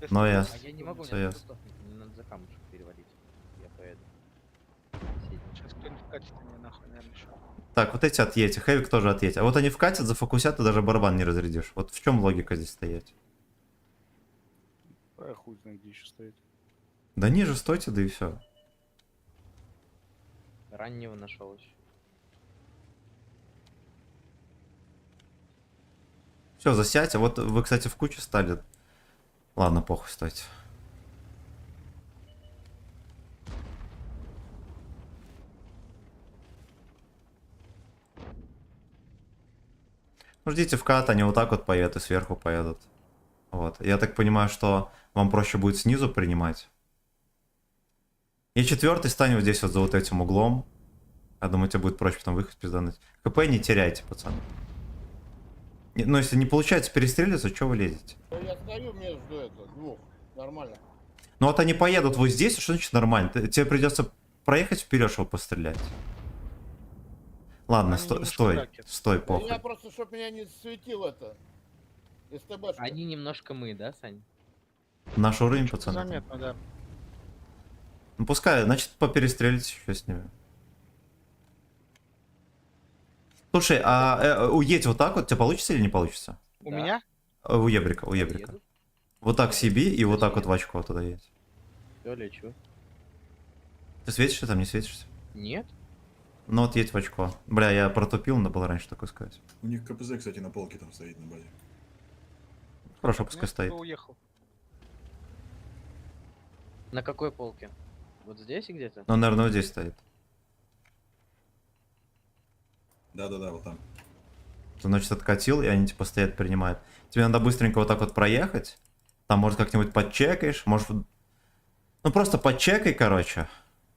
Если Но ты я- А я не могу, Всё мне ясно. мне надо за камушек перевалить. Я поеду. Сейчас кто-нибудь катит мне нахуй, наверное, еще. Так, вот эти отъедьте, Хэвик тоже отъедь. А вот они вкатят, зафокусят, ты даже барабан не разрядишь. Вот в чем логика здесь стоять? А хуй знает, где еще стоит. Да ниже стойте, да и все. Раннего нашел еще. Все, засядьте. Вот вы, кстати, в куче стали. Ладно, похуй, стойте. Ну, ждите вкат, они вот так вот поедут и сверху поедут. Вот. Я так понимаю, что вам проще будет снизу принимать. И 4 стань вот здесь вот за вот этим углом. Я думаю, тебе будет проще потом выход пиздануть. КП не теряйте, пацаны. Ну, если не получается перестрелиться, что вы лезете? Да я стою между двух. Нормально. Ну вот они поедут вот здесь, что значит нормально? Тебе придется проехать вперед, чтобы пострелять. Ладно, Они немножко стой, так, стой, Да похуй. я просто, чтоб меня не светил это. СТБшка. Они немножко мы, да, Сань? Наш уровень, Что-то пацаны. заметно, да. Ну пускай, значит, поперестрелить еще с ними. Слушай, а уедь вот так вот, тебе получится или не получится? У Да. меня? У Ебрика, у Ебрика. Едут? Вот так себе и вот так вот Зачем? в очко туда едь. Всё, лечу. Ты светишься там, не светишься? Нет? Ну вот едь в очко. Бля, я протупил, надо было раньше такое сказать. У них КПЗ, кстати, на полке там стоит на базе. Хорошо, пускай Нет, стоит. кто уехал. На какой полке? Вот здесь и где-то? Ну, наверное, вот здесь стоит. Да-да-да, вот там. Значит, откатил, и они типа стоят, принимают. Тебе надо быстренько вот так вот проехать. Там, может, как-нибудь подчекаешь, может... Ну, просто подчекай, короче.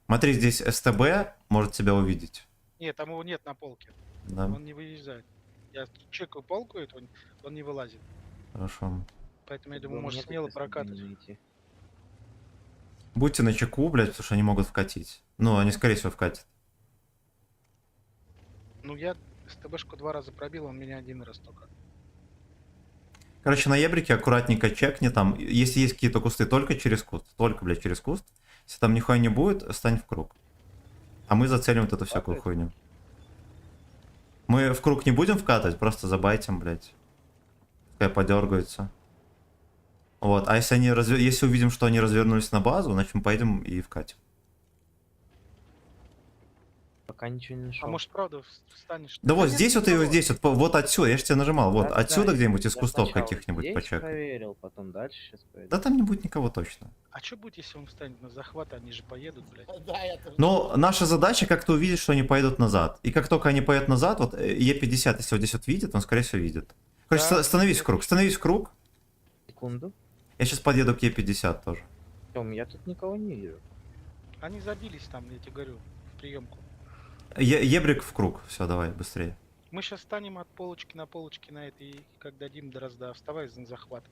Смотри, здесь СТБ может тебя увидеть. Нет, там его нет на полке. Да, Он не выезжает. Я чекаю полку, это он не вылазит. хорошо. Поэтому я Тогда думаю, мне можешь тут смело СТБ прокатывать. не найти. Будьте начеку, блядь, потому что они могут вкатить. Ну, они, скорее всего, вкатят. Ну, я СТБшку 2 раза пробил, он меня 1 раз только. Короче, на ебрике аккуратненько чекни там. Если есть какие-то кусты, только через куст. Только, блядь, через куст. Если там нихуя не будет, стань в круг. А мы зацелим вот эту всякую хуйню. Мы в круг не будем вкатывать, просто забайтим, блядь. Пускай подергаются. Вот, а если они если увидим, что они развернулись на базу, значит мы поедем и вкатим. Пока ничего не нашел. А может, правда, встанешь? Да вот нет, здесь вот и никого. вот здесь, вот отсюда, я же тебе нажимал, вот Да, отсюда да, где-нибудь из я кустов сначала каких-нибудь здесь почекай. проверил, потом дальше сейчас поеду. Да там не будет никого точно. А что будет, если он встанет на захват, они же поедут, блядь? Да, я тоже. Но наша задача как-то увидеть, что они поедут назад. И как только они поедут назад, вот Е50, если вот здесь вот видит, он скорее всего видит. Короче, Да. становись в круг, становись в круг. Секунду. Я сейчас подъеду к Е50 тоже. Тём, я тут никого не вижу. Они забились там, я тебе говорю, в приемку. Ебрик в круг, все, давай, быстрее. Мы сейчас станем от полочки на это, и как дадим дрозда, вставай за захват.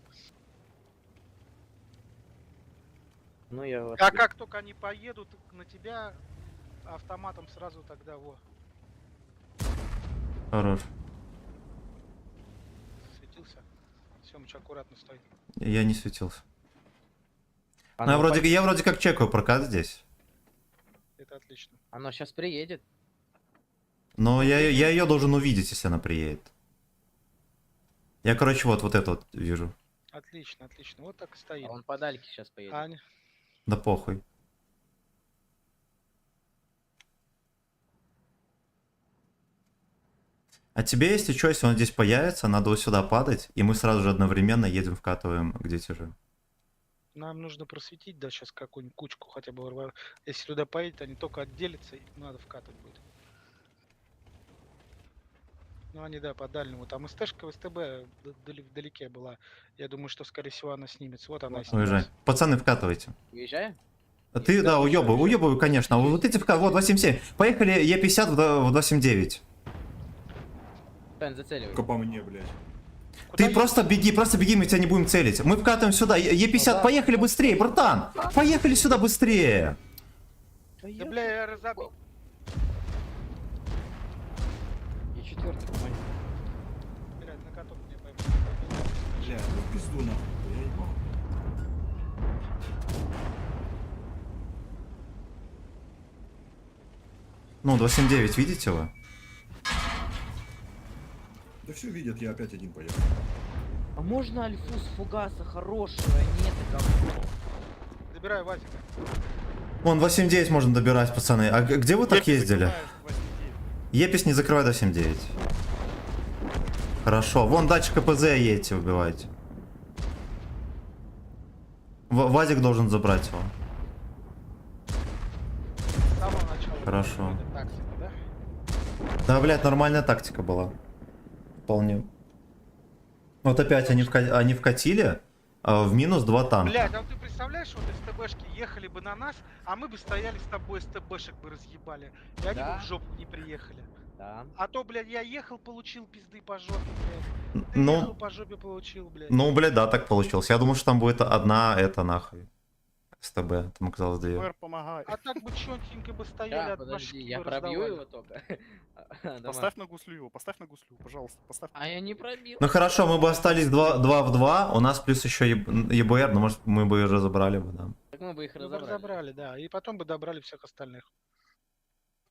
Ну я вот. А как только они поедут на тебя, автоматом сразу тогда, во, Хорош. светился. Семыч, аккуратно стой. Я не светился. Оно, Ну, я вроде как чекаю прокат здесь. Это отлично. Оно сейчас приедет. Но я ее должен увидеть, если она приедет. Я, короче, вот это вот вижу. Отлично, отлично. Вот так и стоит. А он по дальке сейчас поедет. Аня. Да похуй. А тебе, если что, если он здесь появится, надо вот сюда падать, и мы сразу же одновременно едем вкатываем, где же. Нам нужно просветить, да, сейчас какую-нибудь кучку хотя бы. Если туда поедет, они только отделятся, и надо вкатывать будет. Ну, они, да, по дальнему. Там СТшка в СТБ вдалеке была. Я думаю, что, скорее всего, она снимется. Вот она и Уезжай. снимается. Пацаны, вкатывайте. Уезжаем? А ты, да, уебывай, конечно. А вот эти вот 277. Поехали Е50 в 279. Сань, зацеливай. Только по мне, блядь. Ты просто беги, мы тебя не будем целить. Мы вкатываем сюда. Е50, поехали быстрее, братан. Поехали сюда быстрее. Да, бля, я разобил. Я четвертый, помоги. Блядь, на каток мне пойму. Бля, ну в пизду нахуй, я ебал. Ну, 279, видите вы? Да все видят, я опять один поехал. А можно альфу с фугаса хорошего? Нет, это говно. Забирай Вазика. Вон, 279 можно добирать, пацаны. А где вы так ездили? Епись не закрывай 279. Хорошо. Вон дальше КПЗ едете, убивайте. Вазик должен забрать его. С самого начала. Хорошо. Это тактика, да? Да, блядь, нормальная тактика была. Вполне. Вот опять они вкатили в минус 2 танка. Блядь, а ты представляешь, вот СТБшки ехали бы на нас, а мы бы стояли с тобой, СТБшек бы разъебали. И они Да. бы в жопу не приехали. Да. А то, блядь, я ехал, получил пизды по жопе, блядь. Ты Ну- ехал по жопе, получил, блядь. Ну, блядь, да, так получилось. Я думаю, что там будет одна это нахуй. СТБ, там оказалось 2. ФБР, помогай. А так бы четенько бы стояли, Да, от подожди, башки я бы пробью раздавали. его только. Давай. Поставь на гуслю его, поставь на гуслю, пожалуйста, поставь. А я не пробил. Ну хорошо, мы бы остались 2 в 2, у нас плюс еще ЕБР, но может мы бы и разобрали бы, да. Так мы бы их Мы бы разобрали. разобрали, да. И потом бы добрали всех остальных.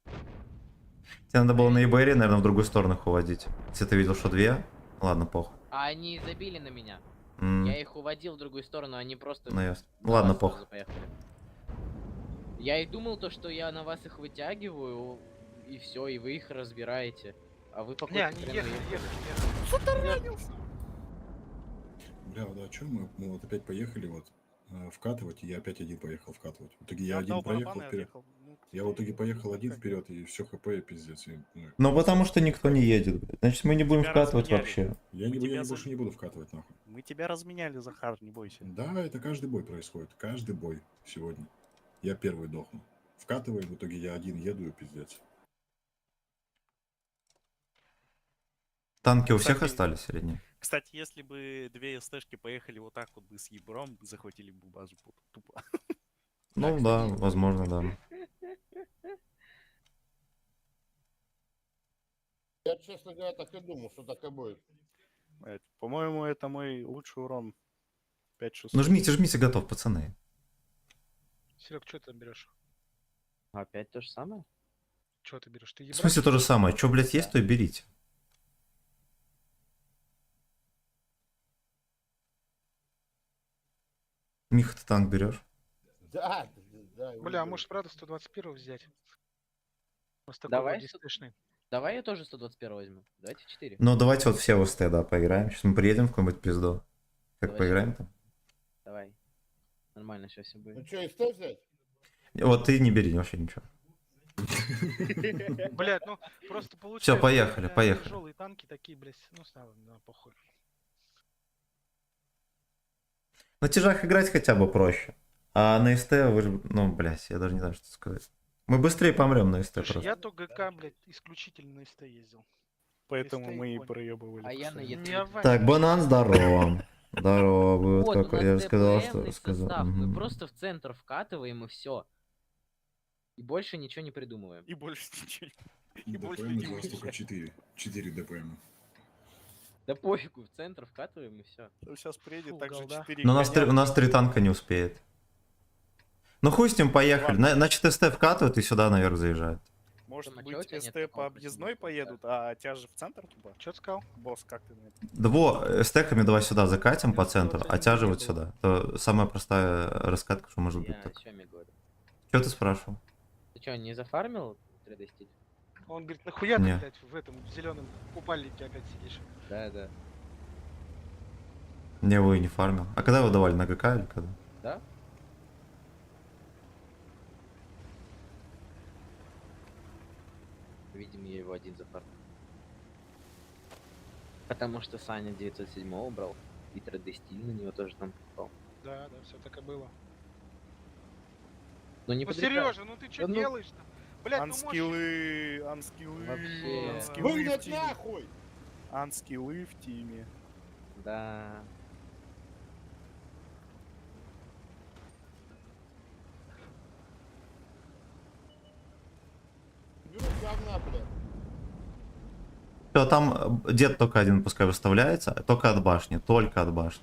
Тебе надо было на ЕБР, наверное, в другую сторону их уводить. Если ты видел, что 2, ладно, похуй. А они забили на меня. М, Я их уводил в другую сторону, они просто... Ну ясно. на Ладно, вас похуй. сразу поехали. Я и думал то, что я на вас их вытягиваю, и все, и вы их разбираете. А вы пока Не, они ехали. Бля, да, чё мы вот опять поехали вот вкатывать, и я опять один поехал вкатывать. В итоге я один отдал проехал барабаны и вперед. отъехал. Ну, Я в итоге поехал один вперед, и все ХП и пиздец. Ну потому что никто не едет, блядь. Значит мы не будем Тебя вкатывать разменяли. вообще. Я, Мы я тебя больше не буду вкатывать, нахуй. Мы тебя разменяли, Захар, не бойся. Да, это каждый бой происходит. Каждый бой сегодня. Я первый дохну. Вкатываю, в итоге я один еду и пиздец. Танки у всех Кстати, остались или нет? Кстати, если бы 2 СТшки поехали вот так вот бы с Ебром, захватили бы базу тупо. Ну да, возможно, да. Я, честно говоря, так и думал, что так и будет. По-моему, это мой лучший урон. 5600. Ну жмите, готов, пацаны. Серег, что ты там берешь? Опять то же самое? Что ты берешь? Ты В ебать? смысле то же самое, что, блядь, есть, то и берите. Миха, ты танк берешь? Да, да. Бля, а может правда 121 взять? Просто Давай такой дистешный. Давай я тоже 121 возьму. Давайте 4. Ну давайте вот все в СТ, да, поиграем. Сейчас мы приедем в какую-нибудь пизду. Как Давай. поиграем там? Давай. Нормально сейчас все будет. Ну что, СТ взять? Вот ты не бери вообще ничего. Блять, ну просто получается... Всё, поехали, поехали. Тяжелые танки такие, блядь, ну снова, да, похуй. На тяжах играть хотя бы проще. А на СТ вы же, ну, блядь, я даже не знаю, что сказать. Мы быстрее помрем на СТ Слушай, просто. я то ГК, блядь, исключительно на СТ ездил. Поэтому СТ мы и понял. проебывали. А я на постоянно. Е3. Не авань. Так, банан, здорово. Здорово, вот Вот, у такой. нас Я же сказал, ДПМный что сказал. состав. Мы Мгм. просто в центр вкатываем и все. И больше ничего не придумываем. И больше ничего. И больше ДПМ не из вас будет. только 4. 4 ДПМ. Да пофигу, в центр вкатываем и все. Сейчас приедет Фу, также голда. 4 Но у нас 3 танка не успеет. Ну хуй с ним, поехали. Значит, СТ вкатывают и сюда наверх заезжают. Может Там, а чё у быть, тебя нет СТ такого по объездной поедут, а тебя же в центр тупо? Че ты сказал? Босс, как ты на это? Стеками давай сюда закатим по центру, а тя же не вот было. сюда. Это самая простая раскатка, что может быть. Я о Так. чем я говорю? Что ты спрашивал? Ты что, не зафармил 3D стиль? Он говорит, нахуя ты, Не. блядь, в этом зеленом купальнике опять сидишь? Да, да. Не, его и не фармил. А когда его давали? На ГК или когда? Да? Видимо, я его один зафармил. Потому что Саня 907 убрал. И 3D стиль на него тоже там попал. Да, да, все так и было. Но не Ну подрекай. Сережа, ну ты что Да ну- делаешь-то? Блядь, ну можешь... Анскиллы, анскиллы, Вообще. анскиллы в Выгнать тиме. нахуй! Анскиллы в тиме. Да. Беру говна, блядь. Все, там дед только один пускай выставляется, только от башни, только от башни.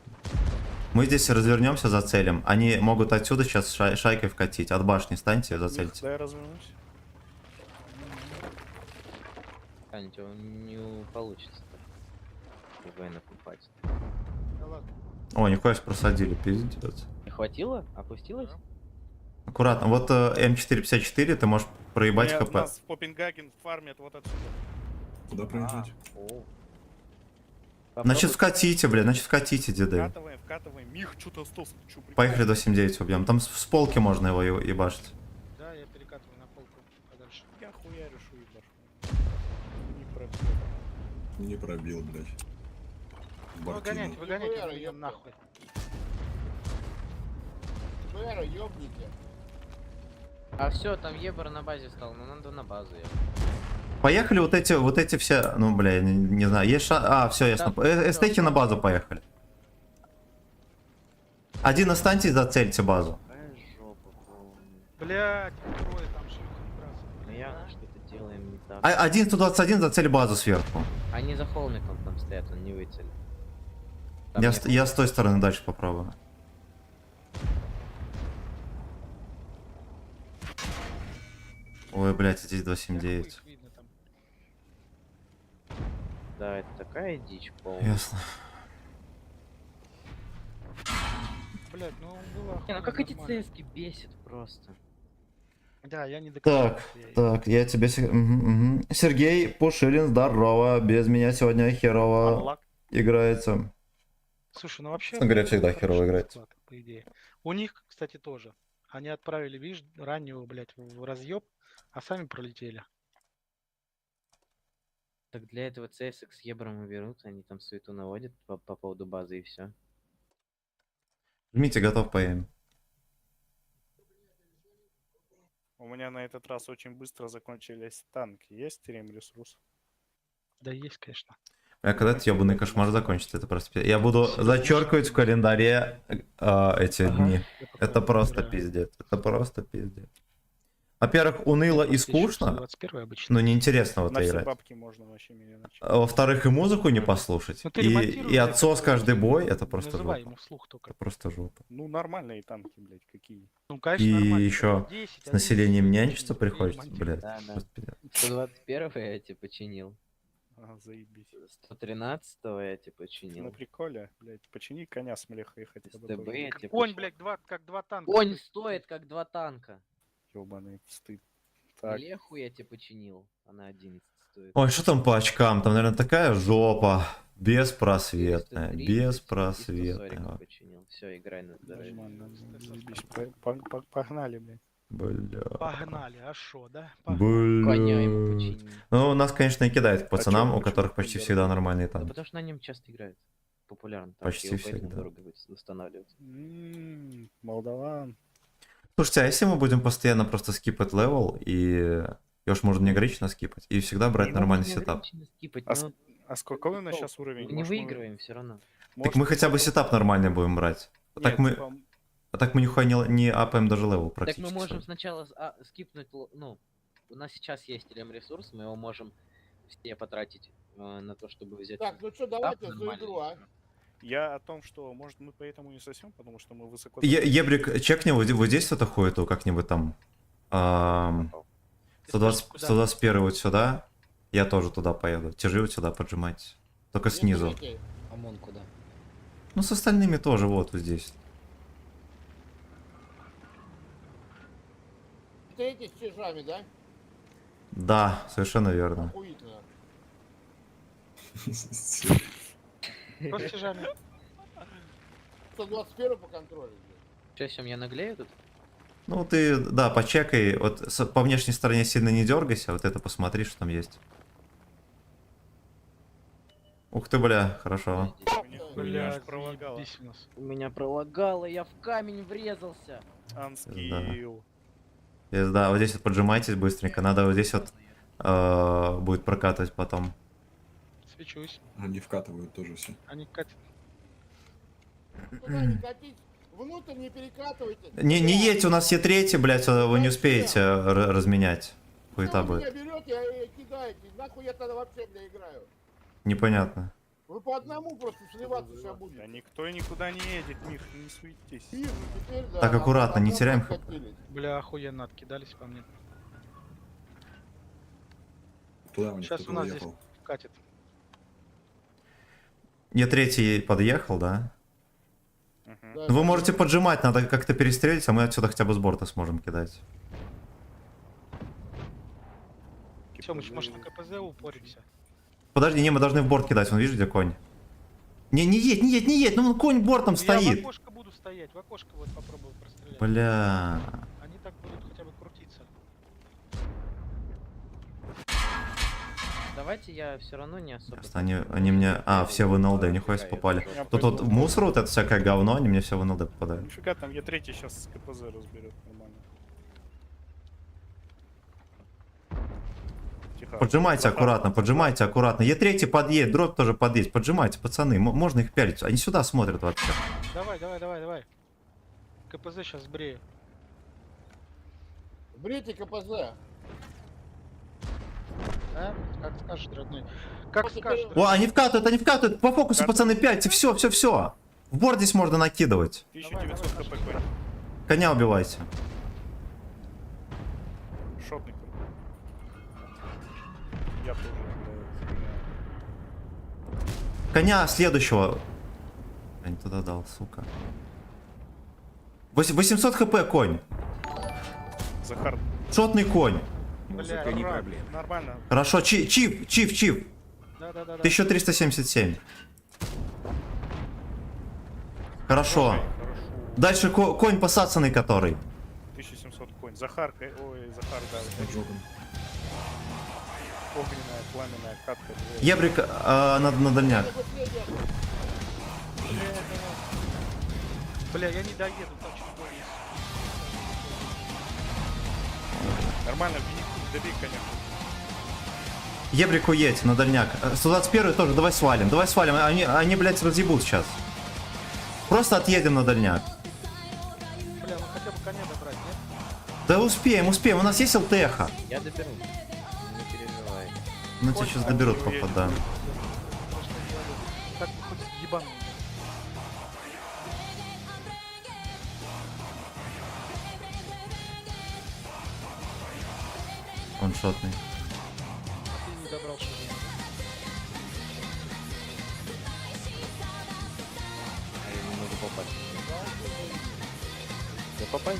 Мы здесь развернемся, зацелим. Они могут отсюда сейчас шайкой вкатить. От башни станьте, зацельте. Дай развернусь. А, ничего не получится. ИВ накупать. Да ладно. О, нихуя ж просадили, пиздец. Не хватило? Опустилось? Аккуратно, вот М454 ты можешь проебать У ХП. нас в Попенгаген фармят вот отсюда. Куда проезжать? О. Значит, вкатите, блядь, значит, вкатите, деды. Вкатываем, вкатываем. Мих что-то остался. Чё, прикол? Поехали до 7-9 убьем. Там с полки можно его ебашить. Да, я перекатываю на полку подальше. Я хуярю, шо ебашу. Не пробил. Не пробил, блядь. Ну, выгонять, Бартину. выгонять, Нихуя, выгонять ёпта. нахуй. Бэра, ёбните. А все, там Ебер на базе стал, но надо на базу ехать. Поехали вот эти все, ну, бля, я не знаю, есть все, ясно. Эстеки на базу поехали. Один останьтесь, зацельте базу. Какая Блядь, трое там шлюха выбрасывают. Ну явно что-то делаем не так. 1121 за цель базу сверху. Они за холмиком там стоят, он не выцелит. Там Я, нет- я с той стороны дальше попробую. Ой, блядь, здесь 279. Их видно там. Да, это такая дичь полная. Ясно. Блядь, ну было Не, ну охуенно, как эти нормально. ЦСки бесит просто. Да, я не Так, так, я тебе... Сергей Пушилин, здорово. Без меня сегодня херово Анлак. играется. Слушай, ну вообще... Честно говоря, всегда хороший херово играть. расклад, по идее. У них, кстати, тоже. Они отправили, видишь, раннего, блядь, в разъеб, а сами пролетели. Так для этого ЦСок с Ебром и берут, они там суету наводят по поводу базы и все. Жмите, готов поем. У меня на этот раз очень быстро закончились танки. Есть ресурс? Да есть, конечно. А когда этот ебаный кошмар закончится, это просто... Я буду зачеркивать в календаре эти дни. Это просто пиздец. Это просто пиздец. Во-первых, уныло и скучно, 21 обычно. но неинтересно в это На все играть. бабки можно вообще меня начать. А во-вторых, и музыку не послушать. Ну ты И ремонтируй, блядь, отсос такой, каждый бой, это не просто называй жопа. ему вслух только. Это просто жопа. Ну, нормальные танки, блядь, какие. Ну, конечно, И нормально. еще 10, с населением 11, нянчиться приходится, ремонтируй. блядь. Да, да. просто пиздец. 121 я тебе починил. Ага, заебись. 113 я тебе На починил. приколе, блядь, почини коня с млехой хотя бы. СТБ я тебе Конь, починил. блядь, как два танка. Конь стоит как 2 танка. Ёбаный стыд. Так, Леху я тебе починил, она 11 стоит. Ой, что там по очкам? Там, наверное, такая жопа. Беспросветная. 430 и Беспросветная. 140 починил. Все, играй на здоровье. нормально. Заебись. Погнали, блядь. Бля. Погнали, а шо, да? Коня ему Бля. починил. Ну, нас, конечно, и кидает к пацанам, чё- у которых почему почти так всегда дорого? нормальные Да танки. потому что на нем часто играют. Популярно. танк, Почти его поэтому всегда. дорого будет устанавливать. Молдаван. Слушайте, а если мы будем постоянно просто скипать левел, и уж можно не ограниченно скипать, и всегда брать Не нормальный нужно сетап? ограниченно скипать, А, но а сколько у нас сейчас уровень? мы не Может, мы- выигрываем все равно. Так может, мы хотя бы потом- сетап нормальный будем брать. Нет, Так мы, типа, а так мы нихуя не апаем даже левел Так практически. мы можем свой. сначала скипнуть, ну, у нас сейчас есть ресурс, мы его можем все потратить на то, чтобы взять. Так, ну что, давайте за нормально. игру, а? Я о том, что, может, мы поэтому не сосем, потому что мы высоко... Ебрик, чекни вот здесь вот хуету как-нибудь там. 121 вот сюда. Я тоже туда поеду. Тяжи вот сюда поджимать. Только снизу. ОМОН куда? Ну, с остальными тоже вот здесь. Третий с чижами, да? Да, совершенно верно. Охуительно. Просто с чижами. 121 по контролю. Сейчас я наглею тут? Ну, ты, да, почекай. Вот по внешней стороне сильно не дергайся. Вот это посмотри, что там есть. Ух ты, бля, хорошо. Блядь, пролагало. заебись у нас. У меня пролагало, я в камень врезался. Анскилл. Да, вот здесь вот поджимайтесь быстренько. Надо вот здесь вот будет прокатывать потом. Свечусь. Они вкатывают тоже все. Они катят. Туда не катить, внутрь не перекатывайте. Не едь, у нас Е3, блядь, вы не успеете разменять. Хуета Вы меня будет. берете и кидаете. Нахуй я тогда вообще, бля, играю. Непонятно. Вы по одному просто сливаться сейчас будете. Да никто никуда не едет, Миш, не суетись. Пизду теперь, да. Так, аккуратно, не одному теряем подкатились. Бля, охуенно откидались по мне. Туда у них Сейчас кто-то у нас здесь уехал. катит. Е3 подъехал, да? Да, Ну, вы можете поджимать, надо как-то перестрелить, а мы отсюда хотя бы с борта сможем кидать. Тёмыч, может на КПЗ упоримся? Подожди, не, мы должны в борт кидать, вон видишь, где конь? Не едь, ну конь бортом Ну, я в стоит. окошко буду стоять, в окошко вот попробую прострелять. Бля. Они так будут хотя бы крутиться. Давайте я все равно не особо... Просто они мне... А, все в НЛД, нихуя себе попали. Тут вот в мусор вот это всякое говно, они мне все в НЛД попадают. Нифига, там Е3 сейчас с КПЗ разберет нормально. Тихо. Поджимайте аккуратно, поджимайте аккуратно. Е3 подъедет, дроп тоже подъедет. Поджимайте, пацаны, можно их пялить. Они сюда смотрят вообще. Давай. КПЗ сейчас сбрею. Брите КПЗ. Да? Как скажешь, родной. Как скажешь. О, они вкатывают. По фокусу, пацаны, 5. Все. В борт здесь можно накидывать. 1900 хп конь. Коня убивайте. Шотный конь. Я тоже. Коня следующего. Я не туда дал, сука. 800 хп конь. Захар. Шотный конь. Бля, Нормально. Хорошо, чиф. Да. 1377. Хорошо. Дальше конь посадственный который. 1700 конь. Захар, ой, Захар, да. Огненная, пламенная катка. Ебрик на дальняк. Бля, я не доеду, там чуть более. Нормально, добей коня. Ебрику едь на дальняк. 121 тоже, давай свалим. Они, блядь, разъебут сейчас. Просто отъедем на дальняк. Бля, ну хотя бы коня добрать, нет? Да успеем. У нас есть ЛТХ. Я доберу. Не переживай. Ну тебя сейчас доберут, походу, да. Так бы хоть ебану. Он шотный. Ты не добрал что-то. А я не могу попасть. Я попасть?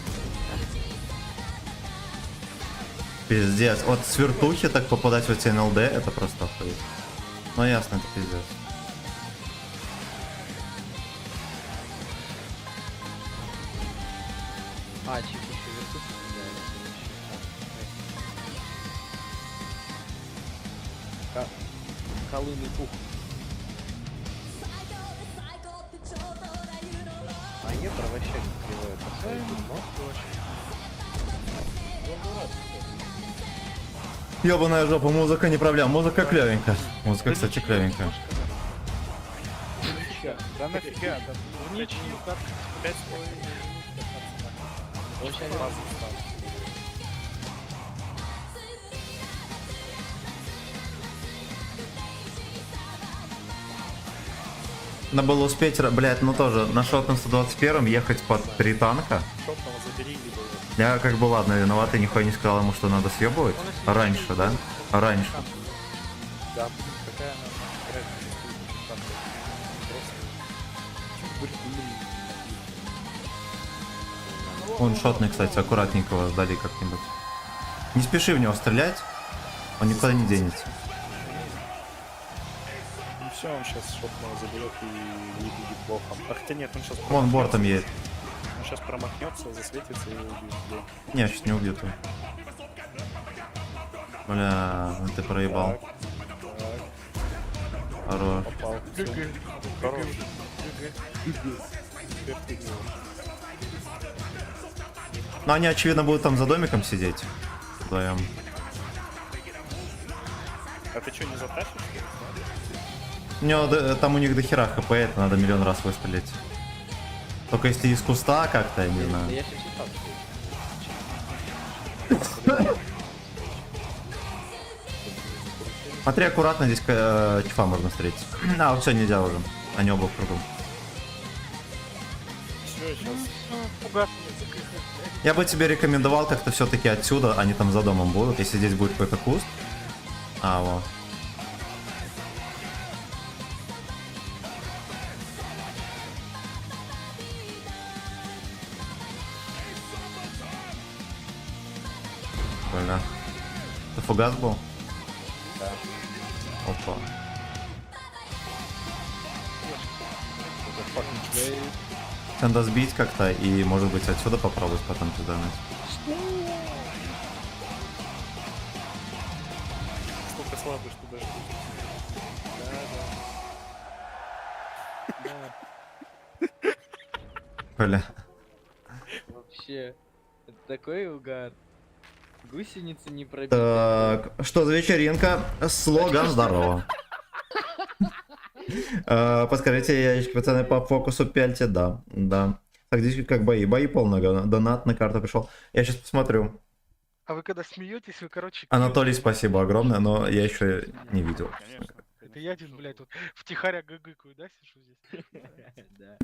Пиздец. Вот с вертухи так попадать в эти НЛД, это просто охуеть. Ну ясно, это пиздец. А, чип еще вертушку. Колымный пух. А нет, вообще не кривает. Ёбаная жопа, музыка не проблема. Музыка клевенькая. Музыка, кстати, клевенькая. Да нафига, да. В ничью, как 5,5 Очень базы стал. Надо было успеть, блядь, ну тоже на шотном 121 ехать под 3 танка. Шотного забери, либо... Я как бы ладно, виноватый, нихуя не сказал ему, что надо съебывать. Раньше, да? Раньше. Да, блин, какая она играет. Он шотный, кстати, аккуратненько его сдали как-нибудь. Не спеши в него стрелять, он никуда не денется. Ну все, он сейчас шотного заберет и не будет плохо. А хотя нет, он сейчас Вон бортом едет. Он сейчас промахнется, засветится и убьет. Да. Не, чуть не убьет его. Бля, ну ты проебал. Так, Хорош. попал. Всё. Хорош. Теперь ты делаешь. Ну они, очевидно, будут там за домиком сидеть. Вдвоем. А ты что, не затащишь? У него, там у них до хера хп, это надо миллион раз выстрелить. Только если из куста как-то, я не Да знаю. я сейчас и так. Смотри аккуратно, здесь чифа можно встретить. А, вот все, нельзя уже. Они оба в кругу. Все, сейчас. Фугас. Я бы тебе рекомендовал как-то все-таки отсюда, они там за домом будут, если здесь будет какой-то куст. А, вот. Бля. Это фугас был? Да. Опа. Надо сбить как-то и, может быть, отсюда попробовать потом туда. Сколько слабый, что даже. Да, Бля. Вообще. Это такой угар. Гусеницы не пробиты. Так, что за вечеринка? Слоган здорово. Подскажите, яички, пацаны, по фокусу пяльте, да. Так, здесь как бои. Бои полного. Донат на карту пришел. Я сейчас посмотрю. А вы когда смеетесь, вы, короче... Анатолий, спасибо огромное, но я еще не видел. Конечно. Это я один, блядь, тут втихаря гыгыкаю, да, сижу здесь? Да.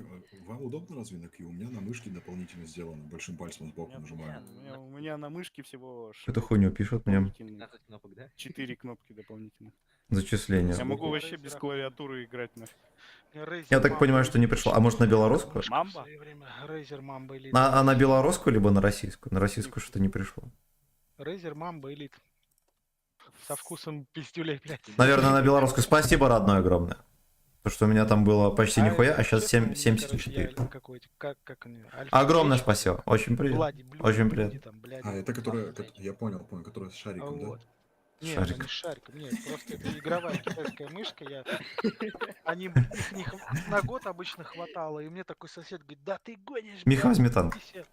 Вам удобно разве на Q? У меня на мышке дополнительно сделано. Большим пальцем сбоку нажимаю. У меня на мышке всего Эту хуйню пишут мне. 15 кнопок, да? 4 кнопки дополнительных. Зачисление. Я могу вообще без клавиатуры играть на Я так понимаю, что не пришло. А может на белорусскую? Мамба? Рейзер Мамба Элит. А на белорусскую, либо на российскую? На российскую что-то не пришло. Рейзер Мамба Элит. Со вкусом пиздюлей, блядь. Наверное, на белорусскую. Спасибо, родной, огромное. То, что у меня там было почти нихуя, а сейчас 74. Как они? Альфа Огромное Фейс, спасибо. Очень приятно. Блади, Блюди, Очень Блюди приятно. там, блядь. А, это которая... Я понял, которая с шариком, да? Вот. Нет, Шарик. она не шариком, нет, просто это игровая китайская мышка, Они их на год обычно хватало, и мне такой сосед говорит, да ты гонишь, Миха, блядь, возьми танк. купи себе,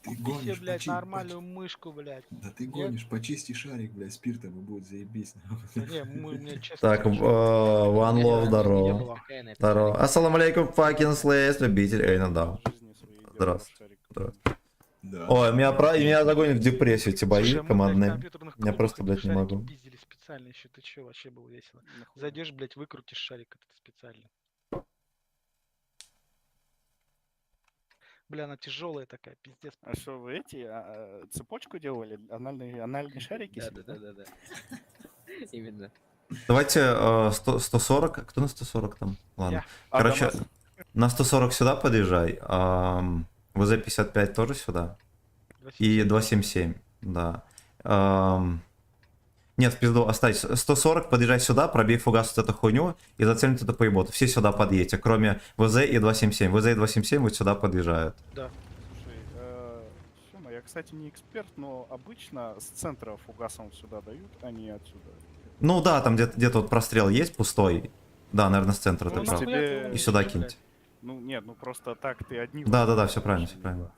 Ты купи гонишь, себе, блядь, почти- нормальную мышку, блядь. Да ты гонишь, почисти шарик, блядь, спиртом и будет заебись. Да не, мне честно... Так, скажу, One не Love, было. здорово. Какая на Здорово. Ассаламу алейкум, fucking slays, любитель Эйна, да. жизни своей делал Здравствуй. шарик. Здравствуй. Да. Ой, меня загонят в депрессию эти бои Слушай, а мы, блядь, в командные. компьютерных Я клубах просто, эти блядь, не шарики могу. пиздили специально еще, ты че, вообще было весело. Нахуй. Зайдешь, блядь, выкрутишь шарик этот специально. Бля, она тяжелая такая, пиздец. А что, вы эти цепочку делали? Анальные шарики? Да, себе, да, да, да, да. Именно. Давайте 140. Кто на 140 там? Ладно. Я. Короче, Адамас. на 140 сюда подъезжай. ВЗ-55 тоже сюда. И 277, да. Нет, в пизду, оставь. 140, подъезжай сюда, пробей фугас вот эту хуйню и зацелим это по еботу. Все сюда подъедете, кроме ВЗ и 277. ВЗ и 277 вот сюда подъезжают. Да. Слушай, Сёма, я, кстати, не эксперт, но обычно с центра фугасом сюда дают, а не отсюда. Ну да, там где-то вот прострел есть пустой. Да, наверное, с центра ты Ну, прав. нахуя ты его И сюда увеличишь, киньте. Ну, нет, ну просто так ты одни... Да, все правильно, все правильно.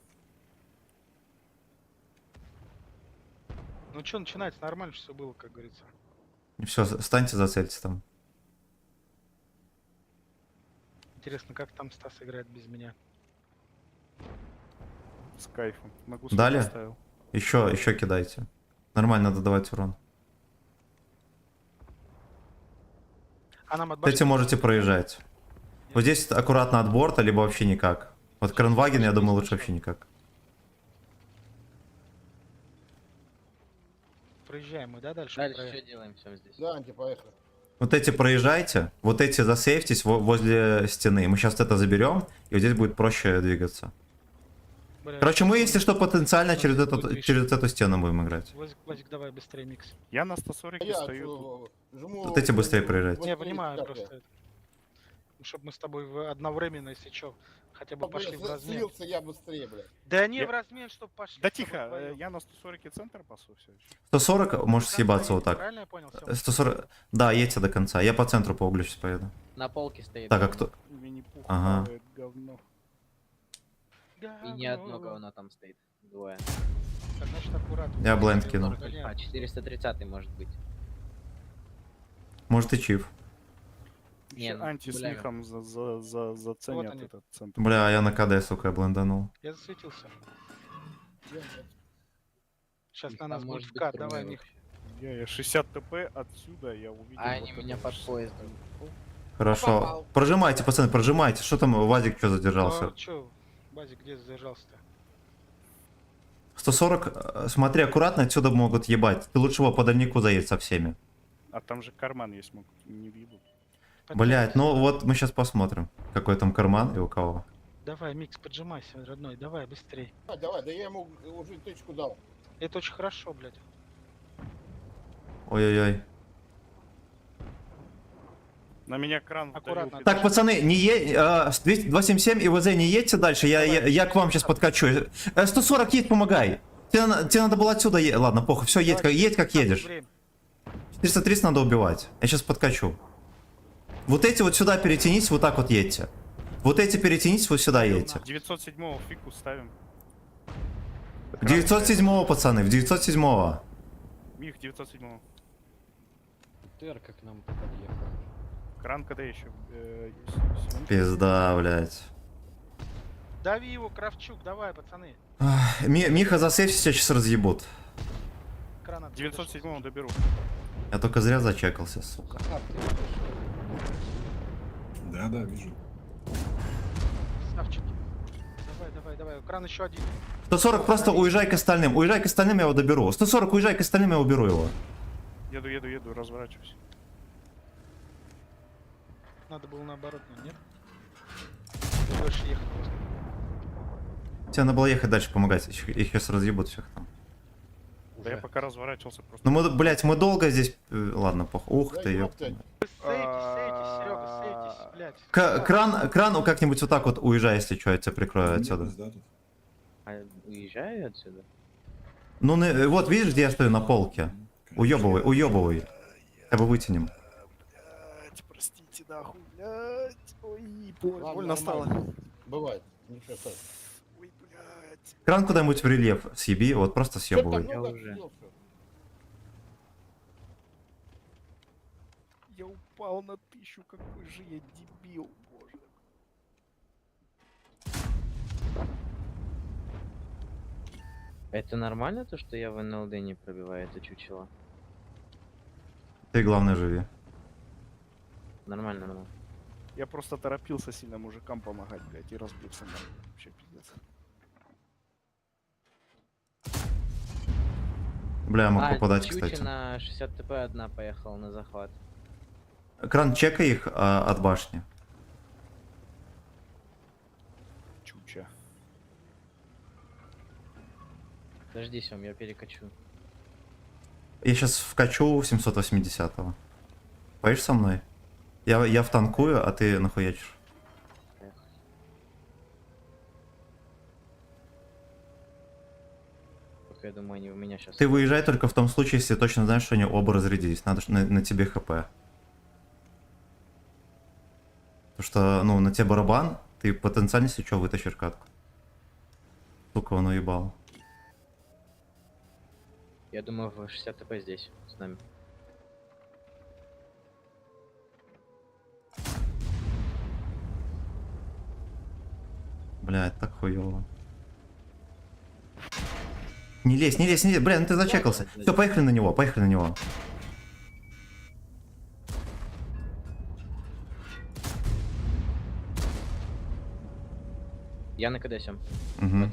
Ну что, начинается нормально, все было, как говорится. Все, станьте, зацельте там. Интересно, как там Стас играет без меня. С кайфом. Могу Далее? поставил. Еще кидайте. Нормально надо давать урон. А нам от Вот эти можете проезжать. Вот здесь аккуратно от борта, либо вообще никак. Вот Кранваген, я думаю, лучше вообще никак. Проезжаем мы, да, дальше? Дальше Проехали. что делаем все здесь? Да, Анти, поехали. Вот эти проезжайте, вот эти засейфтесь возле стены. Мы сейчас это заберем, и вот здесь будет проще двигаться. Бля, Короче, мы, если что, потенциально у нас через будет через эту стену будем играть. Владик, давай быстрее микс. Я на 140 Я стою. жму... Вот эти быстрее проезжайте. Не, понимаю, просто... Чтобы мы с тобой одновременно, если что, хотя бы пошли в размен. Слился я быстрее, блядь. Да не Я- в размен, чтобы пошли. Да с тобой тихо, вдвоем. я на 140 центр пасу все еще. 140 можешь До конца съебаться вот едете, так. Правильно я понял? Сём? 140... Да, едьте до конца. Я по центру по углю сейчас поеду. На полке стоит. Так, а кто... Винни-Пух Ага. плавает, говно. И не одно говно там стоит. Двое. Так, значит, аккуратно. Я бленд кинул. А, 430 может быть. Может и чиф. Не, Ещё ну, анти с бля. михом заценят они. этот центр. Бля, я на КД, сука, бленданул. Я засветился. Сейчас Их на там нас будет может быть вкат, трое давай, Мих. Я 60 ТП отсюда, я увидел. А вот они это меня под 60. поездом. Хорошо. Попал. Прожимайте, пацаны, прожимайте. Что там, Вадик, что задержался? Ну, чё, Базик, где задержался-то? 140, смотри, аккуратно, отсюда могут ебать. Ты лучше его по дальнику заедь со всеми. А там же карман есть, могут не въебут. Блять, ну вот мы сейчас посмотрим, какой там карман и у кого. Давай, Микс, поджимайся, родной, давай, быстрей. Давай, да я ему уже тычку дал. Это очень хорошо, блядь. Ой-ой-ой. На меня кран Аккуратно. вдавил. Так, пацаны, не 277 и ВЗ не едьте дальше, я к вам сейчас подкачу. 140 едь, помогай. Тебе надо было отсюда ладно, похуй, все, едь как едешь. 430 надо убивать, я сейчас подкачу. Вот эти вот сюда перетянись, вот так вот едьте. Вот эти перетянись, вот сюда едьте. 907-го фику ставим. В 907 пацаны, в 907 Мих 907-го. ТР как нам подъехал. Кран КД еще есть. Пизда, блядь. Дави его, Кравчук, давай, пацаны. Миха, засейвся, сейчас разъебут. крана. 907 доберу. Я только зря зачекался, сука. Да, вижу. Ставчики. Давай. Кран еще один. 140 просто уезжай к остальным. Уезжай к остальным, я его доберу. 140 уезжай к остальным, я уберу его. Еду, разворачиваюсь. Надо было наоборот, но нет? Больше ехать просто. Тебе надо было ехать дальше помогать. Их сейчас разъебут всех там. Да я пока разворачивался просто. Ну мы, блять, мы долго здесь... Ладно, похуй. Ух ты, ёпта. Сейфтесь, Серега, сейфтесь, блядь. Кран как-нибудь вот так вот уезжай, если что, я тебя прикрою отсюда. А уезжаю отсюда? Ну, вот видишь, где я стою на полке? Уебывай. Хотя бы вытянем. Блять, простите, нахуй, блять. Ой, Ладно, больно стало. нормально. Бывает. Ничего страшного. Ой, блять. Кран куда-нибудь в рельеф съеби, вот просто Чё так съебывай. много уже. отсидел, всё? Я упал на 1000, какой же я дебил, боже. Это нормально, то, что я в НЛД не пробиваю это чучело? Ты главное живи. Нормально. Я просто торопился сильно мужикам помогать, блять, и разбился на вообще пиздец. Бля, я мог попадать, чучи кстати. на 60 ТП одна поехала на захват. Кран, чекай их от башни. Чуча. Подожди, Сем, я перекачу. Я сейчас вкачу 780-го. Поедешь со мной? Я втанкую, а ты нахуячишь. Только я думаю, они у меня сейчас. Ты выезжай только в том случае, если точно знаешь, что они оба разрядились. Надо на тебе хп. Потому что, ну, на тебе барабан, ты потенциально, если что, вытащишь катку. Сука, он уебал. Я думаю, в 60 ТП здесь, с нами. Бля, это так хуёво. Не лезь. Бля, ну ты зачекался. Все, поехали на него. Я на КД, Сем. Угу.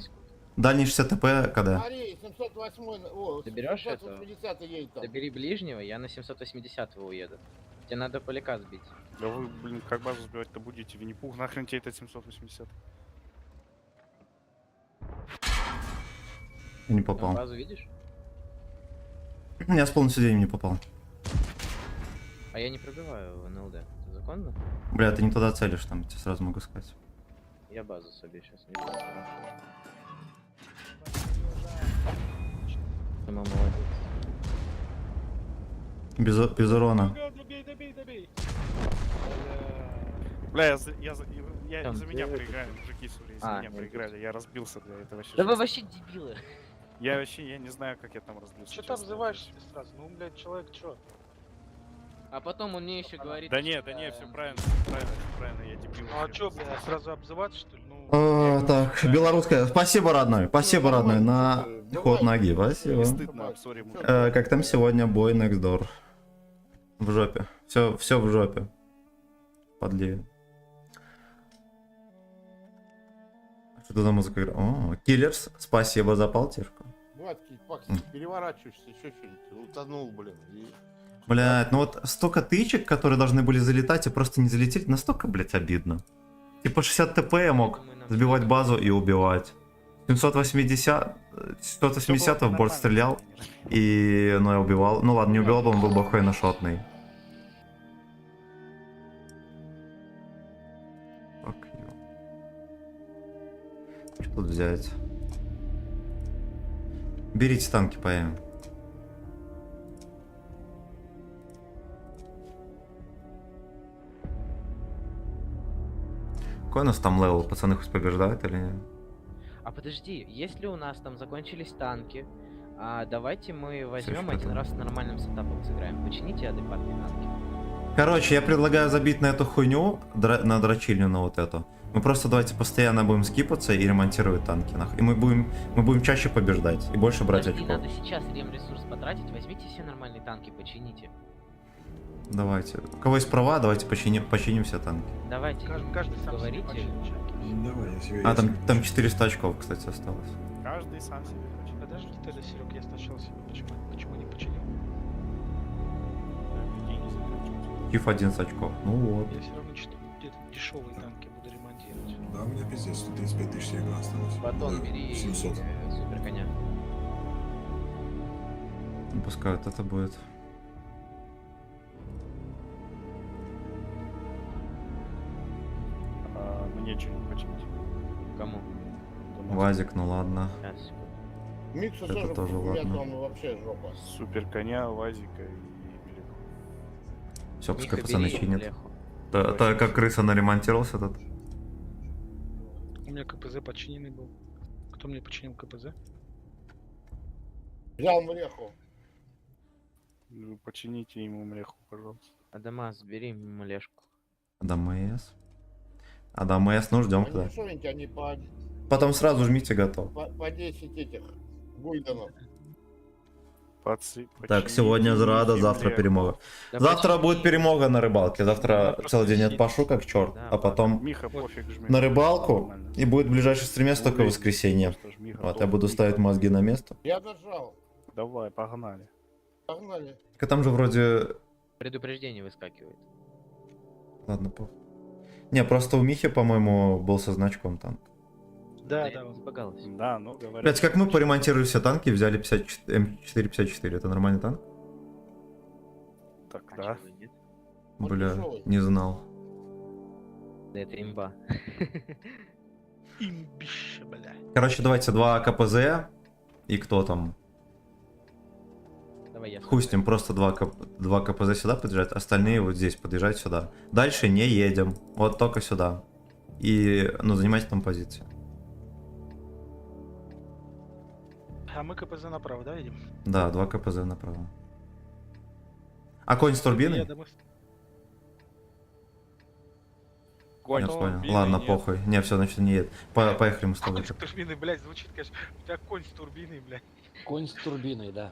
Дальний 60 ТП, когда? Смотри, 708, о, Доберешь этого? 780 едет там. Добери ближнего, я на 780 уеду. Тебе надо поляка сбить. Да вы, блин, как базу сбивать-то будете? Винни-Пух, нахрен тебе это 780? Я не На попал. базу видишь? Я с полным сиденьем не попал. А я не пробиваю в НЛД. Это законно? Бля, ты не туда целишь, там, тебе сразу могу сказать. Я базу себе сейчас не знаю. Сама молодец. Без урона. Добей. Бля, я Там, из-за меня ты проиграли, мужики, сури, из-за меня нет, проиграли. Я разбился, бля, это вообще Да вы жесть. вообще дебилы. Я не знаю, как я там разбился. Че там честно. взываешь себе сразу? Ну, блядь, человек чё? А потом он мне еще говорит... Да что, нет, все правильно, я дебил. Ну а чё, блядь, сразу обзываться, что ли? Ну, Так, белорусская. Спасибо, родной. Спасибо, родной, на ход ноги. Спасибо. Не стыдно, сори, мужик. Как там сегодня бой next door? В жопе. Все в жопе. Подлею. Что это за музыка играет? О, Киллерс, спасибо за полтишку. Батки, пакси, переворачиваешься, еще что-нибудь. Утонул, блин. И... Блядь, ну вот столько тычек, которые должны были залетать, и просто не залетели, настолько, блядь, обидно. Типа 60 ТП я мог сбивать базу и убивать. 780 в борт стрелял, и, ну, я убивал. Ну ладно, не убивал бы, он был бы охуенно шотный. Что тут взять? Берите танки, поедем. Какой у нас там левел? Пацаны хоть побеждают или нет? А подожди, если у нас там закончились танки, давайте мы возьмем Слушай, один раз с нормальным сетапом сыграем. Почините адекватные танки. Короче, я предлагаю забить на эту хуйню, на дрочильню, на вот эту. Мы просто давайте постоянно будем скипаться и ремонтировать танки, нахуй. И мы будем чаще побеждать и больше брать Подожди, очков. надо сейчас ресурс потратить, возьмите все нормальные танки, почините. Давайте. У кого есть права, давайте починим все танки. Давайте, Каждый сам себе говорите. починит. Давай, я себе... А, там 400 очков, кстати, осталось. Каждый сам себе хочет. Подожди тогда, Серег, я сначала себе почему не починил? Деньги заканчиваются. Киф 11 очков. Ну вот. Я все равно что-то где-то дешевые танки буду ремонтировать. Да, у меня пиздец, 135 тысяч серебра осталось. Батон Да, бери 700. супер коня. Ну, пускай вот это будет. Мне что не починить. Кому? Вазик, ну ладно. Сейчас, секунду. Миксу Это тоже у меня ладно. там вообще жопа. Супер коня, Вазика и Беляку. Все, пускай Миха, пацаны бери чинят. Леху. Так как крыса наремонтировался этот. У меня КПЗ починенный был. Кто мне починил КПЗ? Взял млеху. Ну, почините ему млеху, пожалуйста. Адамас, бери млешку. Адамс. Адамс, ну ждем Они тогда. дешевенькие, они по Потом сразу жмите готов. 10 этих гульденов. Так, сегодня зрада, завтра перемога. Завтра будет перемога на рыбалке. Завтра целый день отпашу как черт, Да, а потом Миха, пофиг, жми. на рыбалку. Нормально. И будет ближайший стримес только Уверен, воскресенье. что ж Миха Вот, я должен буду быть. ставить мозги на место. Я нажал. Давай, погнали. Погнали. Так там же вроде... Предупреждение выскакивает. Ладно, похуй. Не, просто у Михи, по-моему, был со значком танк. Да, я да. не испугалась. Да, ну говорят. Блять, как мы поремонтировали все танки и взяли 54, М454, это нормальный танк? Так, А да. чего нет? Он Бля, дешевый. не знал. Да это имба. Имбище, бля. Короче, давайте 2 КПЗ и кто там? Давай я. Хуй с ним, просто 2 КПЗ сюда подъезжают, остальные вот здесь подъезжать сюда. Дальше не едем, вот только сюда. И, ну, занимайте там позиции. А мы КПЗ направо, да, едем? Да, 2 КПЗ направо. А конь с Я турбиной? домой. Я понял. Ладно, похуй. Не, все, значит, не едет. Поехали мы с тобой. Конь с турбиной, блядь, звучит, конечно. У тебя конь с турбиной, блядь. Конь с турбиной, да.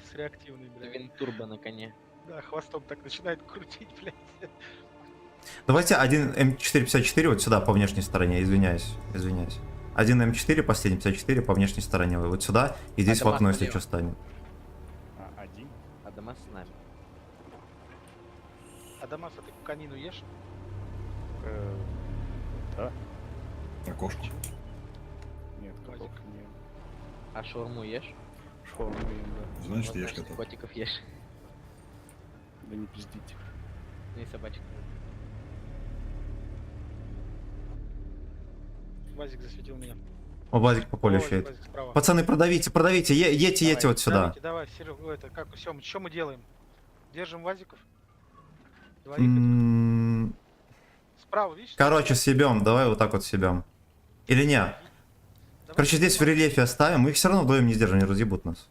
С реактивной, блядь. Винтурбо на коне. Да, хвостом так начинает крутить, блядь. Давайте один М454 вот сюда, по внешней стороне, извиняюсь. Один М4, последний 54 по внешней стороне, вот сюда, и здесь в Адамас окно, если налево. что, станет. Один. Адамас с нами. Адамас, а ты конину ешь? Да. Окошко. Нет, котов нет. А шаурму ешь? Шаурму ем, да. Значит, Вот, ешь значит, готов. котиков ешь. Да не пиздите. Ну и собачек. Вазик засветил меня. О, Вазик по полю Вазик, щеет. Вазик справа. Пацаны, продавите, едьте вот сюда. Давай, Серега, это, как, Сём, что мы делаем? Держим Вазиков? Двоих этих? М, Справа, видишь? Короче, съебем, давай вот так вот съебем. Или не? Давай, Короче, здесь в рельефе оставим, мы их все равно вдвоем не сдержим, они разъебут нас.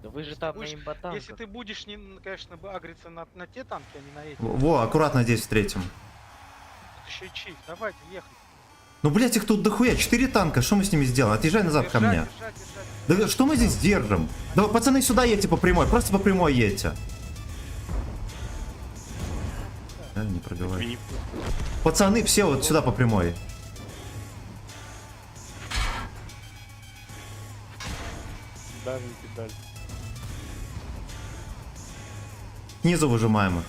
Да вы же там на Будешь- имботанках. Если ты будешь, конечно, агриться на те танки, а не на эти. Во, аккуратно здесь встретим. Тут еще и чиф. Давайте, ехать. Ну, блять, их тут дохуя, 4 танка, что мы с ними сделаем? Отъезжай назад ко мне. Да что мы здесь держим? Да, пацаны, сюда едьте по прямой, просто по прямой едьте. Не пробивай. Винни- Пацаны, все вот сюда по прямой. Давим педаль. Снизу выжимаем их.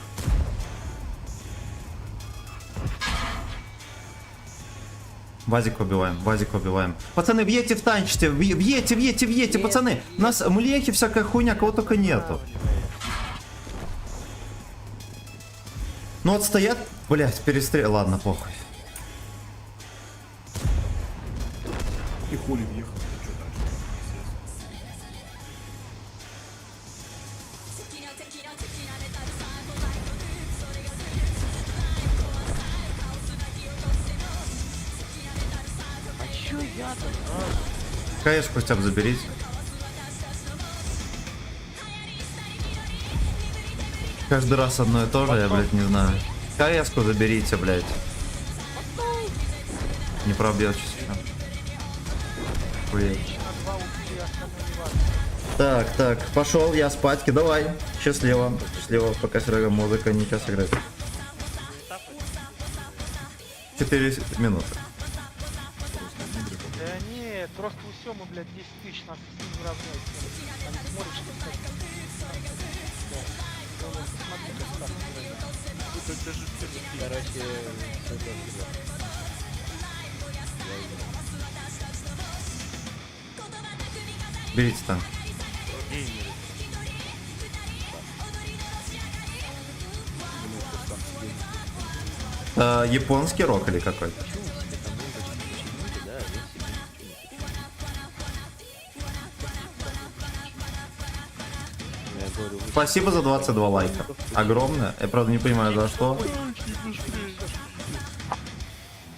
Вазик убиваем. Пацаны, въедьте в танчите, въедьте, пацаны. У нас млехи, всякая хуйня, кого только нету. Ну вот стоят, блять, перестрел. Ладно, похуй. И хули въехал. Что дальше? А чё я-то? КС хотя бы заберите. Каждый раз одно и то же, я, блядь, не знаю. КС-ку заберите, блядь. Не пробьет сейчас. Охуеть. На 2 убили, остальное не важно. Так, так, пошел я спать. Давай. Счастливо. Счастливо, пока Серега музыка не час играет. 4 минуты. Да нет, просто у Сёмы, блядь, 10 тысяч, нас с ним не равняется. Они смотрят, что так. Да. Главное, посмотри, как так. Короче, Берите там. Японский рок или какой-то? Спасибо за 22 лайка. Огромное. Я правда не понимаю за что.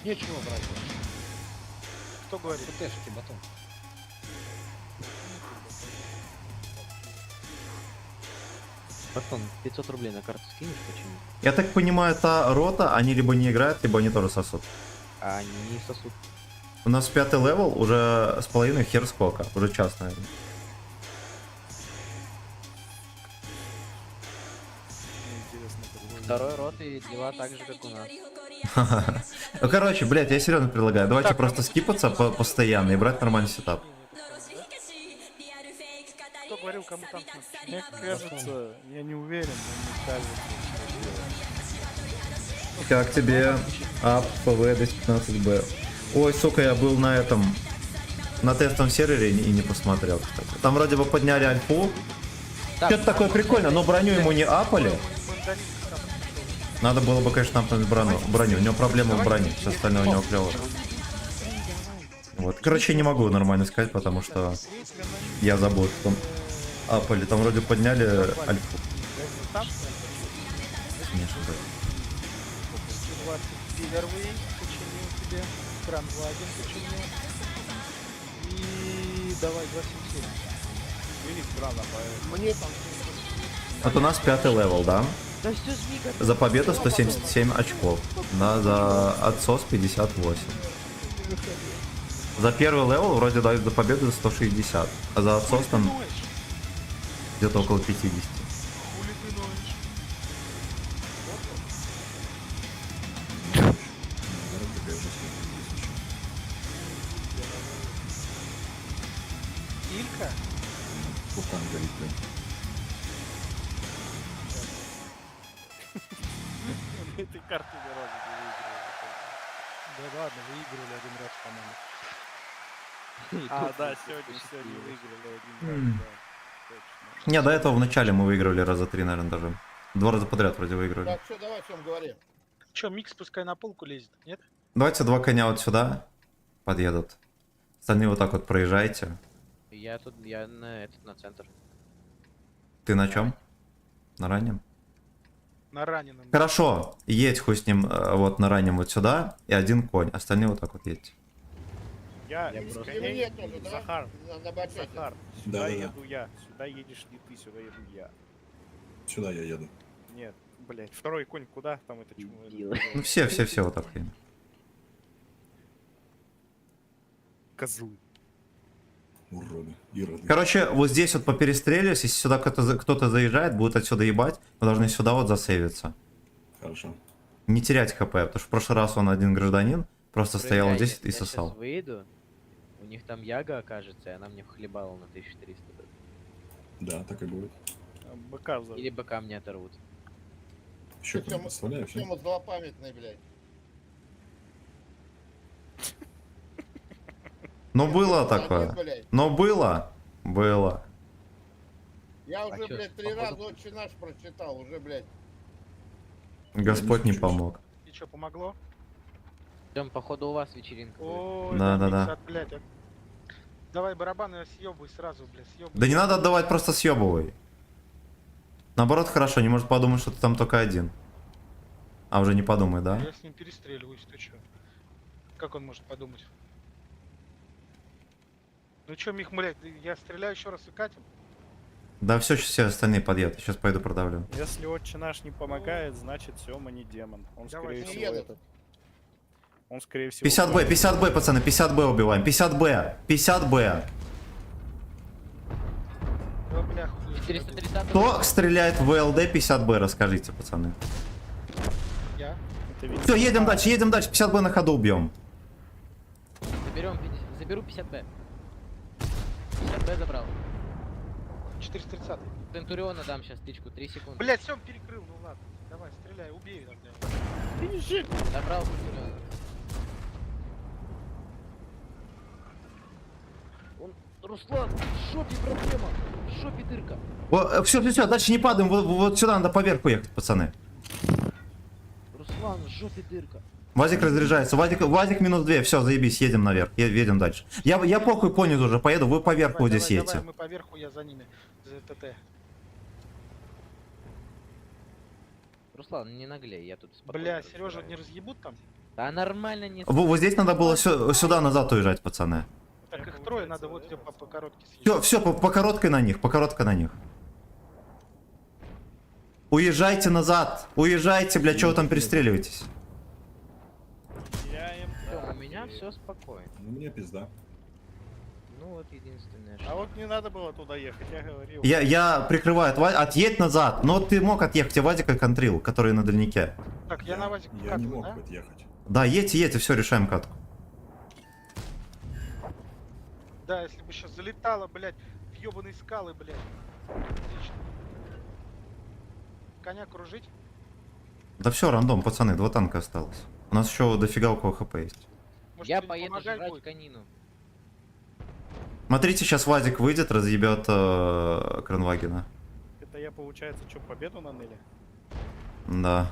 Нечего брать. Кто говорит? ПТшки, батон. Батон, 500 рублей на карту скинешь, почему? Я так понимаю, та рота, они либо не играют, либо они тоже сосут. А они не сосут. У нас 5-й левел, уже с половиной хер сколько. Уже час, наверное. Второй рот и дела так же, как у нас. Ну, короче, блядь, я серьезно предлагаю. Давайте просто скипаться постоянно и брать нормальный сетап. Кто говорил, кому там надо? Мне кажется, я не уверен, но не кажется. Как тебе ап ПВ 215Б? Ой, сука, я был на этом, на тестовом сервере и не посмотрел, кстати. Там вроде бы подняли альфу. Что-то такое прикольно, но броню ему не апали. Надо было бы, конечно, апнуть броню. У него проблема в броне, все остальное у него клево. Вот. Короче, я не могу нормально сказать, потому что я забыл, что там апали. Там вроде подняли альфу. Не ошибаюсь. 20 первый починил тебе, кран 2.1 починил. И давай 277. Или крана, Мне там Вот у нас 5-й левел, да? Да все, Змика. За победу 177 очков. Да, за отсос 58. За первый левел вроде дают за победу 160. А за отсос там где-то около 50. Илька? Вулкан горит, блин. Этой карты ни разу не выигрывали. Да ладно, выигрывали один раз, по-моему. А, да, сегодня выиграли один раз, да. Точно. Не, до этого в начале мы выигрывали раза 3, наверное, даже. 2 раза подряд вроде выигрывали. Так, что, давай о чем говорим? Че, микс пускай на полку лезет, нет? Давайте 2 коня вот сюда подъедут. Остальные вот так вот проезжайте. Я тут, я на этот, на центр. Ты на чем? На раннем? На раненом. Хорошо, едь хуй с ним вот на раннем вот сюда и один конь. Остальные вот так вот едьте. Я И из мне коней, тоже, да? Захар, На бачете. Захар, сюда Да-да-да. еду я, сюда едешь не ты, сюда еду я. Сюда я еду. Нет, блять, второй конь куда? Там это чему? Ну все вот так едем. Козлы. Уроды. Ироды. Короче, вот здесь вот поперестреливались, если сюда кто-то заезжает, будет отсюда ебать, мы должны сюда вот засейвиться. Хорошо. Не терять хп, потому что в прошлый раз он один гражданин просто стоял вот здесь и Я сосал. сейчас выйду, у них там яга окажется, и она мне вхлебала на 1300. Да, так и будет. БК за... Или БК мне оторвут. Еще кто представляешь? Тема злопамятная, блядь. Ну было такое. Блядь. Но было. Было. Я уже, чё, блядь, 3 походу- раза «Отче наш» прочитал, уже, блядь. Господь не помог. И что, помогло? Там, походу, у вас вечеринка будет. Ой, Да-да-да. микс, блядь. Давай барабаны съебывай сразу, блядь, съебывай. Да не надо отдавать, просто съебывай. Наоборот, хорошо, не может подумать, что ты там только один. А уже не подумай, да? Я с ним перестреливаюсь, ты чё? Как он может подумать? Ну чё, Мих, блядь, я стреляю еще раз и катим? Да все остальные подъедут, сейчас пойду продавлю. Если отче наш не помогает, значит Сёма не демон. Он, Давай, скорее не всего, едут. этот. Он, скорее всего... 50Б, 50Б, пацаны, 50Б убиваем. 50Б, 50Б. О, бля, хуй. 430. Кто стреляет в ВЛД 50Б, расскажите, пацаны. Я. Это видимо- Все, едем дальше, 50Б на ходу убьем. Заберу 50Б. 50Б забрал. 430. Центуриона дам сейчас тычку, 3 секунды. Блять, Сем перекрыл, ну ладно. Давай, стреляй, убей тогда. Забрал Центуриона. Он... Руслан, в жопе проблема. В жопе дырка. Все, дальше не падаем, вот сюда надо поверху ехать, пацаны. Руслан, в жопе дырка. Вазик разряжается, Вазик минус 2, все, заебись, едем наверх, едем дальше. Я похуй понизу уже поеду, вы поверху Давай, здесь давай, едете. давай, мы поверху, я за ними. За ТТ. Руслан, не наглей, я тут спокойно Бля, Сережа разбираюсь. не разъебут там? Да нормально не... Вот здесь надо было сюда назад уезжать, пацаны. Так их трое, надо вот где по коротке съездить. Все, по короткой на них, Уезжайте назад, уезжайте, бля, чего вы там перестреливаетесь? Всё, у меня все спокойно. Ну, мне пизда. Ну вот единственное, А что... вот не надо было туда ехать, я говорил. Я прикрываю, отъедь назад, но ты мог отъехать, я Вазика контрил, который на дальнике. Так, я на Вазик Я не катаю, мог да? отъехать. Да, едьте, все, решаем катку. Да, если бы сейчас залетало, блядь, в ебаные скалы, блядь. Отлично. Коня кружить? Да все, рандом, пацаны, 2 танка осталось. У нас еще дофига у кого хп есть. Может, Я кто-нибудь поеду помогать жрать будет? конину. Смотрите, сейчас Вазик выйдет, разъебет Кранвагена. Это я, получается, что, победу наныли? Да.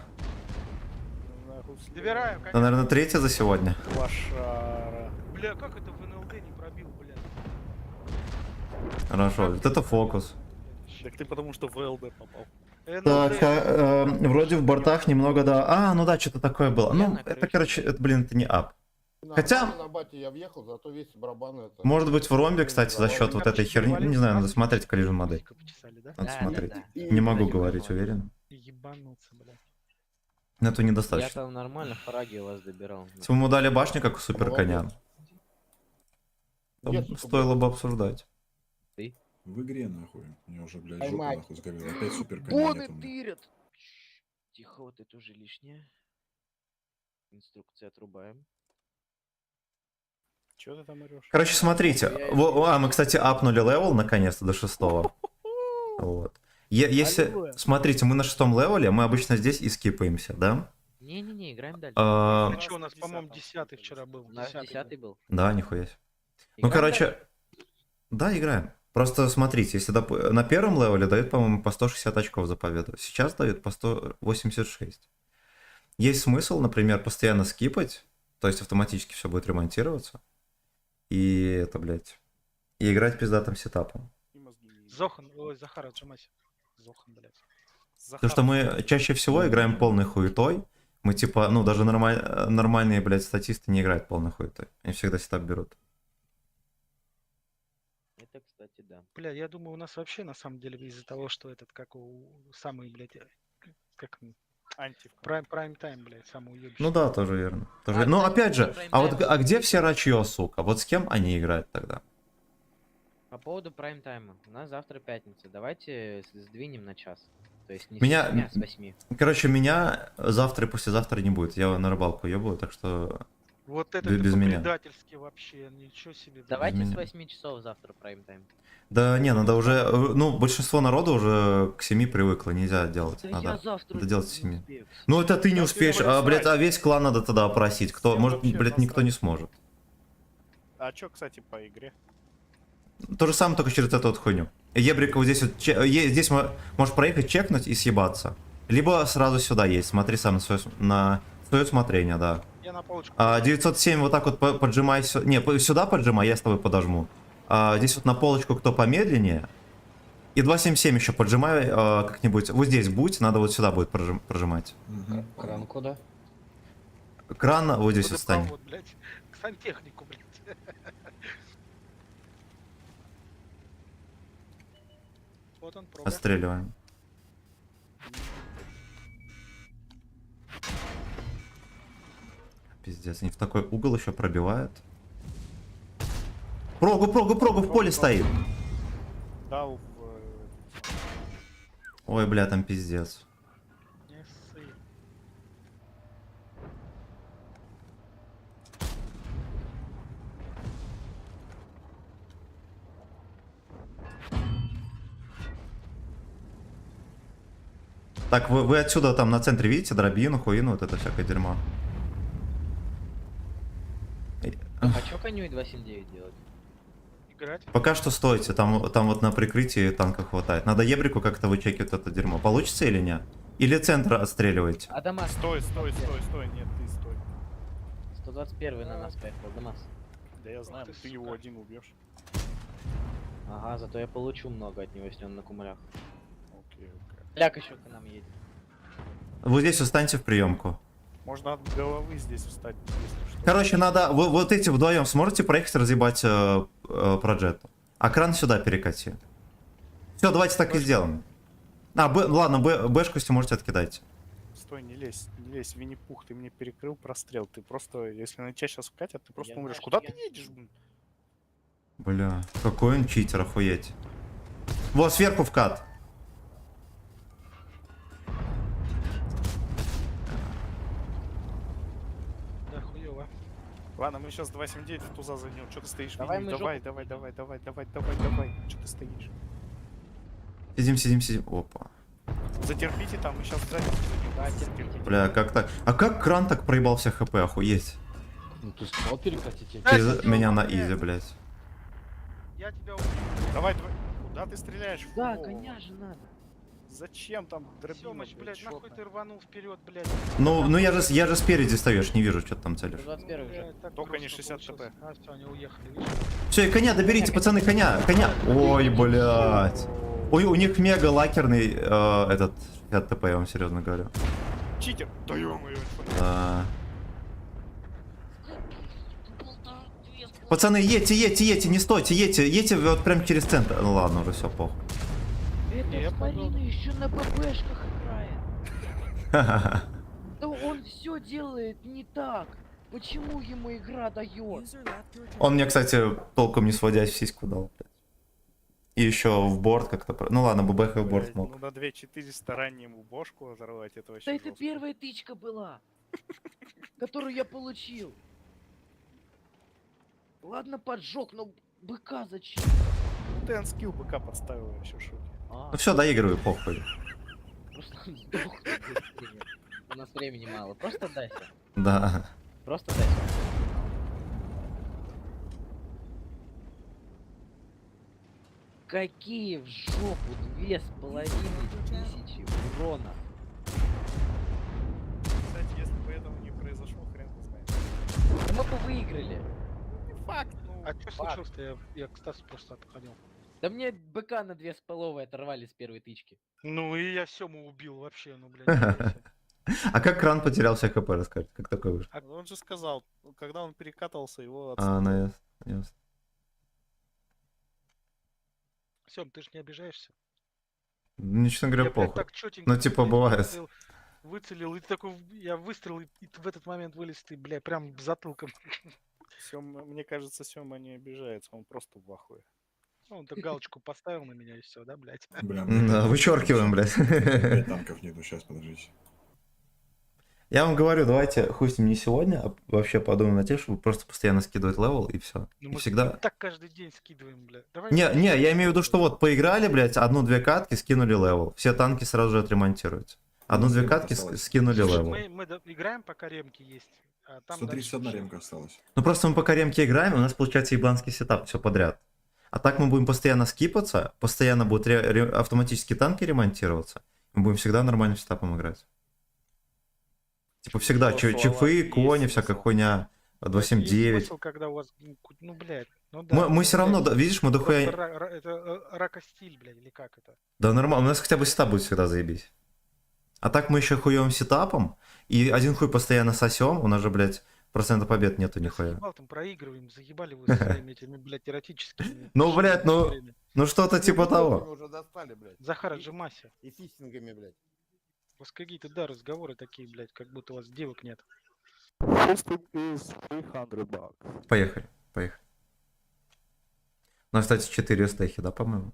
Добираю, Это, коня. наверное, 3-я за сегодня. Лошара. Бля, как это в НЛД не пробил, блядь? Хорошо, вот это фокус. Так ты потому что в ЛД попал. Так, вроде в бортах немного, да. Ну да, что-то такое было. Я Ну, на это, крыше. короче, это, блин, это не ап. Хотя- Нормально на бате я въехал, зато весь барабан это... Может быть, в ромбе, кстати, за счет вот этой херни. Не знаю, надо смотреть коллижн модель. Вазика почесали, да? Надо Да, смотреть. да, да. Не могу говорить, уверен. Ебануться, блядь. Но это Я недостаточно. там нормально фраги у вас добирал. Если бы ему дали башню, как у супер коня, Где, то сука, стоило бы обсуждать. В игре, нахуй. Мне уже, блядь, Ай, жопа, мать. нахуй, сгорела. Опять супер Боны нету, блядь. тырят! Тихо, вот это уже лишнее. Инструкции отрубаем. Че ты там орешь? Короче, смотрите. Мы, кстати, апнули левел наконец-то до 6-го. Вот. Если... Смотрите, мы на 6-м левеле, мы обычно здесь и скипаемся, да? Не-не-не, играем дальше. А, Ну что, у нас, по-моему, 10-й вчера был. У нас 10-й был. Да, нихуя себе. Ну, Играем короче, да, играем. Просто смотрите, если на первом левеле дают, по-моему, по 160 очков за победу. Сейчас дают по 186. Есть смысл, например, постоянно скипать, то есть автоматически все будет ремонтироваться. И это, блядь, и играть пиздатым сетапом. Зохан, ой, Захар, отжимайся. Зохан, блядь. Потому что мы чаще всего играем полной хуетой. Мы типа, ну, даже нормальные, блядь, статисты не играют полной хуетой. Они всегда сетап берут. Это, кстати, да. Бля, я думаю, у нас вообще, на самом деле, из-за того, что этот, как у самый, блядь, как прайм-тайм, блядь, самый уебищный. Ну да, тоже верно. Тоже А, верно. Но кстати, опять же, про а вот прайм-тайм. где все рачье, сука? Вот с кем они играют тогда? По поводу прайм-тайма. У нас завтра пятница. Давайте сдвинем на час. То есть не Меня- с 7, а с 8. Короче, меня завтра и послезавтра не будет. Я на рыбалку ебаю, так что... Вот это без меня. предательски вообще, ничего себе. блядь. Давайте меня. с 8 часов завтра прайм-тайм. Да не, надо уже... Ну, большинство народа уже к 7 привыкло, нельзя делать. Да я Надо завтра делать не 7. успею. Ну это ты не Да ты успеешь, давай блядь, срать. весь клан надо тогда опросить. Кто, Всем может, вообще блядь, никто насрать. не сможет. А чё, кстати, по игре? То же самое, только через эту вот хуйню. Ебрик вот здесь вот, здесь можешь проехать, чекнуть и съебаться. Либо сразу сюда есть, смотри сам на свое усмотрение, да. Я на полочку. 907 вот так вот поджимай, не, сюда поджимай, я с тобой подожму. Здесь вот на полочку кто помедленнее. И 277 еще поджимай как-нибудь. Вот здесь будь, надо вот сюда будет прожимать. Кран куда? Кран вот здесь вот встань. Водопровод, блядь. К сантехнику, блядь. Вот он, прога. Отстреливаем. Пиздец, они в такой угол еще пробивают. Прогу в поле стоит. Дал Ой, бля, там пиздец. Не ссы. Так, вы отсюда там на центре видите дробину, хуину, вот это всякое дерьмо. А чё коню и 279 делать? Играть. Пока что стойте, там вот на прикрытии танка хватает. Надо ебрику как-то вычекивать это дерьмо. Получится или нет? Или центр отстреливаете? А Дамас? Стой, нет, ты стой. 121 на нас поехал, Дамас. Да я знаю, ты, ты его сука. один убьешь. Ага, зато я получу много от него, если он на кумулях. Окей. Ляк еще к нам едет. Вы здесь встаньте в приемку. Можно от головы здесь встать, если что. Короче, надо... Вот эти вдвоем сможете проехать, разъебать проджету. А кран сюда перекати. Все, давайте так и сделаем. Ладно, бэшку если можете откидать. Стой, не лезь, Винни-Пух, ты мне перекрыл прострел. Ты просто, если на тебя сейчас вкатят, ты просто Я умрешь. знаю, Куда что ты едешь, блин? Бля, какой он читер, охуеть. Вот, сверху вкат. Да, хуёво. Ладно, мы сейчас 279 в туза зайдем. Что ты стоишь, Давай Винни? мы Давай. Что ты стоишь? Сидим. Опа. Затерпите там, мы сейчас зайдем. Да, терпите. Бля, как так? А как кран так проебал все хп, охуеть? Ну ты сказал перекатите. Через меня на изи, блядь. Я тебя убью. Давай. Куда ты стреляешь? Да, Во. коня же надо. Зачем там дробину, Семыч, блядь, нахуй ты рванул вперед, блядь. Ну я же спереди стою, я ж не вижу, что ты там целишь. 121 уже. Блядь, так Только не грустно 60 получилось. ТП. А, все, они уехали, видишь? Все, и коня доберите, пацаны, коня. Ой, блядь. Ой, у них мега лакерный этот 50 ТП, я вам серьезно говорю. Читер! Да ё-моё. Да. Пацаны, едьте, не стойте, едьте вот прям через центр. Ну ладно, уже все, похуй. Это Марина еще на ББшках играет. Да он все делает не так. Почему ему игра дает? Он мне, кстати, толком не сводясь в сиську дал, блядь. И еще в борт как-то... Ну ладно, ББХ в борт мог. Ну на 2400 раннему бошку взорвать, это вообще Да это жестко. первая тычка была, которую я получил. Ладно, поджег, но быка зачем? Ну ты анскилл БК подставил еще шутки. Ну все, доигрывай, похуй. Просто сдох. У нас времени мало. Просто дайся. Да. Просто дайся. Какие в жопу 2500 урона. Кстати, если бы этого не произошло, хрен бы знает. Да мы бы выиграли. Не факт, ну. А что случилось-то? Я к Стасу просто отходил. Да мне быка на 2 половые оторвали с первой тычки. Ну и я Сему убил вообще, ну, блядь. нихуя себе. А как кран потерял все хп, расскажите, как такое вышло? А он же сказал, когда он перекатывался, его Ну ясно. Сем, ты ж не обижаешься? Ну, честно говоря, Я, блядь, похуй. так чётенько, Ну, типа, блядь, бывает. Выцелил, и такой, я выстрелил, и в этот момент вылез ты, бля, прям затылком. Мне кажется, Сёма не обижается, он просто в ахуе. Ну, он так галочку поставил на меня и все, да, блядь? Бля, Да, вычеркиваем, блядь. 5 танков нету, сейчас, подождите. Я вам говорю, давайте, хуй с ним не сегодня, а вообще подумаем на тем, чтобы просто постоянно скидывать левел и все. Ну, И мы всегда... так каждый день скидываем, бля. Давай, Не, я имею в виду, что вот поиграли, блядь, одну-две катки, скинули левел. Все танки сразу же отремонтируются. Одну-две катки скинули Слушай, левел. мы играем, пока ремки есть. А там 131 дальше ремка осталась. Ну просто мы пока ремки играем, у нас получается ебланский сетап, все подряд. А так мы будем постоянно скипаться, постоянно будут автоматически танки ремонтироваться. Мы будем всегда нормальным сетапом играть. Типа всегда чифы, кони, всякая хуйня, Есть 279. смысл, когда у вас, ну, блядь, ну да. Мы все равно, видишь, мы Просто дохуя... это ракостиль, блядь, или как это? Да нормально, у нас хотя бы сетап будет всегда заебись. А так мы еще хуевым сетапом, и один хуй постоянно сосем, у нас же, блядь, процента побед нету нихуя. Заебал, там проигрываем, заебали вы со своими этими, блядь, эротическими... Ну, блядь, ну что-то типа того. Уже достали, блядь. Захар, отжимайся. И фистингами, блядь. У вас какие-то, да, разговоры такие, блядь, как будто у вас девок нет. Hosting is $300. Поехали, поехали. У нас, кстати, 4 стейхи, да, по-моему?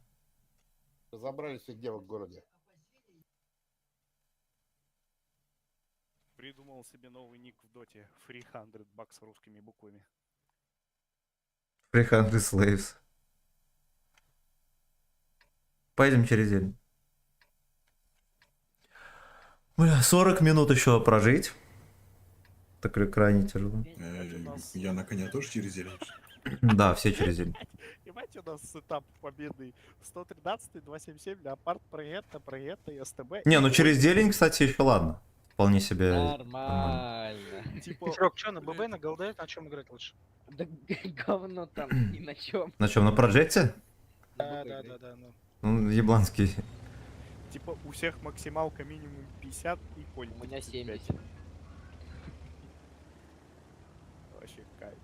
Забрали всех девок в городе. Придумал себе новый ник в доте. $300 русскими буквами. 300 slaves. Поедем через день. Бля, 40 минут еще прожить. Так крайне тяжело. Я на коня тоже через зелень. Да, все через день. Ебать, у нас этап победный. 113, 277, Леопард, Прогетта и СТБ. Не, ну через зелень, кстати, еще ладно. Вполне себе. Нормально. Типа, Серег, что, на ББ, на голде, на чем играть лучше? Да говно там и на чем. На чем, на проджекте? Да. Ну. Ну, ебланский. типа у всех максималка минимум 50 и поле. У меня 70. Вообще кайф.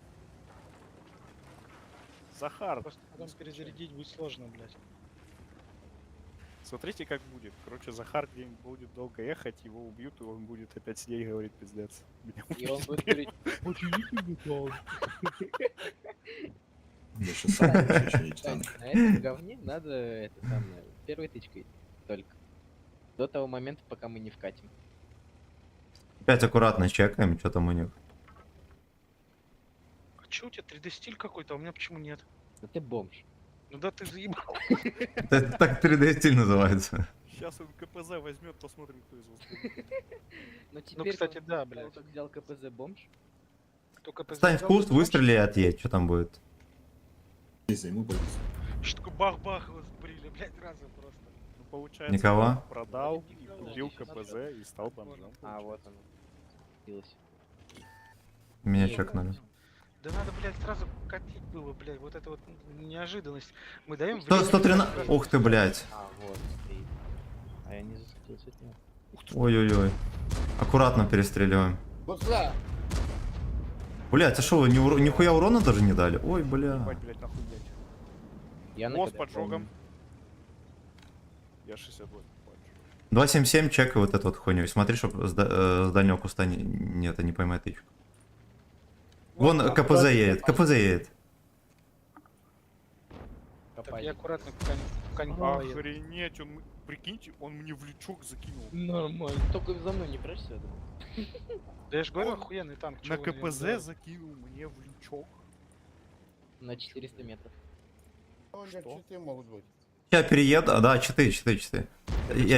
Захар. Просто потом перезарядить будет сложно, блядь. Смотрите, как будет. Короче, Захар где-нибудь будет долго ехать, его убьют, и он будет опять сидеть и говорить пиздец. Меня И он убили. будет говорить, почему не Я сейчас сам буду чинить так? танк. На этом говне надо это самое, первой тычкой только. До того момента, пока мы не вкатим. Опять аккуратно чекаем, что там у них. А чё у тебя 3D стиль какой-то, а у меня почему нет? Да ты бомж. Ну да ты заебал. Это так 3D стиль называется. Сейчас он КПЗ возьмет, посмотрим, кто из вас будет. Ну теперь, кстати, да, кто блядь. так взял КПЗ бомж? Кто КПЗ Встань в взял, куст, тот выстрели и отъедь, что там будет. Здесь займу позицию. бомж. Что такое бах-бах вас сбрили, блядь, разом просто. Ну, получается, Никого? он продал, и купил КПЗ и стал бомжом. А, вот оно. Билось. Меня Не, чекнули. Да надо, блядь, сразу катить было, блядь, вот это вот неожиданность. Мы даем... 113. Ух ты, блядь. А, вот, стоит. А я не зацепился от него. Ой-ой-ой. Аккуратно перестреливаем. Вот сюда. Блять, а что, вы нихуя урона даже не дали? Ой, бля. Ебать, блядь, нахуй, блядь. Я Мост КД, поджогом. Я 68. 277, чекай вот эту вот хуйню. И смотри, чтобы с дальнего куста нет, не поймай тычку. Вон КПЗ едет, КПЗ едет. Так, я аккуратно пока не поеду. Охренеть, он, прикиньте, он мне в лючок закинул. Нормально. Только за мной не прячься, я думаю. Да я ж говорю, охуенный танк. чё На вы, КПЗ блядь, закинул мне в лючок. На 400 метров. Читы могут быть. Я перееду, да, читы. Я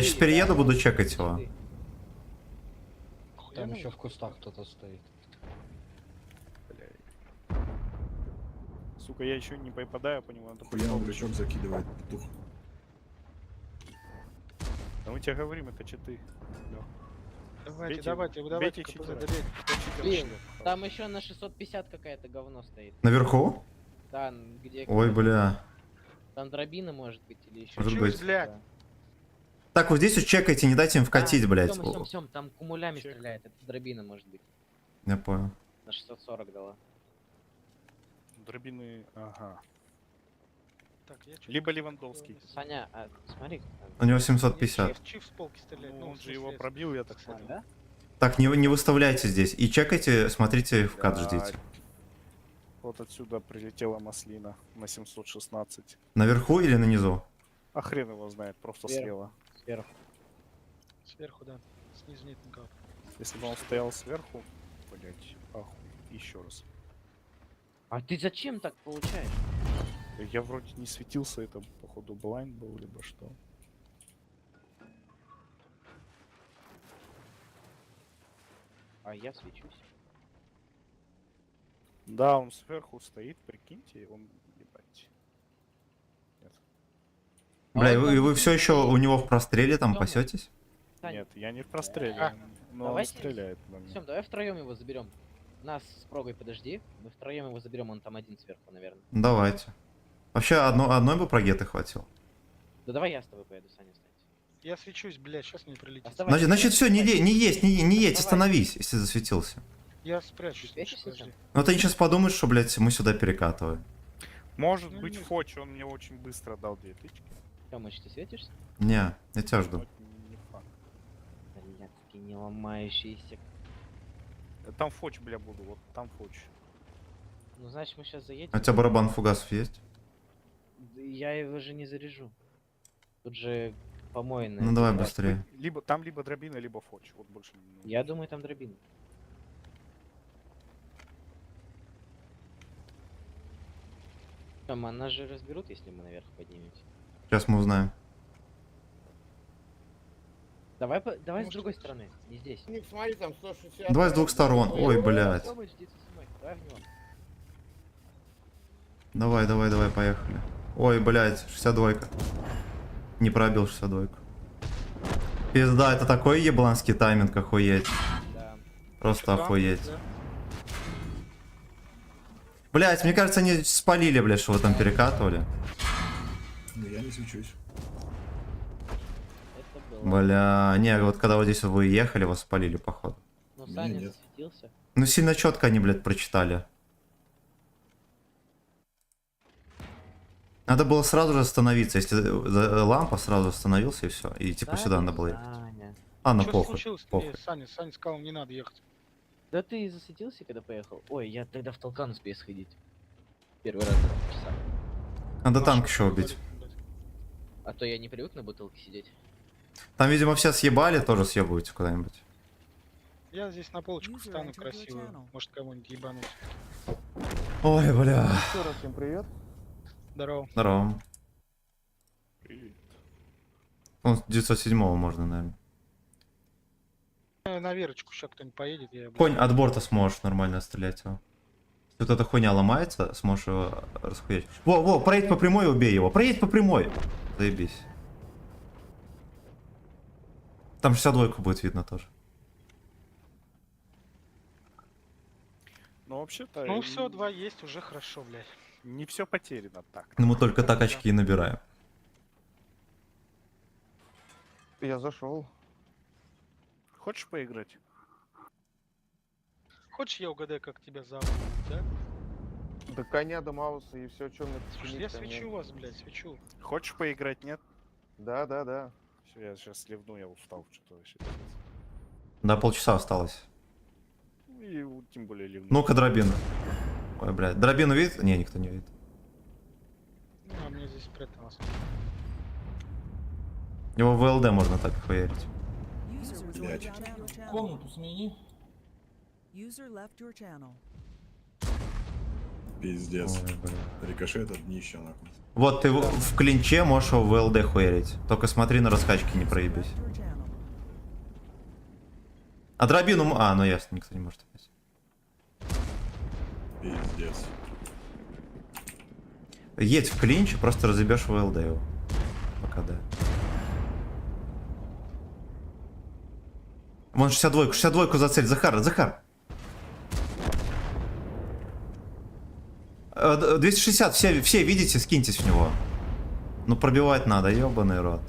сейчас перееду, буду чекать его. Читы. Там еще в кустах кто-то стоит. Сука, я еще не попадаю по нему. Надо Хуя он в попробовать. лючок закидывает петух. Да мы тебе говорим, это читы. Лёх. Давайте, Бейте давайте, его. давайте, Бейте КПЗ, читера. добейте. Кто читер? Блин, там еще на 650 какая-то говно стоит. Наверху? Да, где... Ой, бля. Там дробина может быть или еще Может что-то. быть. Блядь. Да. Так, вот здесь вот чекайте, не дайте им вкатить, блядь. Сем, там кумулями Чек. стреляет, это дробина может быть. Я понял. На 640 дала. Дробины, ага. Так, я чё- Либо Левандовский. Саня, а смотри. У него 750. Чиф с полки стреляет. Ну, Ну, он в же его смысле, пробил, я так А, понял. да? Так, не выставляйте здесь. И чекайте, смотрите, вкат Да. ждите. Вот отсюда прилетела маслина на 716. Наверху или на низу? А хрен его знает, просто Сверху. слева. Сверху. Сверху, да. Снизу нет никого. Если бы он стоял сверху, блять, ахуй. Еще раз. А ты зачем так получаешь? Я вроде не светился, это походу блайнд был, либо что. А я свечусь. Да, он сверху стоит, прикиньте, он, ебать. Нет. Бля, и А вы, вот и вы там все еще у него в простреле там Тёма. пасетесь? Сань, Нет, я не в простреле, А, но он давайте- стреляет на меня. Сем, давай втроем его заберем. Нас с прогой подожди. Мы втроем его заберем, он там один сверху, наверное. Давайте. Вообще, одной бы прогеты хватило. Да давай я с тобой поеду, Саня, останься. Я свечусь, блядь, сейчас мне прилетит. Оставайся. Значит, все, не едь, Давай. остановись, если засветился. Я спрячусь. Светишься лучше, подожди. сам? Ну, вот они сейчас подумают, что, блядь, мы сюда перекатываем. Может Ну, быть, нет. Фоч, он мне очень быстро дал 2 тычки. Тёмыч, ты светишься? Не, я тебя жду. но не факт. Блядский, не ломающийся. Там фоч, бля, буду, вот там фоч. Ну, значит, мы сейчас заедем. А у тебя барабан фугасов есть? Да я его же не заряжу. Тут же помойная. Ну давай земля. быстрее. Либо там либо дробина, либо фоч. Вот больше. Я думаю, там дробина. Там, а нас же разберут, если мы наверх поднимемся. Сейчас мы узнаем. Давай, давай с другой стороны, не здесь. Ник, смотри, там 160. Давай с двух сторон. Ой, блядь. Помощь, иди со мной, давай в него. Давай, давай, давай, поехали. Ой, блядь, 62-ка. Не пробил 62-ку. Пизда, это такой ебланский тайминг, охуеть. Да. Просто охуеть. Блять, мне кажется, они спалили, блядь, что вы там перекатывали. Ну, я не свечусь. Это было. Бля, не, вот когда вот здесь вы ехали, вас спалили, походу. Ну, Меня Саня нет. засветился. Ну, сильно четко они, блядь, прочитали. Надо было сразу же остановиться, если лампа сразу остановился и все. И типа сюда надо было ехать. Саня. А, ну Что похуй, случилось? похуй. Саня сказал, не надо ехать. Да ты засветился, когда поехал? Ой, я тогда в толкан успею сходить. Первый раз за 2 часа. Надо танк Машу, еще убить. блядь. А то я не привык на бутылке сидеть. Там, видимо, все съебали, тоже съебывайте куда-нибудь. Я здесь на полочку встану красиво. Может, кого-нибудь ебануть. Ой, бля. Еще раз всем привет. Здорово. Здорово. Он с 907-го можно, наверное. На Верочку сейчас кто-нибудь поедет, я... Конь, от борта сможешь нормально стрелять его. Если вот эта хуйня ломается, сможешь его расхуять. Во, проедь по прямой и убей его. Проедь по прямой. Заебись. Там 62-ку будет видно тоже. Ну, вообще-то... Ну все, 2 есть, уже хорошо, блядь. Не все потеряно так. Но мы только так очки и набираем. Я зашел. Хочешь поиграть? Хочешь, я угадаю, как тебя зовут, да? До коня, до Мауса и все, что мне Слушай, я свечу вас, блядь, свечу. Хочешь поиграть, нет? Да, да, да. Все, я сейчас сливну, я устал что-то вообще. Да, полчаса осталось. И тем более ливну. Ну-ка, дробина. Ой, блядь. Дробину видит? Не, никто не видит. Ну, а мне здесь спряталось. Его в ЛД можно так хуярить. Блять. Комнату смени. Пиздец. Ой, бля. Рикошет от днища, нахуй. Вот ты в клинче можешь его в ЛД хуярить. Только смотри на раскачки, не проебись. А дробину... А, ну ясно, никто не может опять. Пиздец. Едь в клинч, просто разъебешь в ЛД его. Пока да. Вон 62-ку, 62-ку зацель. Захар. 260, все видите, скиньтесь в него. Ну пробивать надо, ебаный рот.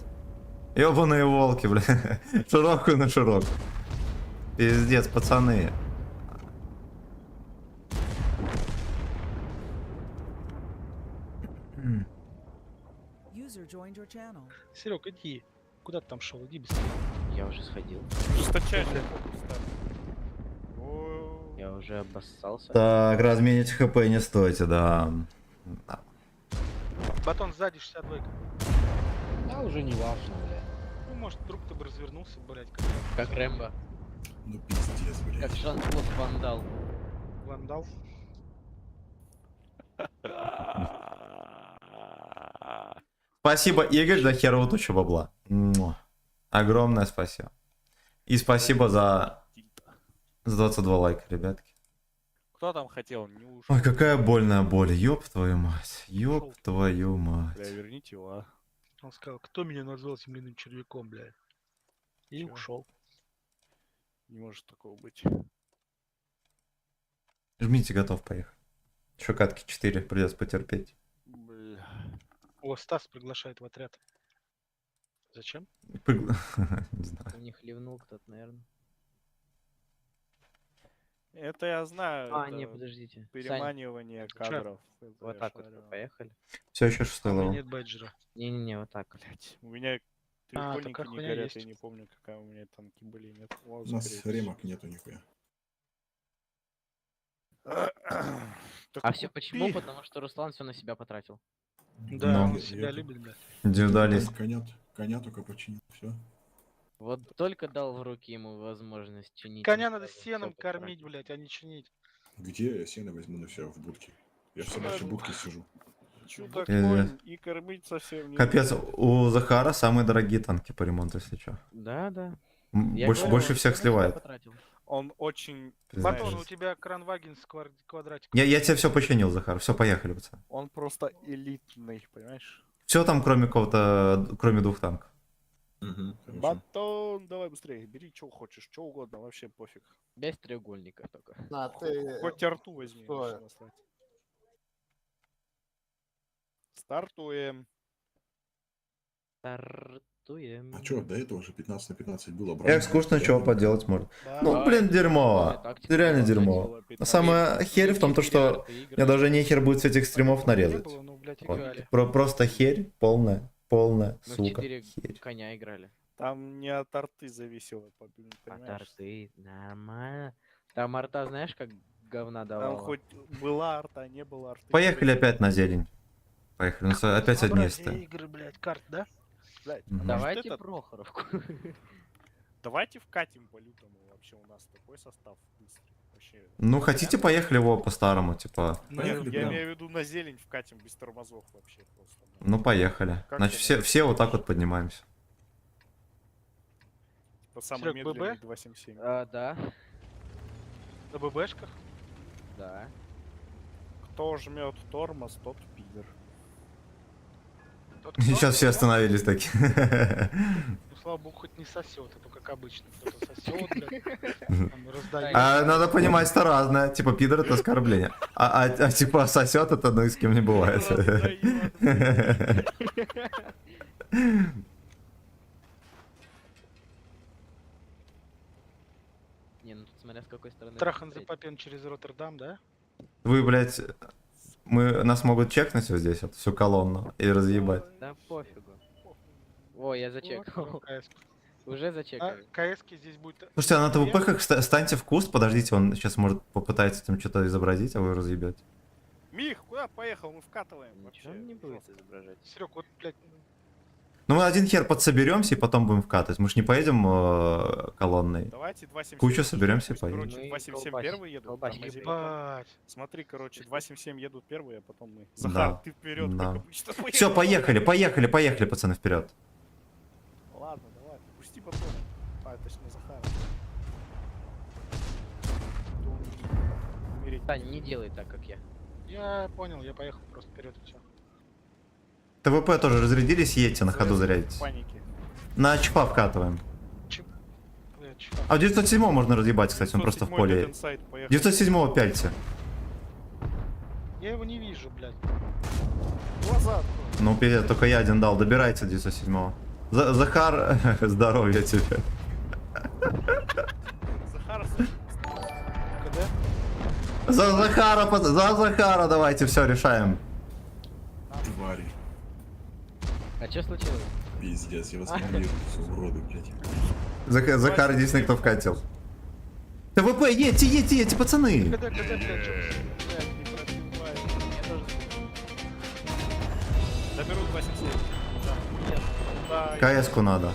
Ебаные волки, бля. Широкую на широкую. Пиздец, пацаны. Серег, иди. Куда ты там шел? Иди быстрее. Я уже сходил. Жесточайший. Я уже обоссался. Так, разменить хп не стойте, да. Батон сзади 62. Да, уже не важно, бля. Ну, может, вдруг ты бы развернулся, блядь, Как Рэмбо. Ну пиздец, блядь. Как Жан-Клод Ван Дал. Вандал. Спасибо, Игорь, за херовую тучу бабла. Огромное спасибо. И спасибо за 22 лайка, ребятки. Кто там хотел? Не ушел. Ой, какая больная боль. Ёб твою мать. Ёб твою мать. Бля, верните его, а. Он сказал, кто меня назвал земляным червяком, блядь. И Чё? ушел. Не может такого быть. Жмите, готов, поехать. Еще катки 4, придется потерпеть. Бля. О, Стас приглашает в отряд. Зачем? Не знаю. У них ливнул кто-то, наверное. Это я знаю. А, это не, подождите. Сань, Переманивание кадров. Это вот я так вот шарю. поехали. Все еще 6 У меня левел. нет бэджера. Не-не-не, вот так. Блять, у меня А, треугольники такая не хуйня горят, есть. я не помню, какая у меня танки были. Нет. О, У нас закрылись. ремок нету нихуя. А все почему? Потому что Руслан все на себя потратил. Да, Ну. он себя любит, блядь. Индивидуалист. Коня только починил, все. Вот только дал в руки ему возможность чинить. Коня он надо сразу всё сеном потратил. кормить, блядь, а не чинить. Где я сено возьму на себя в будке? Я в собачьей будке сижу. Чудо-конь и кормить совсем не Капец, надо. у Захара самые дорогие танки по ремонту, если что. Да, да. Я Больше, говорю, больше он всех всё на себя сливает. потратил. Он очень... Знаешь. Батон, у тебя кранваген с квадратиком. Я тебе все починил, Захар. Все, поехали, пацан. Он просто элитный, понимаешь? Все там, кроме кого-то, кроме 2 танков. Батон, давай быстрее, бери, что хочешь, что угодно, вообще пофиг. Без треугольника только. На, ты... Хоть арту возьми. Что? вообще насрать. Стартуем. Стартуем. А чё, до этого уже 15 на 15 было. Эх, скучно, чего поделать можно. Да. Ну, блин, дерьмово. Реально дерьмово. Но самая херь в том, то, что мне даже нехер будет с этих стримов Не нарезать. было, ну, блядь, Вот. играли. Просто херь, полная, Мы в сука, 4 херь. коня играли. Там не от арты зависело, А понимаешь? торты, нормально. Там арта, знаешь, как говна Там давала. хоть была арта, не была арты. Поехали опять на зелень. Поехали, у нас опять одни Разнообразие игры, блядь, карт, да? Блядь, Мгм. может, Давайте этот- Прохоровку. Давайте вкатим по-лютому вообще, у нас такой состав быстрый. Вообще. Ну, хотите, поехали его по-старому, типа. Нет, Поехали я прям. имею в виду на зелень вкатим без тормозов вообще просто. Ну, поехали. Как Значит, ты все вот так вот поднимаемся. Типа самый Серёг, медленный ББ? 277. Да, На ББшках? да. Кто жмет тормоз, тот пидор. Тот, кто? Сейчас все остановились такие. Ну, слава богу, хоть не сосет, а то как обычно. Кто-то сосет, блядь, там раздает. А надо понимать, что разное. Типа, пидор это оскорбление. А типа сосет это, ну и с кем не бывает. Не, ну тут смотря с какой стороны. Трахан посмотреть. Запапен через Роттердам, да? Вы, блядь, нас могут чекнуть вот здесь, вот, всю колонну, и разъебать. Да пофигу. О, я зачекал. Вот, КС. Уже А зачекали. КСки здесь будет... Слушайте, а на ТВП-ках станьте в куст, подождите, он сейчас может попытается там что-то изобразить, а вы разъебете. Мих, куда поехал? Мы вкатываем. Ничего вообще. не будет изображать. Серег, вот, блядь, Ну мы один хер подсоберемся и потом будем вкатывать. Мы ж не поедем колонной. Давайте 277. Кучу соберемся и Пусть, поедем. короче, Мы 277 колбасим, первые едут. колбасим. там на зелень. ебать. Смотри, короче, 277 едут первые, а потом мы. Да, Захар, ты вперед, да. как обычно. Все, поехали, пацаны, вперед. Ладно, давай, пусти потом. А, точнее, Захара. То он умереть. Тань, не делай так, как я. Я понял, я поехал просто вперед и все. ТВП тоже разрядились, едьте, на ходу зарядитесь. Паники. На чпа вкатываем. Блядь, чё? А в 907 можно разъебать, кстати, он просто в 907 поле. Dead Inside, поехали. 907 пяльте. Я его не вижу, блядь. Глаза открой. Ну, пиздец, только я один дал, добирайте 907. Захар, здоровья тебе. Захара, КД? За Захара давайте, все, решаем. Твари. А что случилось? Пиздец, я вас ненавижу, все уроды, блядь. Захар единственный, кто вкатил. ТВП, едьте, пацаны. КД, блядь, чё? блядь, не пробивай. Я тоже. Доберу 277. Да. Да, КС-ку надо.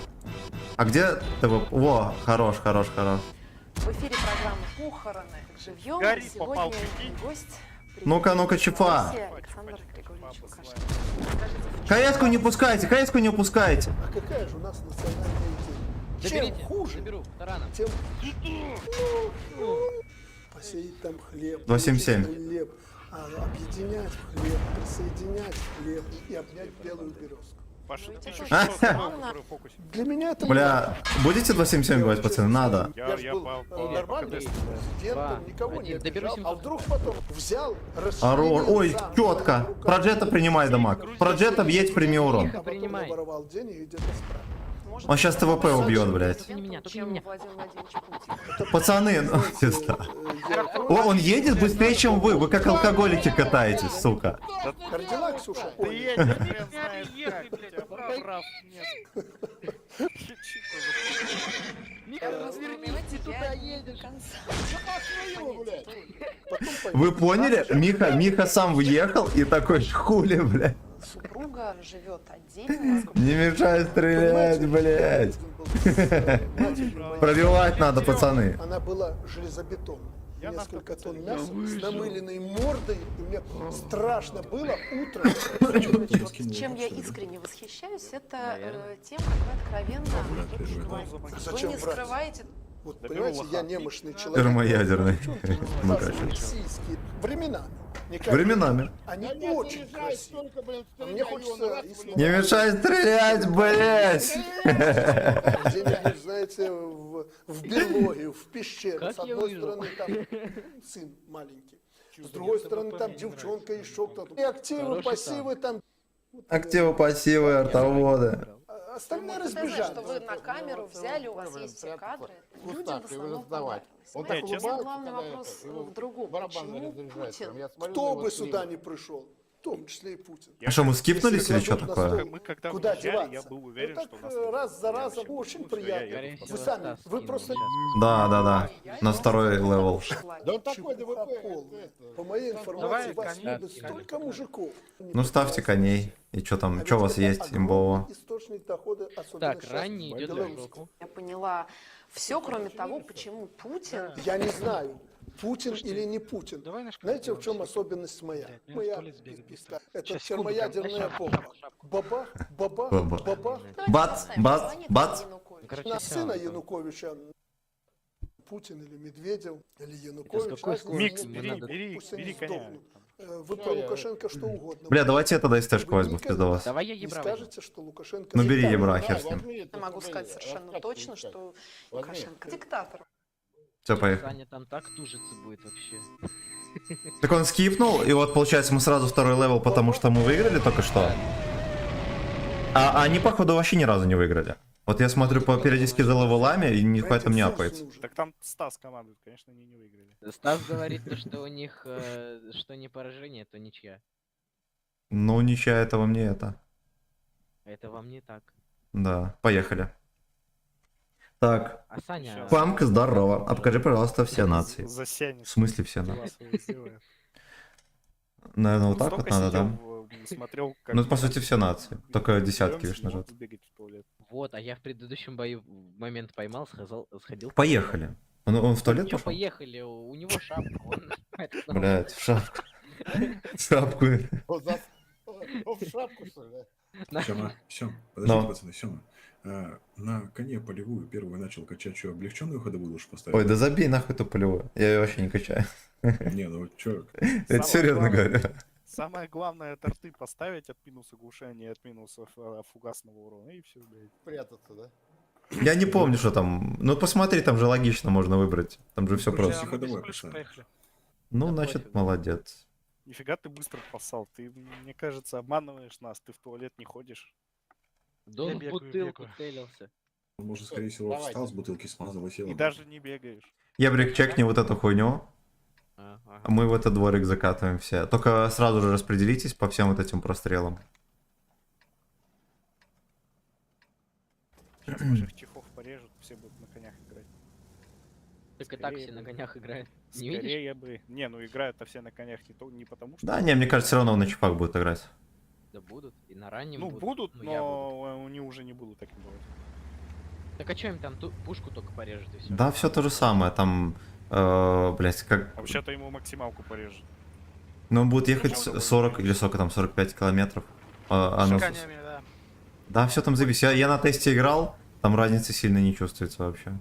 А где ТВП? Во, хорош. В эфире программы «Похороны живьем». Горит, попал, Сегодня прикинь. гость... Ну-ка, чефа. Александр Григорьевич Лукашенко. КС-ку не упускайте. А какая же у нас национальная идея? Чем Заберите, хуже, заберу, тараном. тем посеять там хлеб, 277. хлеб, объединять хлеб, присоединять хлеб и обнять белую березку. Паша, ты чё, А? что в фокусе? Для меня это Бля, будете 277 бывать, пацаны? Надо. Я ж был нормальным студентом, никого не Доберу обижал, а вдруг потом взял, Оружие. Ой, сам, четко. руками Проджета принимай дамаг. Проджета въедь, прими урон. а потом воровал деньги и где-то справил. Он сейчас ТВП убьет, блядь. Только не меня, только не Чем меня. Владимир Владимирович Путин. Пацаны, ну, пизда. О, он едет быстрее, чем вы. Вы как алкоголики катаетесь, сука. Кардинал, Ксюша, Ты ой, едешь, хрен знает Ехай, как, у блядь, тебя прав нет. Чико Разверните туда едешь. Свою, блядь. Вы поняли? Миха сам въехал и такой, хули, блядь. Супруга живет отдельно. Не мешай стрелять, блядь. Пробивать надо, пацаны. Она была железобетонной. Несколько тонн мяса с намыленной мордой. И мне страшно было утром. Чем я искренне восхищаюсь, это тем, как вы откровенно вы не скрываете. Вот, понимаете, я немощный человек. Термоядерный. Российские времена. Временами. Они очень красивые. А мне хочется... Не мешай стрелять, блядь. Где-нибудь, знаете, в берлоге, в пещере. Как С я одной выжил? стороны там сын маленький, с другой стороны там девчонка, еще кто-то. И активы, пассивы там. Активы, пассивы, артоводы. Остальные Что разбежались. вы на камеру взяли, у вас есть все кадры. Людям в основном понравилось. Он Понимаете, так улыбается, главный вопрос в другом. Почему Путин Кто бы сюда не пришел, в том числе и Путин. А что, мы скипнулись или что кладут на такое? стол, Мы когда Куда въезжали, я деваться? был уверен, Ну, что так, нас раз за я разом вообще очень думал, что я приятно. еду Скорее по всего, Вы сами, Стас вы скинул просто... сейчас. Да. На второй левел. Да он такой полный. По моей информации, Давай, вас коней, любят коней. столько мужиков. Ну ставьте коней. И что там, А что у ведь вас это есть огромный имбового? источник дохода, особенно Так, сейчас, ранний идет на белорусском. жопу. Я поняла все, кроме того, почему Путин... Я не знаю, Путин или не Путин. Давай наш Знаете, в чем конец. особенность моя? Блядь, мне Моя в туалет сбегать быстро. это Сейчас, секунду, термоядерная шапку, бомба. шапку. Бабах, бабах, Бабах. бабах. Бац, бац, бац. Короче, На всё, сына там. Януковича Путин или Медведев, или Янукович. какой разницы скорости нет. ему Бери, надо? бери, Пусть они бери коня. сдохнут. Вы про Лукашенко что угодно. Бля, давайте я тогда СТ-шку Вы возьму, никогда пизда вас. Давай я не ебра скажете, что Лукашенко... Ну бери диктатор. ебра, хер с ним. Я могу сказать совершенно точно, что Лукашенко диктатор. Все, поехали. Саня там так тужиться будет вообще. Так он скипнул, и вот получается мы сразу второй левел, потому что мы выиграли только что. А они, походу, вообще ни разу не выиграли. Вот я смотрю по периодически за левелами, и нихуя там не апается. Так там Стас командует, конечно, они не выиграли. Стас говорит, то, что у них что не поражение, то ничья. Ну, ничья это вам не это. Это вам не так. Да, поехали. Так, А Саня... Панк, здорово. А покажи, пожалуйста, все нации. Засянет. В смысле все нации? Дела свои сделает. Наверное, вот так Столько вот надо, да? сидел, смотрел, как Ну, по сути, все нации. Только десятки Берёмся, лишь не мог нажать. сбегать в туалет. Вот, а я в предыдущем бою момент поймал, сходил. Поехали. Он в туалет Чё, пошел? поехали, у него шапка. Он... Блять, в шапку. В шапку. Он в шапку, что ли? Сема, подождите, Но. пацаны, Сема. На коне полевую первую начал качать, что, облегченную ходовую лучше поставить? Ой, да забей нахуй эту полевую. Я ее вообще не качаю. Не, ну чё, Это Самое серьезно главное- говорю. Самое главное, торты поставить от минуса глушения, от минуса фугасного урона, и все, блядь. Прятаться, да? Я не помню, что там. Ну посмотри, там же логично можно выбрать. Там же все Слушай, просто. ходовая Больше поставь. поехали. Ну, Да значит, пофиг. молодец. Нифига ты быстро поссал. Ты, мне кажется, обманываешь нас, ты в туалет не ходишь. Да он Я в бегаю, бутылку бегаю. целился. Он, может, скорее всего, Давайте. встал с бутылки, смазал и сел. И даже не бегаешь. Ебрик, чекни вот эту хуйню. А, ага. А мы в этот дворик закатываем все. Только сразу же распределитесь по всем вот этим прострелам. Сейчас ваших чехов порежут, все будут на конях играть. Так и так Скорее все на бы. конях играют. Не видишь? Скорее бы. Не, ну играют-то все на конях не потому что... Да, не, мне кажется, все равно на чифах будут играть. Да будут. И на раннем Ну будут, Ну, я буду. но они уже не будут таким бывать. Так а что им там пушку только порежет и все? Да, все то же самое. Там, блять, как. А вообще-то ему максималку порежет. Ну, он будет ехать 40 или сколько там, 45 километров. Оно- С конями, да. Да, все там зависит. Я на тесте играл, там разницы сильно не чувствуется вообще.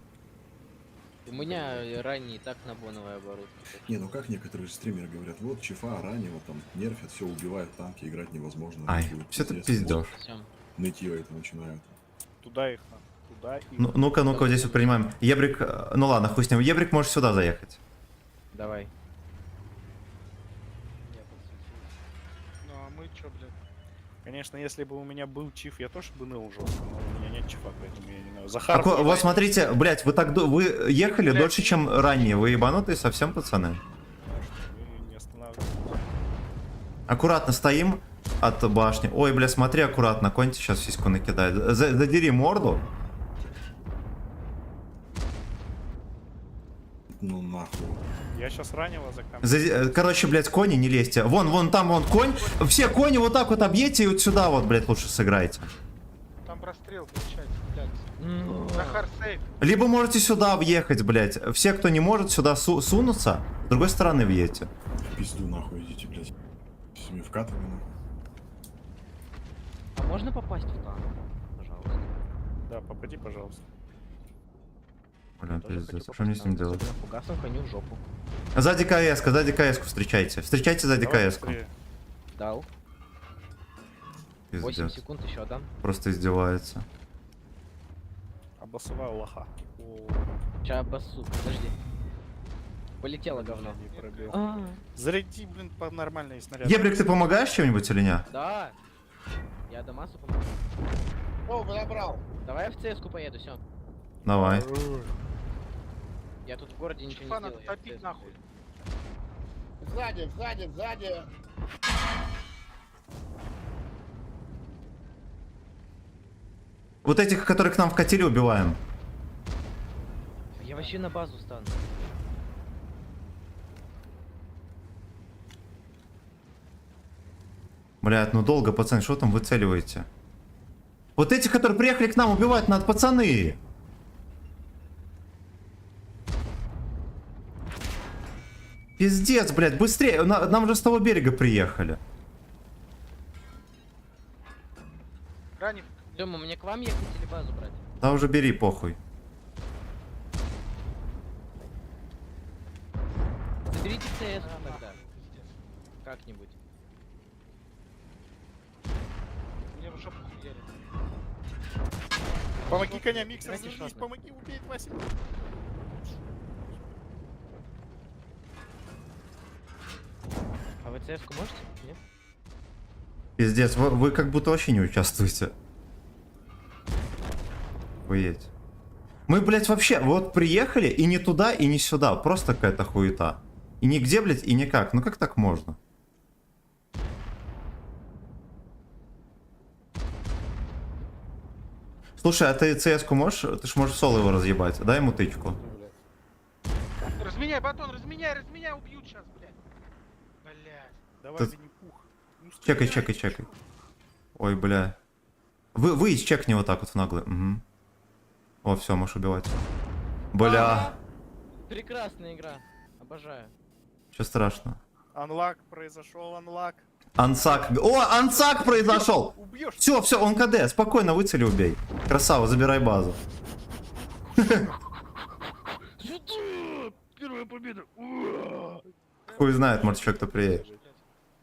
У меня ранний и так на боновой оборудке. Не, ну как некоторые стримеры говорят, вот чифа раннего там нерфят, все убивают танки, играть невозможно. Ай, будет все это пиздец. пиздешь. Всем. Нытье это начинают. Туда их надо. Туда и... Ну-ка, вот здесь вот принимаем. Ебрик, ну ладно, хуй с ним. Ебрик, можешь сюда заехать. Давай. Ну а мы чё, блядь? Конечно, если бы у меня был чиф, я тоже бы ныл жестко, но у меня нет чифа, поэтому я не знаю. Захар... Вот смотрите, блять, вы так вы ехали дольше, чем ранее. Вы ебанутые совсем, пацаны. Вы не останавливаетесь. Аккуратно стоим от башни. Ой, бля, смотри аккуратно, конь сейчас сиську накидает. Задери морду. Ну нахуй. Я сейчас ранила за камень. Короче, блядь, кони не лезьте. Вон там, вон конь. Все кони вот так вот объедьте и вот сюда вот, блядь, лучше сыграйте. Там прострел получается, блядь. Захар сейф. Либо можете сюда въехать, блядь. Все, кто не может сюда сунуться, с другой стороны въедете. В пизду нахуй идите, блядь. С ними вкатываем. А можно попасть в танк? Пожалуйста. Да, попади, пожалуйста. Бля, пиздец, что мне с ним делать? Фугасом коню в жопу. Сзади КС-ку встречайте. Встречайте сзади Давай КС-ку. быстрее. Дал. 8 Пиздец. секунд еще дам. Просто издевается. Обоссываю лоха. Сейчас обоссу. Подожди. Полетело говно. Не пробил. А, Заряди, блин, по нормальной снаряд. Ебрик, ты помогаешь чем-нибудь или не? Да. Я Дамасу помогу. О, подобрал. Давай я в ЦС-ку поеду, все. Давай. Я тут в городе ничего не Чифа надо сделаю. я в топить CS нахуй. Сзади, сзади, сзади. Вот этих, которые к нам вкатили, убиваем. Я вообще на базу стану. Блядь, ну долго, пацаны, что там выцеливаете? Вот этих, которые приехали к нам, убивать надо, пацаны! Пиздец, блядь, быстрее! Нам же с того берега приехали. Ранив. Тёма, мне к вам ехать или базу брать? Да уже бери, похуй. Заберите ЦС тогда. Как-нибудь. Мне в жопу хуярит. Помоги коня, Микс, Давайте развернись, шотны. помоги убить Васю. А вы ЦС-ку можете? Нет? Пиздец, вы как будто вообще не участвуете. Охуеть. Мы, блядь, вообще вот приехали и не туда, и не сюда. Просто какая-то хуета. И нигде, блядь, и никак. Ну как так можно? Слушай, а ты CS-ку можешь? Ты ж можешь в соло его разъебать. Дай ему тычку. Разменяй, батон, разменяй, убьют сейчас, блядь. Блядь. Давай, Тут- Винни-Пух. Ну, Чекай, стреляй. чекай, чекай. Ой, бля. Вы чекни вот так вот в наглый. Угу. О, все, можешь убивать. Бля. Прекрасная игра. Обожаю. Что страшно? Анлак произошел, анлак. Ансак. О, ансак произошел! Убьешь. Все, он КД. Спокойно выцели, убей. Красава, забирай базу. Первая победа. Хуй знает, может, еще кто приедет.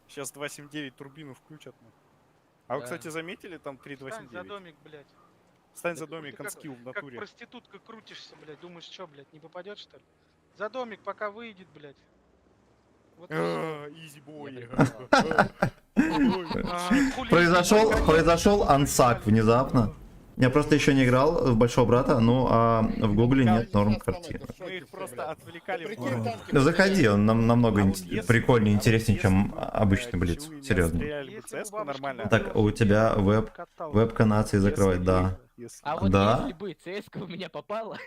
Сейчас 279 турбину включат. А вы, Да. кстати, заметили там Стань за 329? домик, блядь. Стань за Ты домик, как- конскилл в Как натуре. проститутка крутишься, блядь. Думаешь, что, блядь, не попадет, что ли? За домик, пока выйдет, блядь. Вот и всё. Изи бой. Я прикрывал. Хули Произошел ансак внезапно. Я просто еще не играл в Большого Брата, ну а в Гугле нет норм картины. Мы их просто отвлекали. Прикинь, в- танки Ну, заходи, он намного А вот если- прикольнее, интереснее, чем если бы, обычный блядь, Блиц. чуи не Серьезно. отстреляли бы Если бы CS-ку бабушка нормально. была- Так, у тебя веб нации закрывать, да. А вот Да. если бы ЦС-ка у меня попала,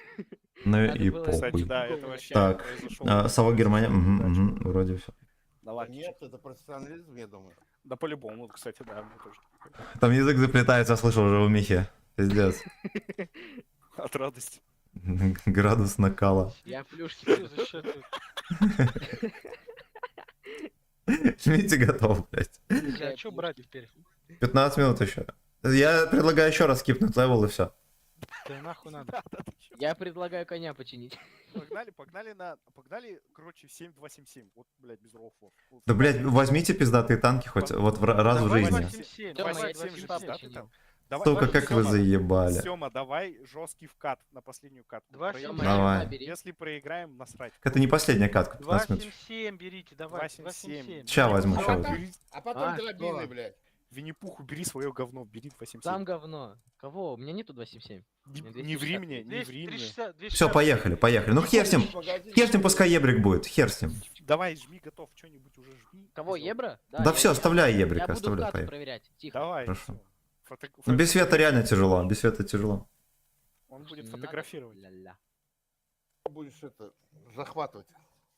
Ну Надо и было- Кстати, похуй. да, это вообще Так, произошел. Сова Германия, вроде все. Да ладно. Нет, это профессионализм, я думаю. Да по-любому, кстати, да, мне тоже. Там язык заплетается, слышал уже у Михи. Пиздец. От радости. Градус накала. я плюшки Что за счет тут? Жмите готов, блядь. А что брать теперь? 15 минут еще. Я предлагаю еще раз скипнуть левел и все. Да нахуй надо. Я предлагаю коня починить. Погнали, короче, 7-2-7-7. Вот, блядь, без рофлов. Вот. Да, блядь, возьмите пиздатые танки хоть вот раз в Давай жизни. 277, Тёма, давай я 277 277 же, да, ты починил. там? Давай, Сука, как вы заебали. Сёма, давай жесткий вкат на последнюю катку. 277. Проиграем. Давай. Бери. Если проиграем, насрать. Это не последняя катка, 15 минут. 277 берите, давай. 277. Ща возьму, А ща потом, возьму. а потом А, дробины, что? блядь. Винни-Пух, убери свое говно, бери 277. Сам говно. Кого? У меня нету 277. Не ври мне, не ври мне. 260, Все, поехали. Ну хер с ним. Хер с ним, пускай ебрик будет. Хер с ним. Давай, жми, готов, что-нибудь уже жми. Кого, Пиздец. Ебра? Да все, оставляй Я ебрика, буду оставляй. кату Поехали. проверять. Тихо. Давай. Хорошо. всё. Ну, без света реально тяжело, без света тяжело. Он будет Не надо. фотографировать. Ля-ля. будешь это захватывать.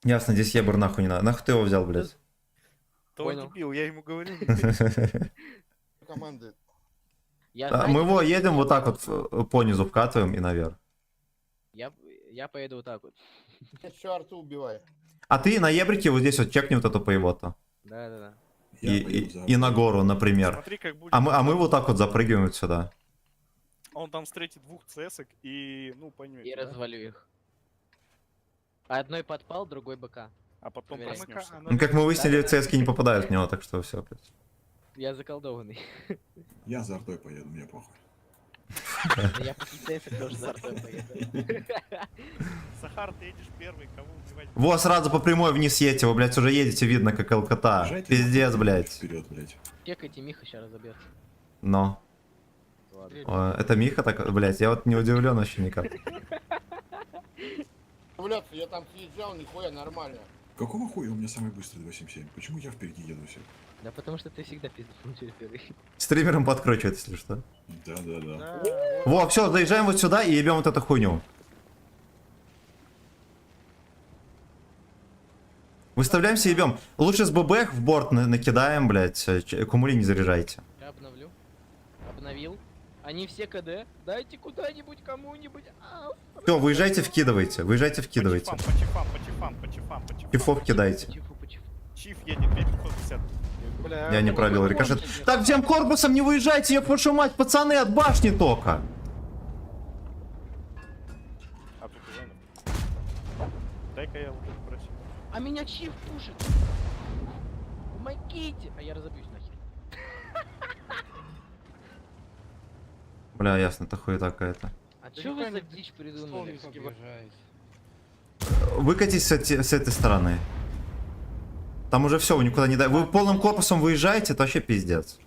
Ясно, здесь ебр нахуй не надо. Нахуй ты его взял, блядь? То Понял. дебил, я ему говорю. Команды. Я, А, мы его едем вот так вот по низу вкатываем и наверх. я поеду вот так вот. Еще арту убивай. А ты на ебрике вот здесь вот чекни вот эту поеботу. Да-да-да. И на гору, например. Смотри, как будет. А мы вот так вот запрыгиваем вот сюда. Он там встретит двух цесок и, ну, поймете, И да? развалю их. Одной подпал, другой БК. А потом Проверяй. проснешься. Ну, как мы выяснили, ЦСК не попадают в него, так что все. Я заколдованный. Я за артой поеду, мне похуй. Я после ЦС тоже за артой поеду. Захар, ты едешь первый, кого убивать? Во, сразу по прямой вниз едете, вы, блядь, уже едете, видно, как алкота. Езжайте Пиздец, нахуй блядь. Вперед, блядь. Чекайте, Миха сейчас разобьется. Но. Ладно. Это Миха так, блядь, я вот не удивлен вообще никак. Я там съезжал, нихуя нормально. Какого хуя у меня самый быстрый 277? Почему я впереди еду все? Да потому что ты всегда пиздец через первый. Стримером подкручивает, если что. Да. Во, все, заезжаем вот сюда и ебем вот эту хуйню. Выставляемся и ебем. Лучше с ББ в борт накидаем, блядь. Кумули не заряжайте. Я обновлю. Обновил. Они все КД. Дайте куда-нибудь кому-нибудь. Все, выезжайте, вкидывайте. Выезжайте, вкидывайте. По чифам. Чифов кидайте. Чиф едет 5550. Бля, Я не пробил рикошет. Так, всем корпусом не выезжайте, я вашу мать, пацаны, от башни только. А тут уже. Дай-ка я вот это просил. А меня чиф пушит. Помогите. А я разобьюсь нахер. Бля, ясно, это хуета какая-то. А чё вы за дичь придумали? Выкатись с этой стороны. Там уже все, вы никуда не дай. Вы полным корпусом выезжаете, это вообще пиздец.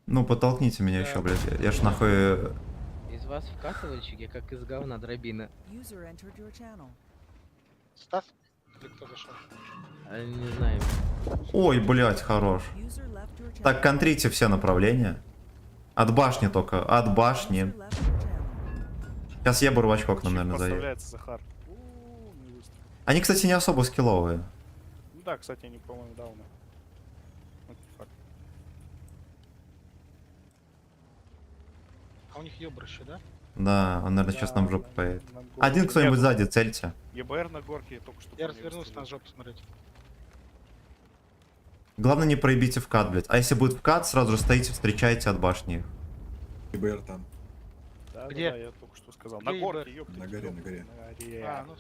Ну, подтолкните меня еще, блядь. Я ж нахуй... Из вас вкатывальщики, как из говна дробина. Стас? Или кто зашел? Не знаю. Ой, блядь, хорош. Так, контрите все направления. От башни только, от башни. Сейчас я бурвачко к нам, наверное, заеду. Поставляется Захар. Не выстрелил. Они, кстати, не особо скилловые. Ну да, кстати, они, по-моему, дауны. Это факт. А у них ёбрыще, да? Да, он, наверное, сейчас нам в жопу на- поедет. на горке. Один кто-нибудь сзади, цельте. ЕБР на горке только что. Я по мне развернулся на выстрелил. жопу смотреть. Главное, не проебите вкат, блядь. А если будет вкат, сразу же стоите, встречаете от башни. ИБР там. Да, Где? Да, я только что сказал. Где На горке, ЕБР? ёпта. На горе, на горе. А, ну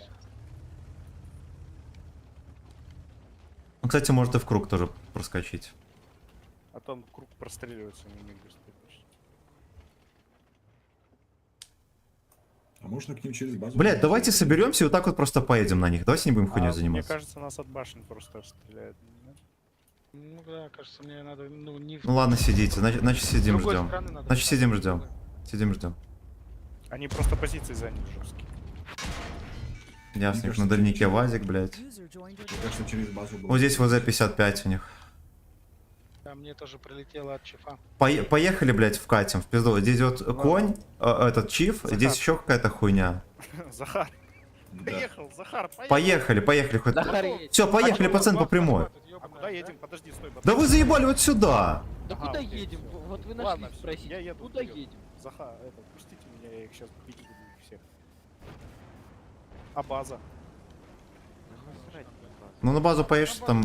Ну, кстати, может и в круг тоже проскочить. А там круг простреливается не умеет быстрее почти. А можно к ним через базу? Блядь, давайте соберемся и вот так вот просто поедем на них. Давайте не будем хуйней Мне заниматься. кажется, нас от башен просто стреляют. нет? Ну да, кажется, мне надо, ну, не... Ну ладно, сидите. Значит, с сидим, другой ждем. стороны надо Значит, встать. сидим, ждем. Сидим, ждем. Они просто позиции заняли жесткие. Ясно, на дальнике вазик, блядь. Так что через базу было. Вот здесь ВЗ-55 у них. Да, мне тоже прилетело от чифа. Поехали, блядь, вкатим в пизду. Здесь вот конь, этот чиф, Захар. здесь еще какая-то хуйня. Захар. Да. Поехал, Захар, поехал. Поехали, хоть. Захар едет. Все, поехали, А чё, пацан, по вас прямой. захватывают, А ёбаная, куда едем? Подожди, стой. Да вы заебали вот сюда. Да Ага, куда окей, едем? всё. Вот вы Ладно, нашли всё, спросить. я еду Куда вперёд. едем? Захар, это, пустите меня, я их сейчас бить буду всех. А база? Ну на базу поедешь, там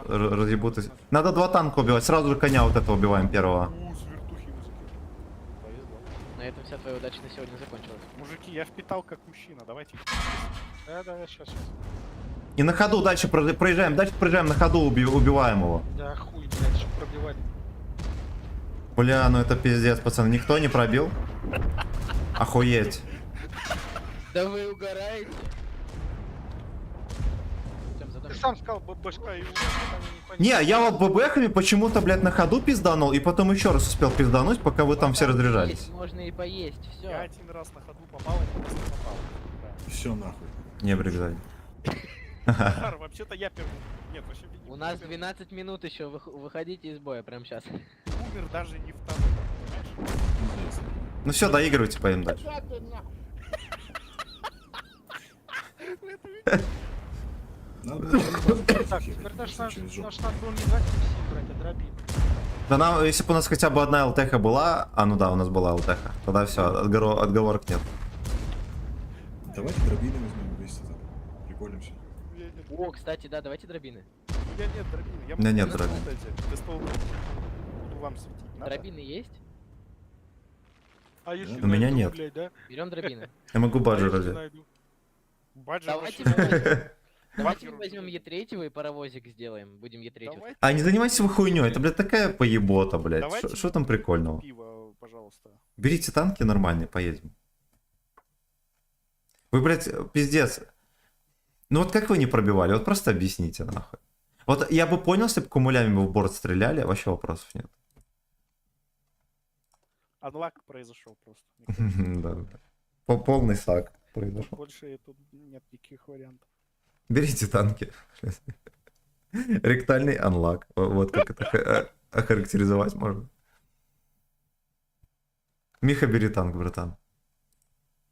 разъебут. Надо 2 танка убивать. Сразу же коня вот этого убиваем первого. С вертухи ему закинул. Повезло. На этом вся твоя удача на сегодня закончилась. Мужики, я впитал как мужчина, давайте. Да, сейчас. И на ходу дальше проезжаем. Дальше проезжаем, на ходу убиваем его. Да хуй, блядь, что пробивать. Бля, ну это пиздец, пацан. Никто не пробил? Охуеть. Да вы угораете? Ты сам сказал, башка и Не, я вот ББХами почему-то, блядь, на ходу пизданул, и потом еще раз успел пиздануть, пока вы там все разряжались. Есть, можно и поесть, Я все. один раз на ходу попал, один раз не попал. Да. Все нахуй. Не бригзай. Захар, вообще-то я первый. Нет, вообще У нас 12 минут еще, выходите из боя прямо сейчас. умер даже не второй, понимаешь? Ну все, доигрывайте, поедем дальше. Надо было Так, теперь наш надо было не 2 TMC брать, а дробину. Да нам, если бы у нас хотя бы одна ЛТХ была, а ну да, у нас была ЛТХ, тогда все, отговорок нет. Давайте дробины возьмем вместе там. Прикольнемся. О, кстати, да, давайте дробины. У меня нет дробины. Я У меня нет могу дробин. тестовал, буду вам светить. Надо? Дробины есть? А если У меня найду, нет. блядь, да? Берем дробины. Я могу баджи Если ради. найду? Баджи Давайте вообще- мы возьмем- Давайте Баджи мы возьмем вообще- Е3 и паровозик сделаем. Будем Е3. Давайте А не занимайтесь вы хуйней, это, блядь, такая поебота, блядь. Давайте Что там прикольного? пиво, пожалуйста. Берите танки нормальные, поедем. Вы, блядь, пиздец. Ну вот как вы не пробивали? Вот просто объясните, нахуй. Вот я бы понял, если бы кумулями в борт стреляли, вообще вопросов нет. Анлак произошел просто. Да. Полный сак произошел. Больше тут нет никаких вариантов. Берите танки. Ректальный анлак. Вот как это охарактеризовать можно. Миха, бери танк, братан.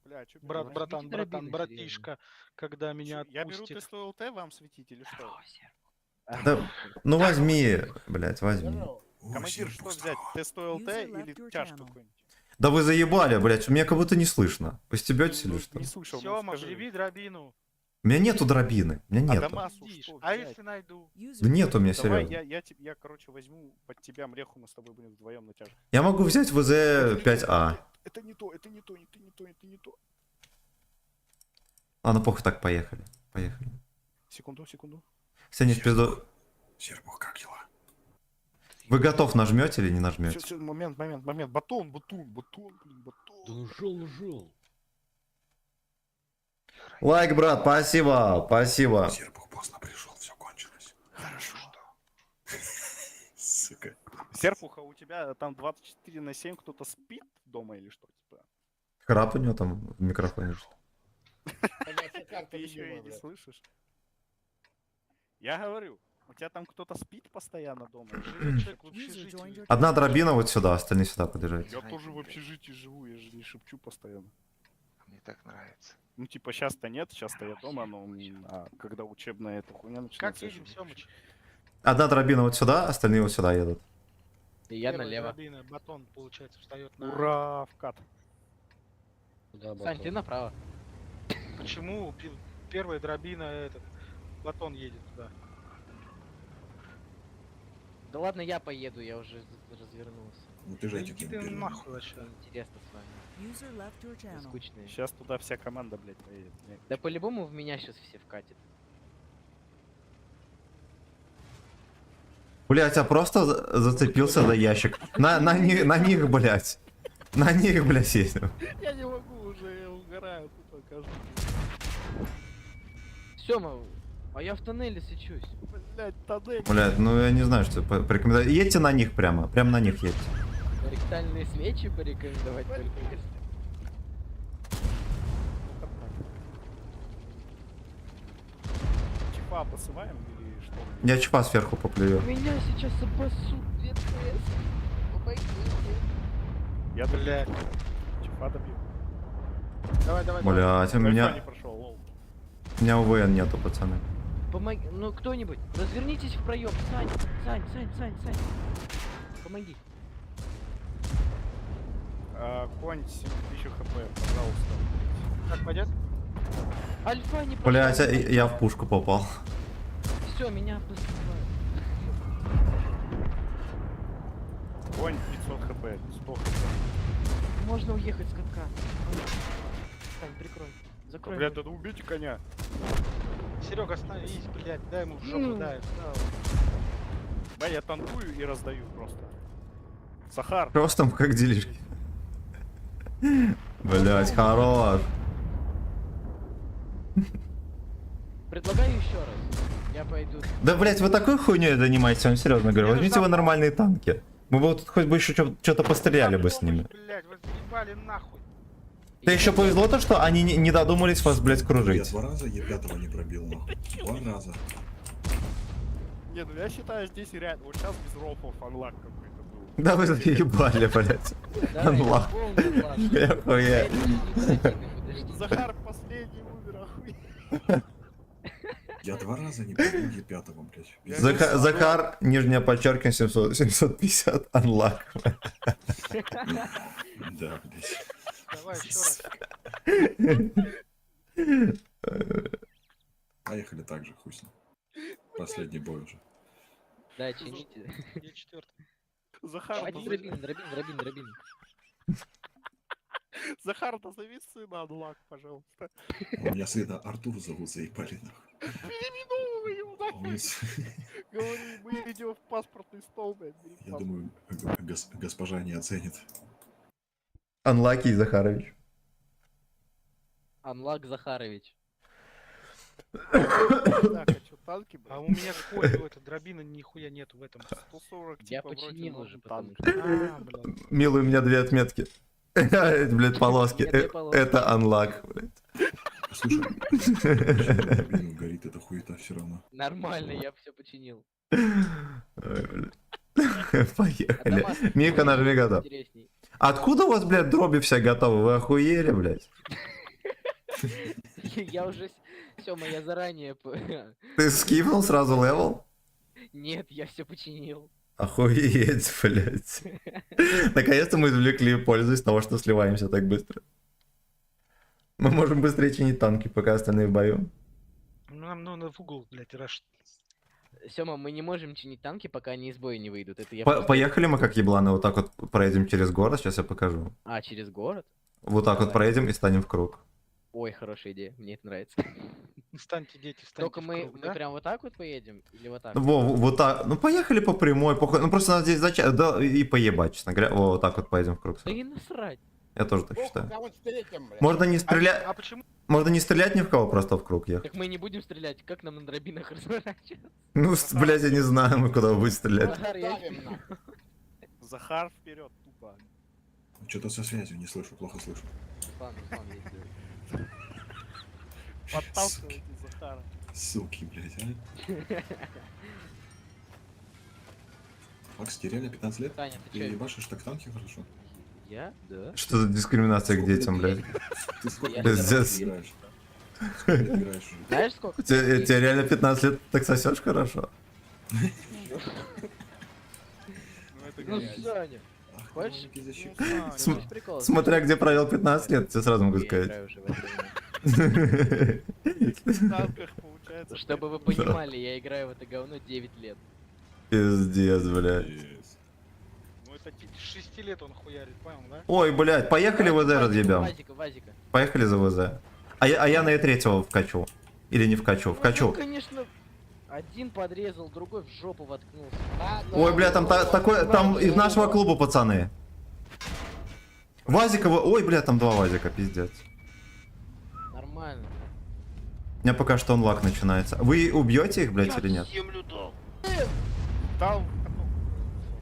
Бля, чё Брат, берешь? братан, Возьмите дробины, братишка, когда меня Я беру отпустит. тестовый ЛТ вам светить или что? Да, ну возьми, блядь, возьми. Командир, что взять? Тестовый ЛТ или тяжку какую-нибудь? Да вы заебали, блядь, меня как будто не слышно. Вы стебетесь или что? Не слышал, ну Сёма, скажи. приби дробину. У меня нету дробины, у меня А нету. Дамасу Видишь? что А взять? если найду? Да нет у меня, Давай, серьезно. я, короче, возьму под тебя мреху, мы с тобой будем вдвоем на тяжку. Я могу взять ВЗ-5А. Это не то, это не то, это не то, это не то. Ладно, похуй, так, поехали. Поехали. Секунду, секунду. Ксения, в пизду. Сербух, как дела? Вы готов нажмете или не Все, нажмете? все, момент. Батон, блин, батон. Да ушел. Лайк, брат, спасибо, спасибо. Сербух поздно пришел, все кончилось. Хорошо. Сука. Серпуха, у тебя там 24/7 кто-то спит дома или что? Типа? Храп у него там в микрофоне. что ли? Ты еще и не слышишь? Я говорю, у тебя там кто-то спит постоянно дома? Живет человек в общежитии. Одна дробина вот сюда, остальные сюда подъезжайте. Я тоже в общежитии живу, я же не шепчу постоянно. Мне так нравится. Ну, типа, сейчас-то нет, сейчас-то я дома, но а когда учебная эта хуйня Как начинается... едем, Сёмыч? Одна дробина вот сюда, остальные вот сюда едут. И я Первая налево. дробина, батон, получается, встает на... Ура, вкат. Куда Сань, ты направо. Почему первая дробина, этот, батон едет туда? Да ладно, я поеду, я уже развернулся. Ну ты же Да этих иди не ты берешь. нахуй вообще. Интересно с вами. Вы скучные. Сейчас туда вся команда, блядь, поедет. Да по-любому в меня сейчас все вкатят. Блять, я просто зацепился за ящик. На них, блять. На них, блять, есть. Я не могу уже, я угораю тут каждый. Сёма, а я в тоннеле сечусь. Блядь, тоннель. Блять, ну я не знаю, что порекомендовать. Едьте на них прямо на них едьте. Ректальные свечи порекомендовать только если. Чипа посылаем или что? Я чпа сверху поплюю. Меня сейчас обоссут, 2 ТС. Помогите. Я добью. Блядь. Чипа добью. Давай. Блять, у Альфа не меня прошел, лол. УВН нету, пацаны. Помоги, ну кто-нибудь, развернитесь в проем. Сань. Помоги. Конь 7000 хп, пожалуйста. Как пойдет? Альфа не Блять, я в пушку попал. Все, меня посылают. Конь 500 хп, 100 хп. Можно уехать с катка. Сань, прикрой. Закрой. Блядь, мой. да убейте коня. Серега, остановись, блядь, дай ему в жопу, дай. Да, я танкую и раздаю просто. Сахар. Просто как делишки. Блять, хорош. Предлагаю еще раз. Я пойду. Да, блять, вы такой хуйней занимаетесь, я вам серьезно говорю. Мне Возьмите нужна вы нормальные танки. Мы бы вот хоть бы еще что-то постреляли бы с ними. Блядь, вы заебали нахуй. Да еще повезло то, что они не додумались вас, блять, Я кружить. 2 раза Е5 не пробил, нахуй. 2 раза. Не, ну я считаю, здесь реально, вот сейчас без рофов анлак какой-то был. Да вы заебали, блядь. Анлак. Я хуя. Захар последний умер, охуеть. Я 2 раза не победил пятого, блядь. Захар, нижнее подчеркивание, 750, анлак. Да, блядь. Давай еще раз. Поехали так же, хуй с ним. Последний бой уже. Да, чините. Я четвертый. Захар, Один дробин. Захар, назови сына Анлак, пожалуйста. У меня сына Артур зовут, заебали нахуй. Переименовывай его нахуй. Говори, мы идем в паспортный стол, блядь. бери Я паспорт. думаю, госпожа не оценит. Анлаки Захарович. Анлак Захарович. Так, а что, танки, А блядь? у меня какой это дробина нихуя нету в этом. 140, Я типа, вроде починил норм уже, танк. потому что... А, блядь. Милый, у меня 2 отметки. Блядь, полоски. У меня 2 полоски. Это анлак, блядь. Слушай, почему горит эта хуета все равно? Нормально, я все починил. Ой, блядь. Поехали. Дамаск Миха, нажми готов. интересней. Откуда у вас, блядь, дроби все готовы? Вы охуели, блядь? Я уже... Сёма, я заранее... Ты скипнул сразу левел? Нет, я все починил. Охуеть, блядь. Наконец-то мы извлекли пользу из того, что сливаемся так быстро. Мы можем быстрее чинить танки, пока остальные в бою. Ну, нам надо в угол, блядь, раш. Сёма, мы не можем чинить танки, пока они из боя не выйдут. Это я Поехали мы как ебланы, вот так вот проедем через город, сейчас я покажу. А, через город? Вот так вот Давай. проедем и станем в круг. Ой, хорошая идея, мне это нравится. Встаньте, дети, встаньте. Только в мы, круг, мы да? прям вот так вот поедем? Или вот так? Вот так. Ну поехали по прямой, похуй. Ну просто надо здесь зачем. Да и поебать, честно говоря. Вот так вот поедем в круг. Да и насрать. Я тоже так считаю. Кого встретим, блядь? Можно не стрелять. А почему? Можно не стрелять ни в кого, просто в круг ехать. Так мы не будем стрелять, как нам на дробинах разворачиваться? Ну, блядь, я не знаю, мы куда вы будете стрелять. Захар, я Ставим, тебе- нахуй. Захар вперед, тупо. Что-то со связью не слышу, плохо слышу. Руслан, Руслан, я сделаю. Подталкивайте Захара. Суки, блядь, а? Макс, тебе реально 15 лет? Таня, ты Ты чё? ебашишь так танки хорошо? Я? Да. Что за дискриминация к детям, блядь? Ты сколько Я лет Пиздец. играешь? Сколько лет играешь уже? Знаешь сколько? Тебе реально 15 лет, так сосешь хорошо? Ну это Ну, грязь. Саня, Ах, ты хочешь? маленький защитник. Ну, Саня, См- без прикола. Смотря где провел 15 лет, тебе сразу могу Я сказать. играю уже в это время. в танках получается. Чтобы вы понимали, я играю в это говно 9 лет. Пиздец, блядь. Yes. Ну это С 6 лет он хуярит, понял, да? Ой, блядь, поехали ВЗ разъебем. Вазика. Поехали за ВЗ. А я на Е3 вкачу. Или не вкачу? Ну, Вкачу. конечно, один подрезал, другой в жопу воткнулся. Ой, бля, там такой, там из нашего клуба пацаны. Вазика, ой, бля, там 2 Вазика, пиздец. Нормально. У меня пока что онлак начинается. Вы убьете их, блядь, или нет? Землю дал.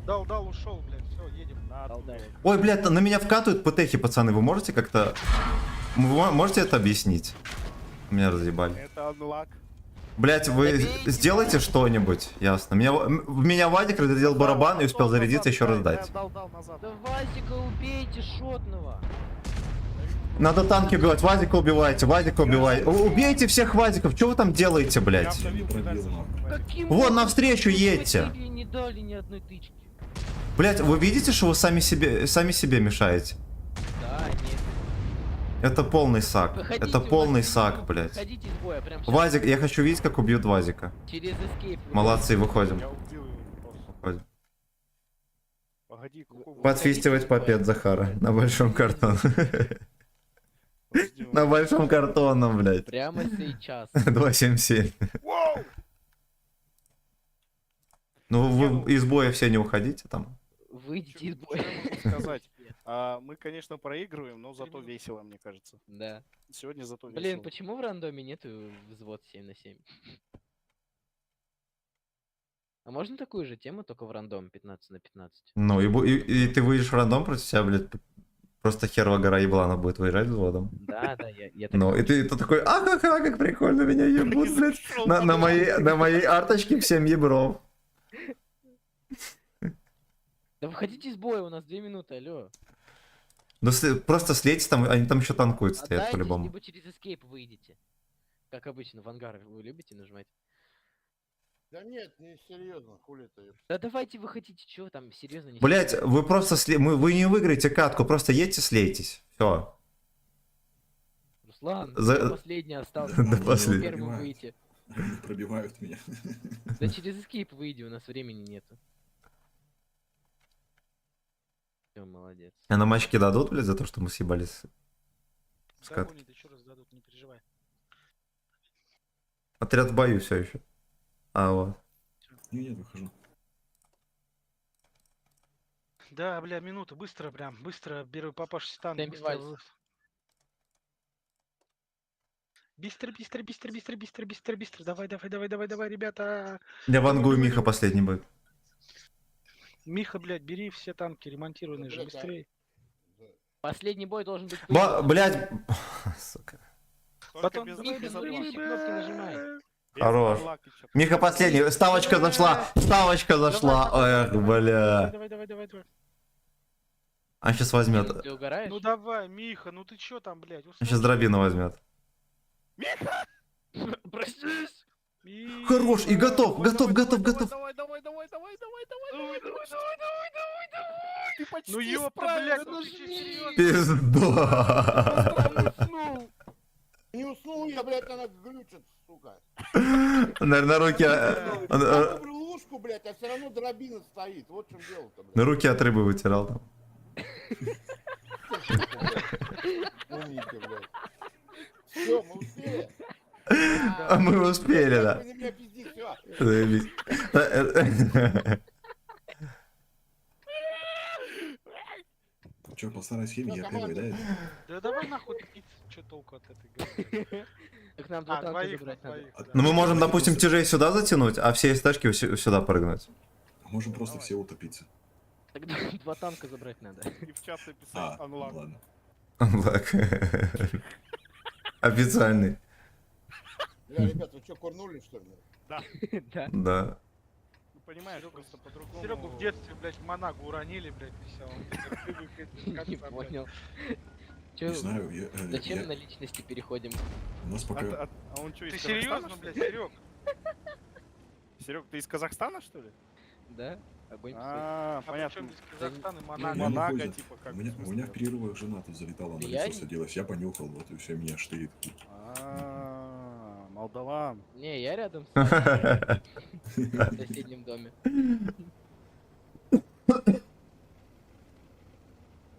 Дал, Дал, ушел, блядь, все, едем. Дал, дал. Ой, блядь, на меня вкатывают ПТХи, пацаны. Вы можете как-то... Вы можете это объяснить? Меня разъебали. это анлак. Блять, вы сделайте что-нибудь, ясно. В меня Вадик разрядил барабан и успел зарядиться еще раз дать. Дал назад. Да Вазика убейте, шотного. Надо танки убивать, Вадика убивайте, Вадика убивайте. Убейте всех Вадиков, что вы там делаете, Я блять? обновил пробил, медаль нахуй. за Вадик. Каким Вон, образом навстречу вы едьте. в итоге не дали ни одной тычки? Блять, вы видите, что вы сами себе мешаете? Да, нет. Это полный сак. Выходите, Это у нас полный есть сак, минут, блять. Выходите из боя, прям сейчас. Вазик, я хочу видеть, как убьют Вазика. Через escape. Молодцы, выходим. Я убил его просто. Выходим. Погоди, какого? Подфистивать попет Захара на большом картоне. Подожди, На большом картонном, блядь. Прямо сейчас. 277. Воу! Ну, вы из боя все не уходите там. Выйдите из боя. Что я могу сказать? Мы, конечно, проигрываем, но зато весело, мне кажется. Да. Сегодня зато весело. Блин, почему в рандоме нету взвод 7 на 7? А можно такую же тему, только в рандом 15 на 15? Ну, и ты выйдешь в рандом против себя, блядь, просто херова гора еблана будет выезжать взводом. Да, я так... Ну, и ты такой, ха-ха, как прикольно меня ебут, блядь. На моей арточке всем ебров. Да выходите из боя, у нас 2 минуты, алло. Ну просто слейте там, они там еще танкуют, стоят Отдайте, по-любому. либо через escape выйдете. Как обычно, в ангар вы любите нажимать? Да нет, не серьезно, хули ты. Да давайте выходите, чего там, серьезно не Блять, вы просто вы не выиграете катку, просто едьте, слейтесь. Все. Руслан, За- последний остался. До Нужно последнего. первым выйти. Они пробивают меня. Да через escape выйди, у нас времени нету. Все, молодец. А на матчке дадут, блядь, за то, что мы съебались? с Да, кат- Гони, ты что раздадут, не переживай. Отряд в бою все еще. А вот. Нет, выхожу. Да, бля, минута, быстро прям, быстро, первый папаш стан, Темпе быстро. вальс. Быстро, быстро, быстро, быстро, быстро, быстро, быстро. Давай, давай, давай, давай, давай, ребята. Я вангую Миха последний будет. Миха, блядь, бери все танки ремонтированные же, быстрее. Последний бой должен быть... Блядь. Сука. Потом без Миха, без ну, отваги. все кнопки нажимай. Без Хорош. отваги, чё. Миха последний. Ставочка зашла. Ставочка зашла. Эх, бля. Давай, давай, давай, давай. А сейчас возьмет. Ты угораешь? Ну давай, Миха, ну ты чё там, блядь? Сейчас дробину возьмет. Простись! Миха! Хорош, и готов, Давай, готов, давай, готов, давай, готов. Давай, давай, давай, давай, давай, давай, давай, давай, давай. Ты почти Ну ёпта, справился, блядь, ну ну ты чё, жми. серьёзно? Пизда. Уснул. Не уснул я, блядь, она глючит, сука. На руки. Я выбрал ложку, блядь, а все равно дробина стоит. Вот в чем дело-то, блядь. На руки от рыбы вытирал там. Умники, блядь. Все, мы успели. А мы успели, да. Вы на меня пизди, всё. Заебись. Че, по старой схеме я первый, да? Да давай нахуй пить, чё толку от этой игры? Так нам два А, танка двоих, забрать надо. двоих, да. Ну мы можем, допустим, тяжей сюда затянуть, а все стежки сюда прыгнуть. А можем просто все утопиться. Тогда 2 танка забрать надо. И в чат написать А, unlock. ладно. Так. Официальный. Бля, ребят, вы что, курнули, что ли? Да. Да. Ну понимаешь, просто по-другому. Серегу в детстве, блядь, в Монагу уронили, блядь, и всё. Он теперь прыгает из Не конца, блядь. понял. Не Чё, знаю, зачем на личности переходим? у нас пока... А он что, Ты из Казахстана, серьезно, что ли? блядь, Серег? Серег, ты из Казахстана, что ли? Да? Огонь пустой. А, А понятно. причем без Казахстана и Ну, Монага? я не Монага, понял. типа, как У меня в смысле? в перерывах жена тут залетала, на Я лицо не- садилась, я понюхал, вот и все, меня штырит. А, Молдаван. Не, я рядом с вами, в соседнем доме.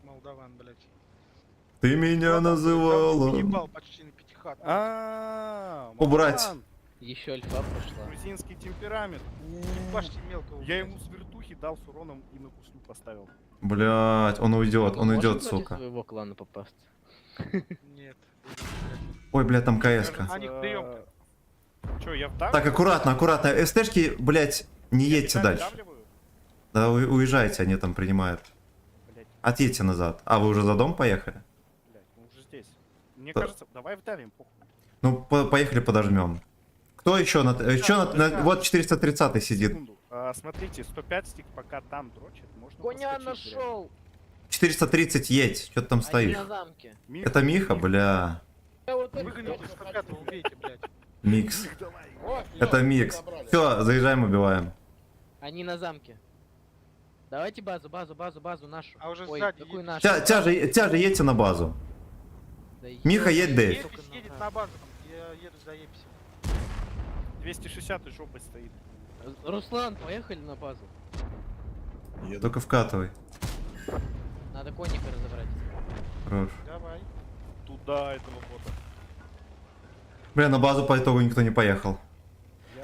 Молдаван, блядь. Ты меня называла. Ебал почти на пятихат. А, Убрать. Молдаван. Еще альфа прошла. Грузинский темперамент. Ебашьте мелкого. Я блядь. ему с вертухи дал с уроном и на гуслю поставил. Блять, он уйдет, он Можем уйдет, против сука. своего клана попасть. Нет. Ой, блядь, там КС-ка. А, них приёмка. Че, я вдавливаю? Так, аккуратно, аккуратно. СТшки, блядь, не едьте Я дальше. вдавливаю? Да уезжайте, они там принимают. Блядь, Отъедьте назад. А, вы уже за дом поехали? блядь, мы уже здесь. Мне Да. кажется, давай вдавим, похуй. Ну, поехали подожмем. Кто еще вот 430 сидит. Секунду. Смотрите, 105 стик пока там дрочит, можно Коня проскочить, нашел! 430 едь. Что ты там Они стоишь? на замке. блядь. Это Миха, бля. Я вот так Выгоните 105-го, убейте, блядь. Микс. О, Это всё, микс. забрали. Все, заезжаем, убиваем. Они на замке. Давайте базу нашу. А уже Ой, сзади какую едет. нашу? Тяжи, едьте на базу. Да Миха, ё- едь, Дэйв. Епись едет на базу, я еду за Еписем. 260 и жопой стоит. Руслан, поехали на базу. Еду. Только вкатывай. Надо конника разобрать. Хорош. Давай. Туда этого бота. Бля, на базу по итогу никто не поехал.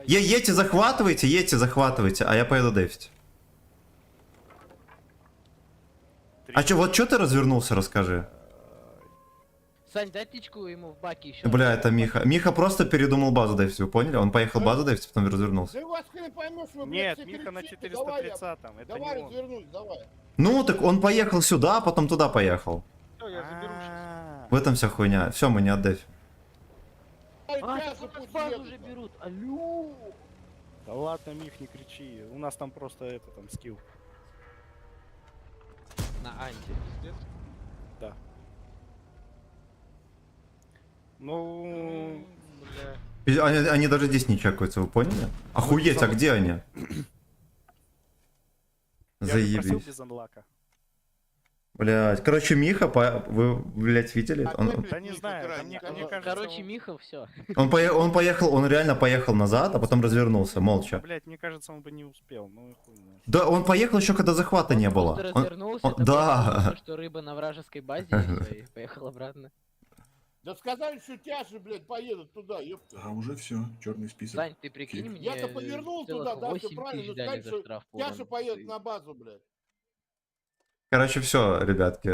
Едьте, захватывайте, а я поеду дефить. А чё, вот чё ты развернулся, расскажи. Сань, дай тычку ему в баке еще. Бля, это Миха. Миха просто передумал базу дефить, вы поняли? Он поехал базу дефить, потом развернулся. Да вас хрен поймешь, вы, блядь, Нет, все Миха на кричите. Давай, 430-м, это давай не он. развернусь, давай. Ну, так он поехал сюда, а потом туда поехал. Все, я заберу сейчас. А, В этом вся хуйня. Все, мы не отдефим. А, Час так у нас пусть базу едут, уже да. берут. Алло. Да ладно, Мих, не кричи. У нас там просто это, там скилл. На анти. Пиздец. Да. Ну, Бля. Они даже здесь не чекаются, вы поняли? Охуеть, а где они? я же просил Заебись. без анлака. Блять, короче, Миха, вы, блять, видели? Да не знаю, да мне кажется, Короче, он- Миха, все. Он поехал, он реально поехал назад, а потом развернулся, молча. Блять, мне кажется, он бы не успел. Ну и хуй знает. Да, он поехал еще, когда захвата не было. Просто Он- развернулся, он- такой, да. понял, что рыба на вражеской базе, и всё, и поехал обратно. Да сказали, что тяжи, блядь, поедут туда, ёпта. А уже все, черный список. Сань, ты прикинь, мне Я-то повернул туда, целых да, все 8 правильно, тысяч но дали сказать, за что штраф. Тяжи поедет на базу, блядь. Короче, все, ребятки.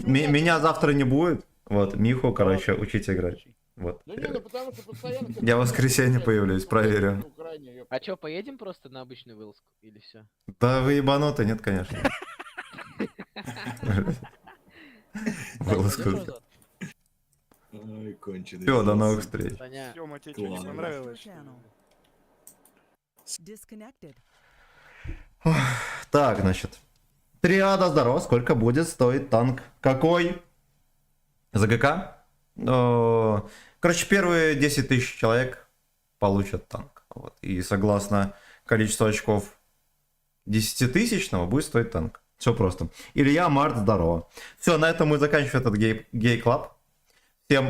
Меня завтра не будет. Вот, Миху, короче, учите играть. Вот. Да не, ну потому что постоянно... Я в воскресенье появлюсь, проверю. А чё, поедем просто на обычную вылазку или все? Да вы ебанутый, нет, конечно. Вылазку. Ой, конченый. Все, до новых встреч. Таня, Тёма, тебе что, не Ладно. понравилось? Так, значит. Триада, здорово. Сколько будет стоить танк? Какой? ЗГК? Короче, первые 10 тысяч человек получат танк. Вот. И согласно количеству очков 10-тысячного будет стоить танк. Все просто. Илья, Март, здорово. Все, на этом мы заканчиваем этот гей-клаб. Всем